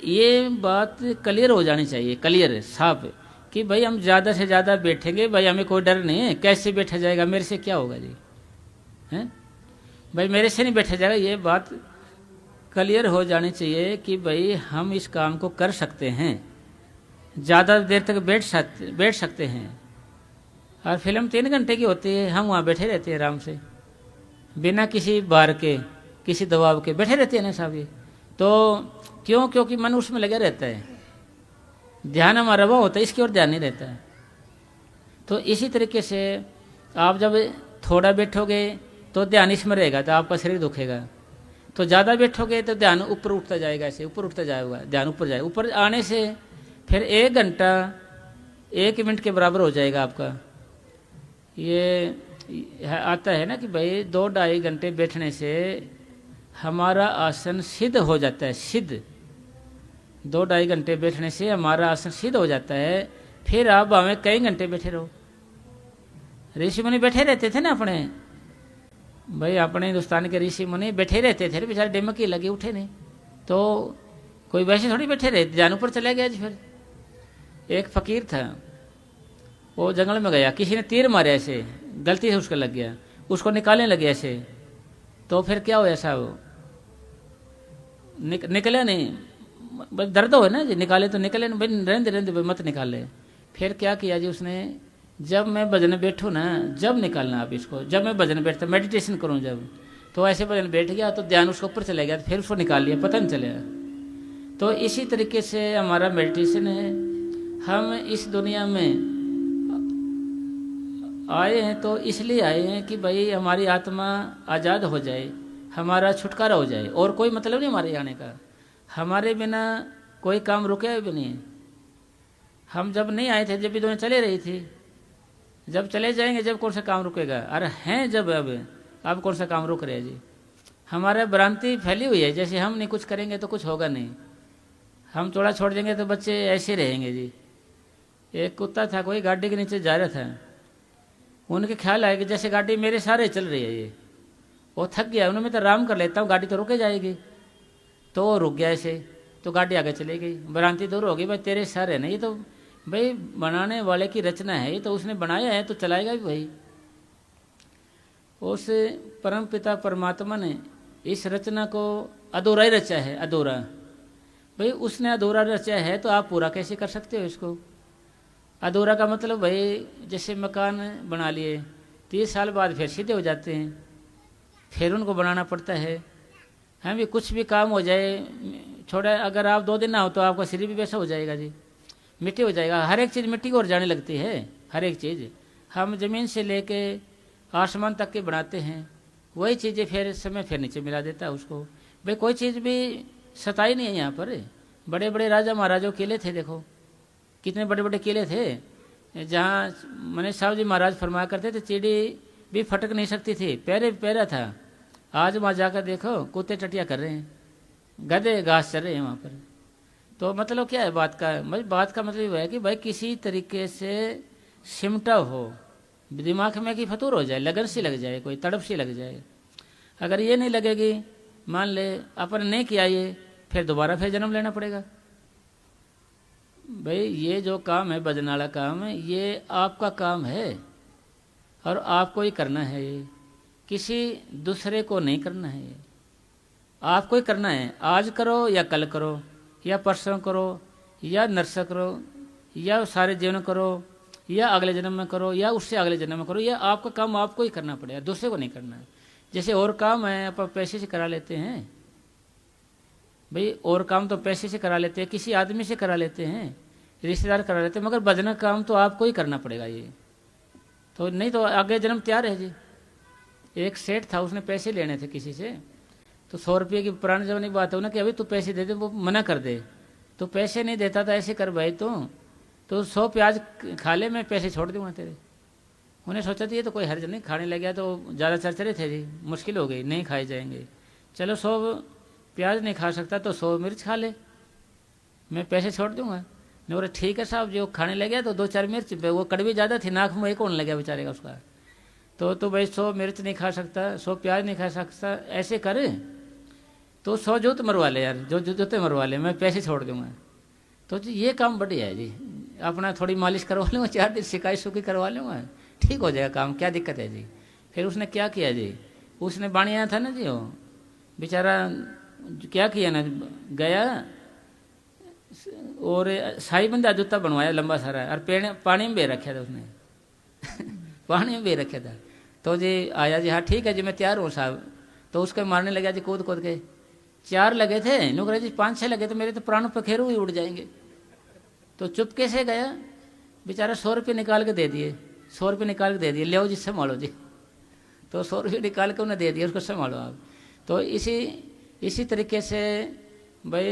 ये बात क्लियर हो जानी चाहिए, क्लियर साफ, कि भाई हम ज़्यादा से ज़्यादा बैठेंगे, भाई हमें कोई डर नहीं है, कैसे बैठा जाएगा, मेरे से क्या होगा जी, हैं भाई मेरे से नहीं बैठा जाएगा। ये बात क्लियर हो जानी चाहिए कि भाई हम इस काम को कर सकते हैं, ज़्यादा देर तक बैठ सकते हैं। और फिल्म 3 घंटे की होती है, हम वहाँ बैठे रहते हैं आराम से, बिना किसी बार के, किसी दबाव के बैठे रहते हैं ना साहब। ये तो क्यों? क्योंकि मन उसमें लगा रहता है, ध्यान हमारा वो होता है, इसकी ओर ध्यान नहीं रहता है। तो इसी तरीके से आप जब थोड़ा बैठोगे तो ध्यान इसमें रहेगा, तो आपका शरीर दुखेगा। तो ज़्यादा बैठोगे तो ध्यान ऊपर उठता जाएगा, ऐसे ऊपर उठता जाएगा, ध्यान ऊपर जाएगा। ऊपर आने से फिर 1 घंटा 1 मिनट के बराबर हो जाएगा आपका। ये आता है ना कि भाई 2-2.5 घंटे बैठने से हमारा आसन सिद्ध हो जाता है, सिद्ध 2-2.5 घंटे बैठने से हमारा आसन सिद्ध हो जाता है। फिर आप हमें कई घंटे बैठे रहो। ऋषि मुनि बैठे रहते थे ना अपने, भाई अपने हिंदुस्तान के ऋषि मुनि बैठे रहते थे, बेचारे डेमकी लगे उठे नहीं, तो कोई वैसे थोड़ी बैठे रहे, ध्यान ऊपर चला गया जी। फिर एक फकीर था, वो जंगल में गया, किसी ने तीर मारे ऐसे, गलती से उसका लग गया, उसको निकालने लगे ऐसे, तो फिर क्या हुआ ऐसा, वो निकले नहीं, बस दर्द हो ना जी, निकाले तो निकले नहीं, भाई रहने दे मत निकाले। फिर क्या किया जी उसने, जब मैं भजन बैठूँ ना, जब निकालना आप इसको, जब मैं भजन बैठता मेडिटेशन करूँ जब, तो ऐसे भजन बैठ गया तो ध्यान उसके ऊपर चला गया, फिर उसको निकाल लिया, पता नहीं चलेगा। तो इसी तरीके से हमारा मेडिटेशन है। हम इस दुनिया में आए हैं तो इसलिए आए हैं कि भाई हमारी आत्मा आज़ाद हो जाए, हमारा छुटकारा हो जाए, और कोई मतलब नहीं हमारे आने का। हमारे बिना कोई काम रुके भी नहीं है। हम जब नहीं आए थे जब भी दुनिया चले रही थी, जब चले जाएंगे जब कौन सा काम रुकेगा। अरे हैं जब अब कौन सा काम रुक रहे हैं जी। हमारे भ्रांति फैली हुई है, जैसे हम नहीं कुछ करेंगे तो कुछ होगा नहीं, हम थोड़ा छोड़ देंगे तो बच्चे ऐसे रहेंगे जी। एक कुत्ता था, कोई गाड़ी के नीचे जा रहा था, उनके ख्याल आया कि जैसे गाड़ी मेरे सारे चल रही है, ये वो थक गया, उन्होंने मैं तो आराम कर लेता हूँ, गाड़ी तो रुके जाएगी, तो वो रुक गया ऐसे, तो गाड़ी आगे चली गई। भ्रांति दूर होगी, भाई तेरे सारे नहीं, ये तो भाई बनाने वाले की रचना है, ये तो उसने बनाया है तो चलाएगा भी भाई। उस परम पिता परमात्मा ने इस रचना को अधूरा ही रचा है, अधूरा। भाई उसने अधूरा रचा है तो आप पूरा कैसे कर सकते हो इसको। अधूरा का मतलब भाई जैसे मकान बना लिए, 30 साल बाद फिर सीधे हो जाते हैं, फिर उनको बनाना पड़ता है। हम भी कुछ भी काम हो जाए, छोड़ा अगर आप 2 दिन ना हो तो आपका शरीर भी वैसा हो जाएगा जी, मिट्टी हो जाएगा। हर एक चीज़ मिट्टी की ओर जाने लगती है, हर एक चीज़। हम ज़मीन से लेके आसमान तक के बनाते हैं, वही चीज़ें फिर समय फिर नीचे मिला देता है उसको। भाई कोई चीज़ भी सताई नहीं है यहाँ पर। बड़े बड़े राजा महाराजों किले थे, देखो कितने बड़े बड़े किले थे, जहाँ मनीष साहब जी महाराज फरमाया करते थे चिड़ी भी फटक नहीं सकती थी, पैरे पैरा था। आज वहाँ जाकर देखो कुत्ते टटिया कर रहे हैं, गधे घास चल रहे हैं वहाँ पर। तो मतलब क्या है बात का, बात का मतलब ये है कि भाई किसी तरीके से सिमटा हो, दिमाग में कि फतूर हो जाए, लगन सी लग जाए, कोई तड़प सी लग जाए। अगर ये नहीं लगेगी, मान ले अपन नहीं किया ये, फिर दोबारा फिर जन्म लेना पड़ेगा। भाई ये जो काम है भजन वाला काम है, ये आपका काम है और आपको ही करना है, ये किसी दूसरे को नहीं करना है, ये आपको ही करना है। आज करो या कल करो या परसों करो या नरसा करो या सारे जीवन करो या अगले जन्म में करो या उससे अगले जन्म में करो, या आपका काम आपको ही करना पड़ेगा, दूसरे को नहीं करना है। जैसे और काम है आप पैसे से करा लेते हैं, भाई और काम तो पैसे से करा लेते हैं, किसी आदमी से करा लेते हैं, रिश्तेदार करा लेते हैं, मगर भजन काम तो आपको ही करना पड़ेगा ये। तो नहीं तो आगे जन्म तैयार है जी। एक सेठ था, उसने पैसे लेने थे किसी से, तो 100 रुपये की पुराने जमाने की बात हो ना कि अभी तू पैसे दे दे, वो मना कर दे, तो पैसे नहीं देता था। ऐसे कर भाई तो 100 प्याज खा ले, मैं पैसे छोड़ दूंगा तेरे। उन्हें सोचा था ये तो कोई हर्ज नहीं, खाने लग गया तो ज़्यादा चरचरे थे जी, मुश्किल हो गई, नहीं खाए जाएंगे। चलो 100 प्याज नहीं खा सकता तो 100 मिर्च खा ले, मैं पैसे छोड़ दूंगा। नहीं बोले ठीक है साहब, जो खाने लग गया तो 2-4 मिर्च, वो कड़वी ज़्यादा थी, नाक में एक होने लग गया बेचारे का उसका। तो भाई 100 मिर्च नहीं खा सकता, 100 प्याज नहीं खा सकता, ऐसे कर तो 100 जूते मरवा ले यार, जो जूते मरवा ले, मैं पैसे छोड़ दूंगा। तो जी ये काम बढ़िया है जी, अपना थोड़ी मालिश करवा लूँगा, 4 दिन सिकाई सुकी करवा लूँगा, ठीक हो जाएगा काम, क्या दिक्कत है जी। फिर उसने क्या किया जी, उसने बाणिया था ना जी, वो बेचारा क्या किया ना, गया और साई बंदा जूता बनवाया लंबा सारा, और पानी में बे रखा था उसने पानी में बे रखा था। तो जी आया जी, हाँ ठीक है जी मैं तैयार हूँ साहब। तो उसके मारने लगा जी कूद कूद के, 4 लगे थे, नुकरे जी 5-6 लगे तो मेरे तो प्राण पखेरु ही उड़ जाएंगे। तो चुपके से गया बेचारा, 100 रुपये निकाल के दे दिए, 100 रुपये निकाल के दे दिए, ले जी संभालो जी। तो 100 रुपये निकाल के उन्हें दे दिया, उसको संभालो आप। तो इसी तरीके से भाई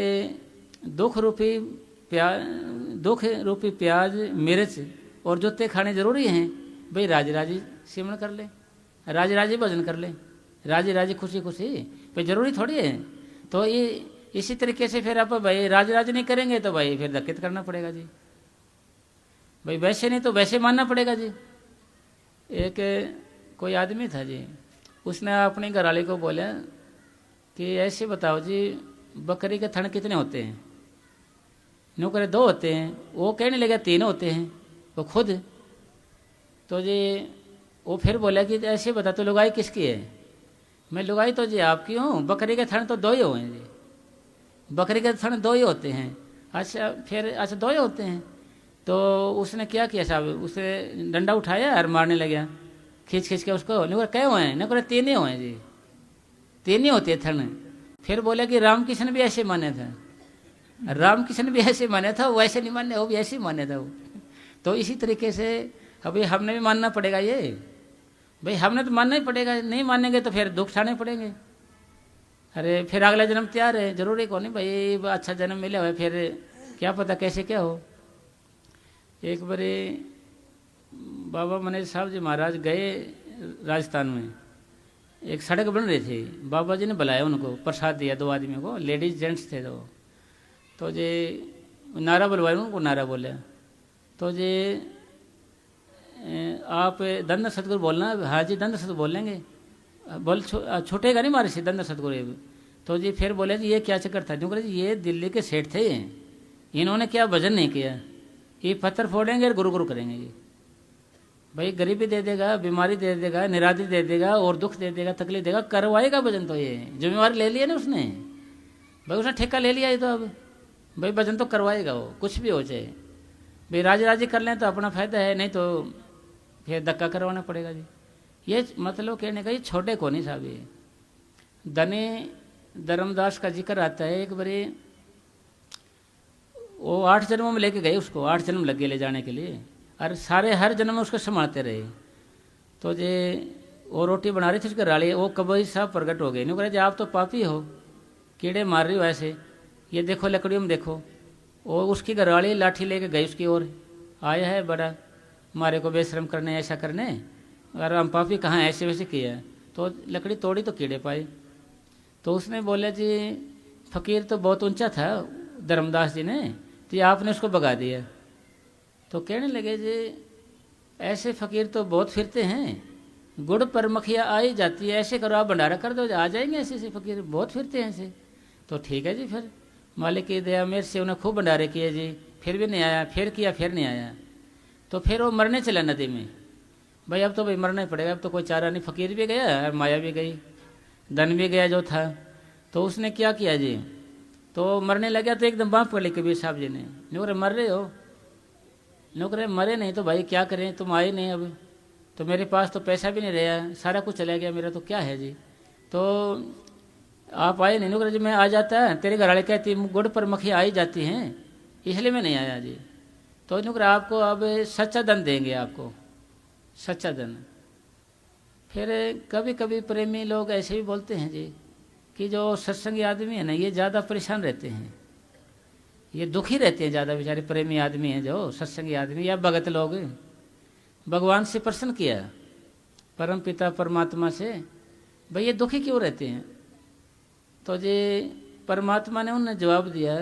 2 रुपये प्याज मिर्च और जूते खाने जरूरी हैं भाई, राजी सिमरण कर ले, राजी भजन कर ले, राजी खुशी भाई, जरूरी थोड़ी है। तो ये इसी तरीके से फिर आप भाई राज नहीं करेंगे तो भाई फिर धक्कित करना पड़ेगा जी, भाई वैसे नहीं तो वैसे मानना पड़ेगा जी। एक कोई आदमी था जी, उसने अपनी घरवाली को बोला कि ऐसे बताओ जी बकरी के थन कितने होते हैं? नौकरे 2 होते हैं। वो कहने लगा 3 होते हैं वो खुद। तो जी वो फिर बोला कि ऐसे बता तो लुगाई किसकी है? मैं लुगाई तो जी आपकी हूँ, बकरी के थन तो 2 ही हुए जी, बकरी के थन 2 ही होते हैं। अच्छा फिर अच्छा 2 ही होते हैं। तो उसने क्या किया साहब, उसने डंडा उठाया और मारने लगा, खींच के उसको। नौकर कहे हुए हैं? नौकर 3 ही हुए जी, 3 ही होते थन। फिर बोला कि रामकृष्ण भी ऐसे माने था, रामकृष्ण भी ऐसे माने था, वो ऐसे नहीं माने, वो भी ऐसे ही माने था वो। तो इसी तरीके से अभी हमने भी मानना पड़ेगा ये भाई, हमने तो मानना ही पड़ेगा, नहीं मानेंगे तो फिर दुख उठाने पड़ेंगे। अरे फिर अगला जन्म तैयार है, जरूरी कौन नहीं भाई अच्छा जन्म मिला हुआ, फिर क्या पता कैसे क्या हो। एक बारी बाबा मनेज साहब जी महाराज गए राजस्थान में, एक सड़क बन रही थी, बाबा जी ने बुलाया उनको, प्रसाद दिया 2 आदमियों को, लेडीज जेंट्स थे तो जी नारा बुलवाया, उनको नारा बोला। तो जी आप दंड सतगुरु बोलना। हाँ जी दंड सतगुरु बोल लेंगे, बोल छूटेगा नहीं मारे से दंड सतगुरु। तो जी फिर बोले जी ये क्या चक्कर था? क्योंकि जी ये दिल्ली के सेठ थे, इन्होंने क्या भजन नहीं किया, ये पत्थर फोड़ेंगे और गुरु गुरु करेंगे जी। भाई गरीबी दे देगा, बीमारी दे देगा, निरादि दे देगा और दुख दे देगा, तकलीफ देगा, करवाएगा भजन। तो ये जिम्मेवारी ले लिया ना उसने, भाई उसने ठेका ले लिया। ये तो अब भाई भजन तो करवाएगा वो, कुछ भी हो जाए भाई। राजी कर लें तो अपना फायदा है, नहीं तो फिर धक्का करवाना पड़ेगा जी। ये मतलब कहने का ये छोटे को नहीं साहब। ये धनी धर्मदास का जिक्र आता है, एक बारी वो 8 जन्मों में लेके गए उसको, 8 जन्म लगे ले जाने के लिए, और सारे हर जन्म में उसको संभालते रहे। तो जे वो रोटी बना रही थी उसके राली, वो कबीर साहब प्रकट हो गए। नहीं कह आप तो पापी हो, कीड़े मार रही हो ऐसे, ये देखो लकड़ियों में देखो। वो उसकी घरवाली लाठी लेके गई उसकी ओर, आया है बड़ा मारे को बेशरम करने, ऐसा करने, और हम पापी कहाँ ऐसे वैसे किया। तो लकड़ी तोड़ी तो कीड़े पाए। तो उसने बोला जी फकीर तो बहुत ऊंचा था धर्मदास जी ने, तो आपने उसको भगा दिया। तो कहने लगे जी ऐसे फकीर तो बहुत फिरते हैं, गुड़ पर मखिया आ ही जाती है, ऐसे करो आप भंडारा कर दो, आ जाएंगे ऐसे ऐसे फकीर, बहुत फिरते हैं ऐसे। तो ठीक है जी, फिर मालिक की दया मेरे से उन्हें खूब भंडारे किए जी, फिर भी नहीं आया, फिर किया फिर नहीं आया। तो फिर वो मरने चला नदी में। भाई अब तो भाई मरना ही पड़ेगा, अब तो कोई चारा नहीं, फकीर भी गया और माया भी गई, धन भी गया जो था। तो उसने क्या किया जी, तो मरने लगा तो एकदम बाँप पड़ ली कबीर साहब जी ने। नौकरे मर रहे हो? नौकरे मरे नहीं तो भाई क्या करें, तुम आए नहीं, अब तो मेरे पास तो पैसा भी नहीं रहा, सारा कुछ चला गया मेरा, तो क्या है जी। तो आप आए नहीं। नौकरे जी मैं आ जाता है, तेरे घर वाले कहती गुड़ पर मक्खी आ ही जाती हैं, इसलिए मैं नहीं आया जी। तो नौकरे आपको अब सच्चा धन देंगे, आपको सच्चा धन। फिर कभी कभी प्रेमी लोग ऐसे भी बोलते हैं जी कि जो सत्संगी आदमी है ना, ये ज़्यादा परेशान रहते हैं, ये दुखी रहते हैं ज़्यादा, बेचारे प्रेमी आदमी हैं जो सत्संगी आदमी या भगत लोग, भगवान से प्रसन्न किया, परम पिता परमात्मा से, भाई ये दुखी क्यों रहते हैं। तो जी परमात्मा ने उन्हें जवाब दिया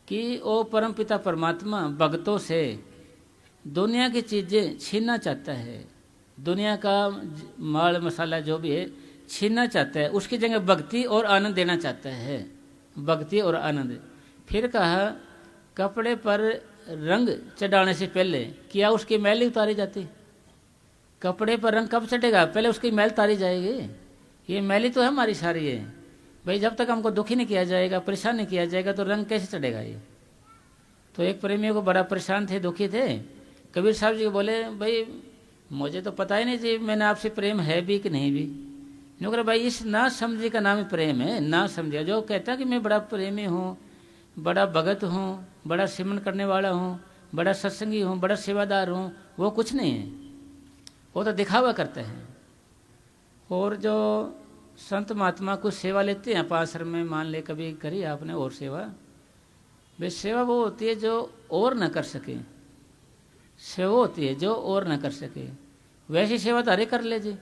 कि ओ परम पिता परमात्मा भक्तों से दुनिया की चीज़ें छीनना चाहता है, दुनिया का माल मसाला जो भी है छीनना चाहता है, उसकी जगह भक्ति और आनंद देना चाहता है, भक्ति और आनंद। फिर कहा कपड़े पर रंग चढ़ाने से पहले क्या उसकी मैल ही उतारी जाती? कपड़े पर रंग कब चढ़ेगा? पहले उसकी मैल उतारी जाएगी। ये मैली तो है हमारी सारी है भाई, जब तक हमको दुखी नहीं किया जाएगा, परेशान नहीं किया जाएगा, तो रंग कैसे चढ़ेगा ये? तो एक प्रेमियों को बड़ा परेशान थे, दुखी थे। कबीर साहब जी बोले भाई मुझे तो पता ही नहीं जी मैंने आपसे प्रेम है भी कि नहीं भी। नुकरा भाई इस ना समझे का नाम ही प्रेम है। ना समझे जो कहता कि मैं बड़ा प्रेमी हूँ, बड़ा भगत हूँ, बड़ा सिमरन करने वाला हूँ, बड़ा सत्संगी हूँ, बड़ा सेवादार हूँ, वो कुछ नहीं है, वो तो दिखावा करते हैं। और जो संत महात्मा कुछ सेवा लेते हैं पाश्रम में, मान ले कभी करी आपने और सेवा, वे सेवा वो होती है जो और न कर सके, सेवा होती है जो और न कर सके। वैसी सेवा तो हरे कर ले जी,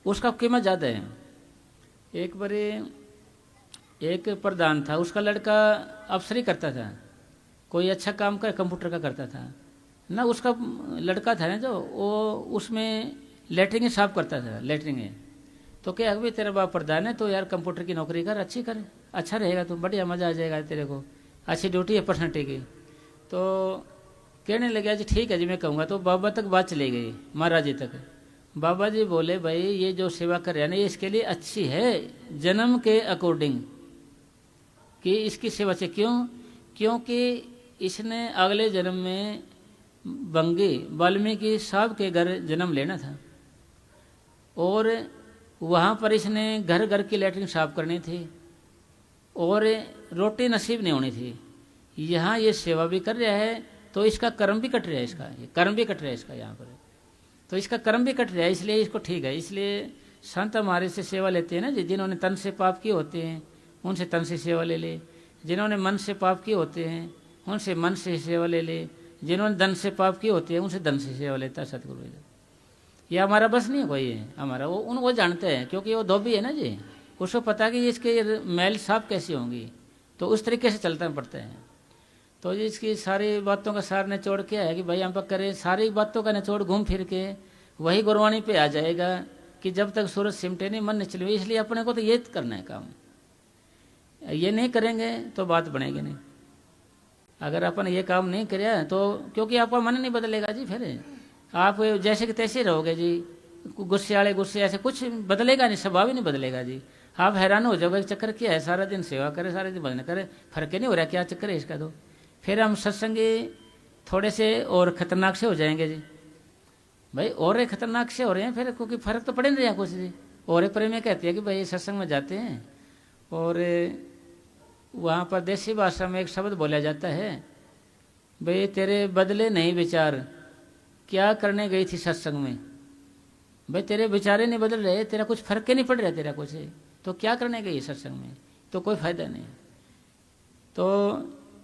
उसका कीमत ज़्यादा है। एक बारी एक प्रधान था, उसका लड़का अफसरी करता था, कोई अच्छा काम कर कंप्यूटर का करता था ना, उसका लड़का था ना जो वो उसमें लेटरिंग साफ करता था, लेटरिंग। तो क्या अभी तेरा बाप प्रधान है तो यार कंप्यूटर की नौकरी कर, अच्छी कर, अच्छा रहेगा, तो बढ़िया मज़ा आ जाएगा तेरे को, अच्छी ड्यूटी है पर्सनैलिटी की। तो कहने लगे जी ठीक है जी मैं कहूँगा। तो बाबा तक बात चली गई, महाराज जी तक। बाबा जी बोले भाई ये जो सेवा कर रहे हैं ना ये इसके लिए अच्छी है जन्म के अकॉर्डिंग, कि इसकी सेवा से क्यों? क्योंकि इसने अगले जन्म में बंगी वाल्मीकि साहब के घर जन्म लेना था और वहाँ पर इसने घर घर की लैट्रिन साफ करनी थी और रोटी नसीब नहीं होनी थी। यहाँ ये सेवा भी कर रहा है तो इसका कर्म भी कट रहा है, इसका ये कर्म भी कट रहा है इसका यहाँ पर, तो इसका कर्म भी कट रहा है, इसलिए इसको ठीक है। इसलिए संत हमारे से सेवा लेते हैं ना जी, जिन्होंने तन से पाप किए होते हैं उनसे तन से सेवा ले ले, जिन्होंने मन से पाप किए होते हैं उनसे मन से सेवा ले ले, जिन्होंने धन से पाप किए होते हैं उनसे धन से सेवा लेता है सतगुरु। ये हमारा बस नहीं है कोई है हमारा, वो उनको जानते हैं क्योंकि वो धोबी है ना जी, उसको पता है कि इसके मैल साफ कैसी होंगी, तो उस तरीके से चलता पड़ता है। तो इसकी सारी बातों का सार निचोड़ क्या है कि भाई हम पर करें, सारी बातों का निचोड़ घूम फिर के वही गुरबाणी पे आ जाएगा कि जब तक सूरज सिमटे नहीं मन नहीं चले। इसलिए अपने को तो ये करना है काम, ये नहीं करेंगे तो बात बनेगी नहीं। अगर अपन ये काम नहीं करे तो क्योंकि आपका मन नहीं बदलेगा जी, फिर आप जैसे कि तैसे रहोगे जी, गुस्से वाले गुस्से ऐसे कुछ बदलेगा नहीं, स्वभाव ही नहीं बदलेगा जी। आप हैरान हो जाओगे चक्कर क्या है, सारा दिन सेवा करे सारा दिन भजन करे, फर्क ही नहीं हो रहा, क्या चक्कर है इसका। तो फिर हम सत्संगी थोड़े से और खतरनाक से हो जाएंगे जी भाई, और खतरनाक से हो रहे हैं फिर, क्योंकि फर्क तो पड़े नहीं रहा कुछ जी। और प्रेमी कहती है कि भाई सत्संग में जाते हैं और वहाँ पर देसी भाषा में एक शब्द बोला जाता है, भाई तेरे बदले नहीं विचार, क्या करने गई थी सत्संग में, भाई तेरे विचारे नहीं बदल रहे, तेरा कुछ फर्क ही नहीं पड़ रहा तेरा कुछ, तो क्या करने गई सत्संग में, तो कोई फायदा नहीं। तो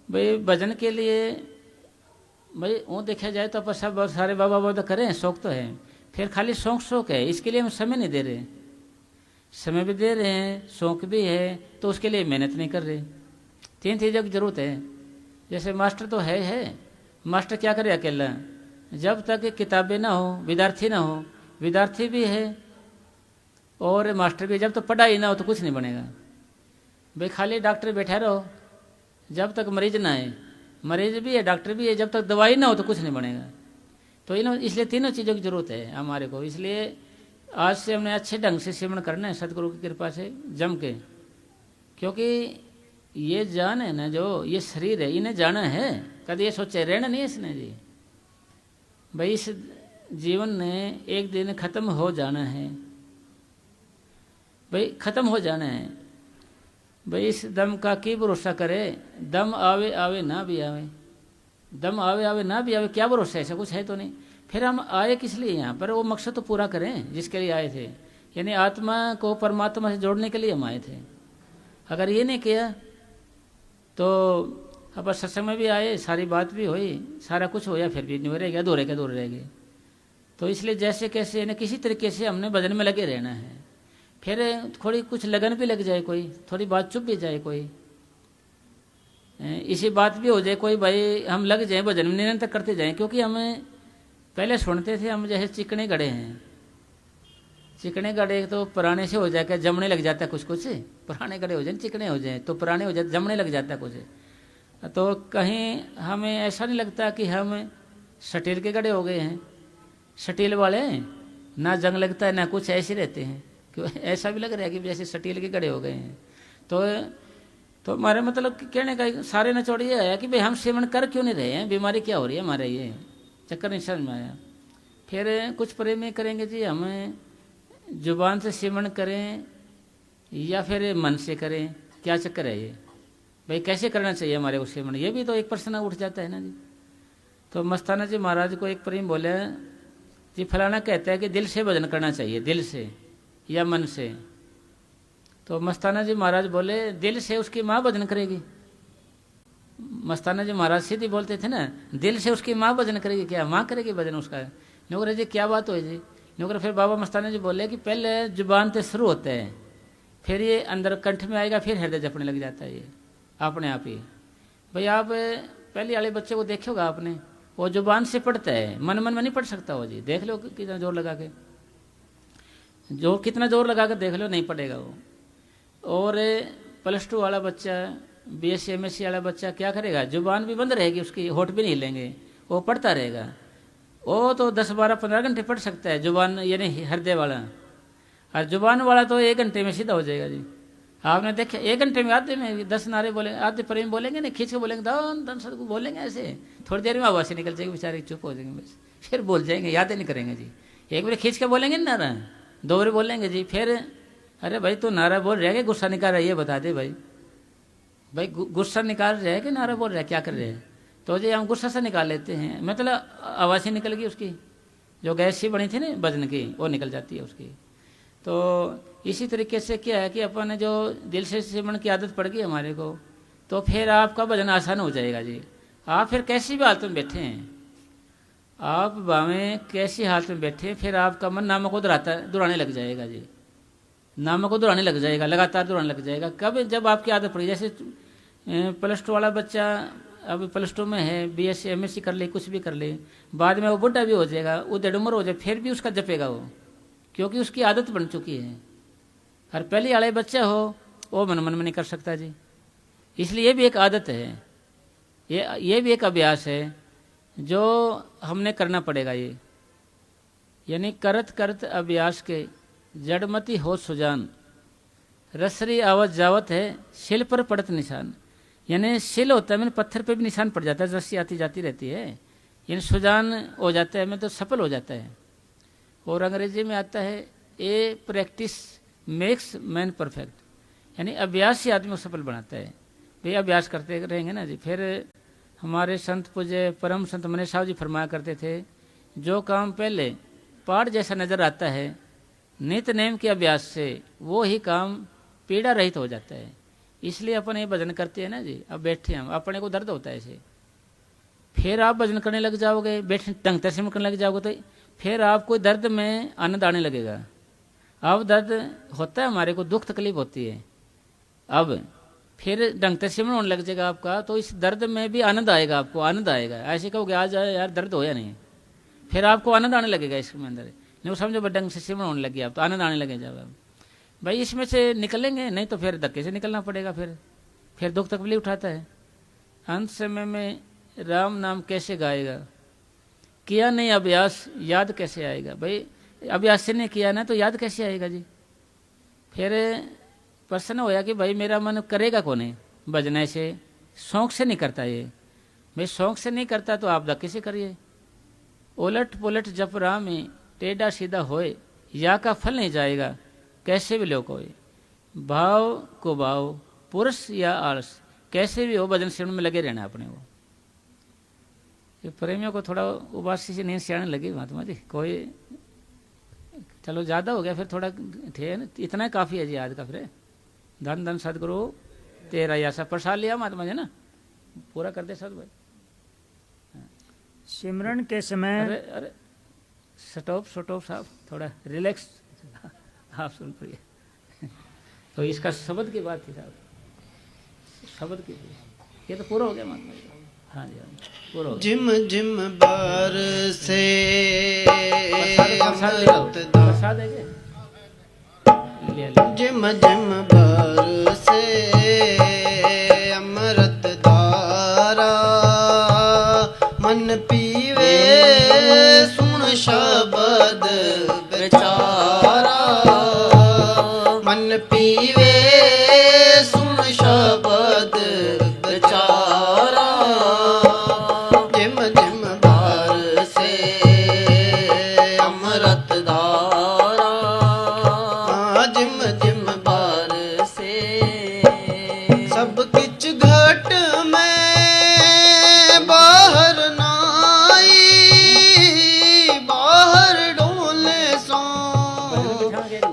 भाई भजन के लिए भाई वो देखा जाए तो अपन सब सारे बाबा बाबा तो करें, शौक तो है, फिर खाली शौक है, इसके लिए हम समय नहीं दे रहे, समय भी दे रहे हैं शौक भी है, तो उसके लिए मेहनत नहीं कर रहे। तीन चीज़ों की जरूरत है। जैसे मास्टर तो है, मास्टर क्या करे अकेला, जब तक किताबें ना हो, विद्यार्थी ना हो, विद्यार्थी भी है और मास्टर भी, जब तक पढ़ाई ना हो तो कुछ नहीं बनेगा। भाई खाली डॉक्टर बैठा रहो जब तक मरीज ना आए, मरीज भी है डॉक्टर भी है, जब तक दवाई ना हो तो कुछ नहीं बनेगा। तो इसलिए तीनों चीज़ों की जरूरत है हमारे को। इसलिए आज से हमने अच्छे ढंग से सिमरन करना है सतगुरु की कृपा से जम के, क्योंकि ये जान है ना, जो ये शरीर है इन्हें जाना है, कभी ये सोचे रहना नहीं है इसने जी। भाई इस जीवन ने एक दिन खत्म हो जाना है, भाई खत्म हो जाना है। भाई इस दम का की भरोसा करे, दम आवे आवे ना भी आवे, दम आवे आवे ना भी आवे, क्या भरोसा है, ऐसा कुछ है तो नहीं। फिर हम आए किस लिए यहाँ पर, वो मकसद तो पूरा करें जिसके लिए आए थे, यानी आत्मा को परमात्मा से जोड़ने के लिए हम आए थे। अगर ये नहीं किया तो अब सत्संग में भी आए, सारी बात भी हुई, सारा कुछ होया, फिर भी नहीं रह गया, अधूरे के अधूरे रह गए। तो इसलिए जैसे कैसे यानी किसी तरीके से हमने भजन में लगे रहना है। फिर थोड़ी कुछ लगन भी लग जाए, कोई थोड़ी बात चुप भी जाए, कोई इसी बात भी हो जाए कोई, भाई हम लग जाए भजन में निरंतर करते जाएं। क्योंकि हमें पहले सुनते थे हम जैसे चिकने गड़े हैं, चिकने गड़े तो पुराने से हो जाएगा, जमने लग जाता है कुछ कुछ, पुराने गड़े हो जाए चिकने हो जाए तो पुराने हो जाते, जमने लग जाता है कुछ। तो कहीं हमें ऐसा नहीं लगता कि हम स्टील के गड़े हो गए हैं, स्टील वाले ना जंग लगता है ना कुछ, ऐसे रहते हैं, क्यों ऐसा भी लग रहा है कि जैसे स्टील के गड़े हो गए हैं। तो हमारे मतलब कहने का सारे नचोड़ ये आया कि भाई हम सेवन कर क्यों नहीं रहे हैं, बीमारी क्या हो रही है हमारे, ये चक्कर नहीं समझ में आया। फिर कुछ प्रेमी करेंगे जी हम जुबान से सेवन करें या फिर मन से करें, क्या चक्कर है ये भाई, कैसे करना चाहिए हमारे को सेवन, ये भी तो एक प्रश्न उठ जाता है ना जी। तो मस्ताना जी महाराज को एक प्रेम बोले जी फलाना कहता है कि दिल से भजन करना चाहिए, दिल से या मन से। तो मस्ताना जी महाराज बोले दिल से उसकी माँ भजन करेगी। मस्ताना जी महाराज सीधी बोलते थे ना, दिल से उसकी माँ भजन करेगी, क्या माँ करेगी भजन उसका। नौकरे जी क्या बात हो जी, नौकर फिर बाबा मस्ताना जी बोले कि पहले जुबान से शुरू होता है, फिर ये अंदर कंठ में आएगा, फिर हृदय जपने लग जाता है ये अपने आप ही। भाई आप पहले वाले बच्चे को देखोगे आपने, वो जुबान से पढ़ता है, मन मन में नहीं पढ़ सकता वो जी, देख लो कितना जोर लगा के, जो कितना जोर लगा कर देख लो नहीं पढ़ेगा वो। और +2 वाला बच्चा, BSc MSc वाला बच्चा क्या करेगा, जुबान भी बंद रहेगी उसकी, होठ भी नहीं हिलेंगे, वो पढ़ता रहेगा। वो तो 10 12 15 घंटे पढ़ सकता है जुबान यानी हृदय वाला, और जुबान वाला तो 1 घंटे में सीधा हो जाएगा जी। आपने देखा 1 घंटे में आधे में 10 नारे बोलेंगे, आधे प्रेम बोलेंगे नहीं, खींच के बोलेंगे धन धन सदगुरु बोलेंगे ऐसे, थोड़ी देर में आवाज़ निकल जाएगी, बेचारे चुप हो जाएंगे, बस फिर बोल जाएंगे, याद ही नहीं करेंगे जी। एक बार खींच के बोलेंगे नारा, 2 बार बोलेंगे जी, फिर अरे भाई तू नारा बोल रहा है कि गुस्सा निकाल रहा है, ये बता दे भाई, भाई गुस्सा निकाल रहा है कि नारा बोल रहा है, क्या कर रहे हैं। तो जी हम गुस्सा से निकाल लेते हैं, मतलब आवाज़ ही निकल गई उसकी, जो गैस सी बनी थी ना भजन की वो निकल जाती है उसकी। तो इसी तरीके से क्या है कि अपन जो दिल से सेवन की आदत पड़ गई हमारे को, तो फिर आपका भजन आसान हो जाएगा जी। आप फिर कैसी भी हालत में बैठे हैं, आप भावें कैसी हालत में बैठे, फिर आपका मन नाम को दुहराने लग जाएगा जी, नाम को दुहराने लग जाएगा, लगातार दुहराने लग जाएगा। कब, जब आपकी आदत पड़ी, जैसे +2 वाला बच्चा अब +2 में है, BSc MSc कर ले, कुछ भी कर ले, बाद में वो बुढ़ा भी हो जाएगा, वो 1.5 उम्र हो जाए, फिर भी उसका जपेगा वो, क्योंकि उसकी आदत बन चुकी है। और पहले वाला बच्चा हो वो मन में नहीं कर सकता जी, इसलिए ये भी एक आदत है, ये भी एक अभ्यास है जो हमने करना पड़ेगा। ये यानी करत करत अभ्यास के जड़मती हो सुजान, रसरी आवत जावत है शिल पर पड़त निशान। यानी शिल होता है मैंने पत्थर पे भी निशान पड़ जाता है, रस्सी आती जाती रहती है, यानी सुजान हो जाता है, मैं तो सफल हो जाता है। और अंग्रेजी में आता है ए प्रैक्टिस मेक्स मैन परफेक्ट, यानी अभ्यास ही आदमी को सफल बनाता है। वे अभ्यास करते रहेंगे ना जी। फिर हमारे संत पूज्य परम संत मनीष साहब जी फरमाया करते थे, जो काम पहले पहाड़ जैसा नजर आता है नित नेम के अभ्यास से, वो ही काम पीड़ा रहित हो जाता है। इसलिए अपन ये भजन करते हैं ना जी, अब बैठे हम, अपने को दर्द होता है ऐसे, फिर आप भजन करने लग जाओगे, बैठे ढंग से करने लग जाओगे, तो फिर आपको दर्द में आनंद आने लगेगा। अब दर्द होता है हमारे को, दुख तकलीफ होती है, अब फिर ढंग से होने लग जाएगा आपका, तो इस दर्द में भी आनंद आएगा, आपको आनंद आएगा। ऐसे कहोगे आज यार दर्द हो या नहीं, फिर आपको आनंद आने लगेगा इसके अंदर, नहीं समझो ढंग से सिमरण होने लगी आप, तो आनंद आने लगे जब आप भाई इसमें से निकलेंगे, नहीं तो फिर धक्के से निकलना पड़ेगा, फिर दुख तकलीफ उठाता है। अंत समय में राम नाम कैसे गाएगा, किया नहीं अभ्यास याद कैसे आएगा। भाई अभ्यास से नहीं किया ना तो याद कैसे आएगा जी। फिर प्रश्न होया कि भाई मेरा मन करेगा कौन है भजन, ऐसे शौक से नहीं करता ये, भाई शौक से नहीं करता तो आप धक्के से करिए। उलट पुलट जप राह में टेढ़ा सीधा होए, या का फल नहीं जाएगा कैसे भी लोग होए। भाव को भाव पुरुष या आलस कैसे भी हो, भजन श्रवण में लगे रहना अपने को। ये प्रेमियों को थोड़ा उबासी से नींद से आने लगी महात्मा जी, कोई चलो ज़्यादा हो गया, फिर थोड़ा थे ना, इतना काफ़ी है जी आज का। फिर धन धन सदगुरु तेरा ऐसा प्रसाद लिया महात्मा जी ना, पूरा कर दे सब भाई। सिमरन के समय अरे स्टॉप साहब, थोड़ा रिलैक्स आप सुन पाइए। तो इसका शब्द की बात थी साहब, शब्द की, ये तो पूरा हो गया महात्मा जी। हाँ जी, हाँ जी, पूरा हो गया। जिम जिम बार से प्रसाद है क्या? लिया ले जिम जिम बरसे अमृत धारा मन पीवे सुन शब्द विचारा मन पीवे सुन शब्द विचारा जिम जिम बरसे अमृत धारा जिम जिम बरसे सब किच घट में बाहर नाई बाहर डोले सो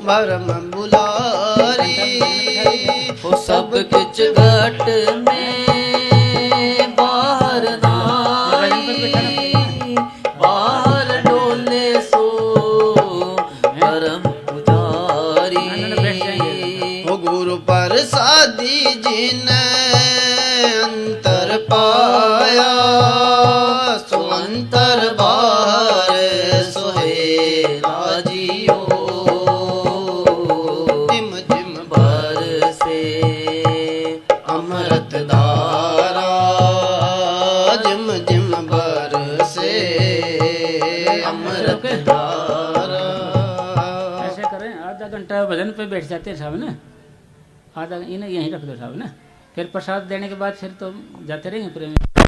भरम बुलारी हो सब किच घट में बाहर नाई बाहर डोले सो परम पुजारी हो गुरु प्रसादी जिन अंतर पाया सो अंतर बार सोहेला जियो जिम जिम बरसे अमृत धारा जिम जिम बरसे अमृत धारा ऐसे करें आधा घंटा भजन पे बैठ जाते हैं साहब ना आधा इन्हें यहीं रख दो साहब ना फिर प्रसाद देने के बाद फिर तो जाते रहेंगे प्रेमी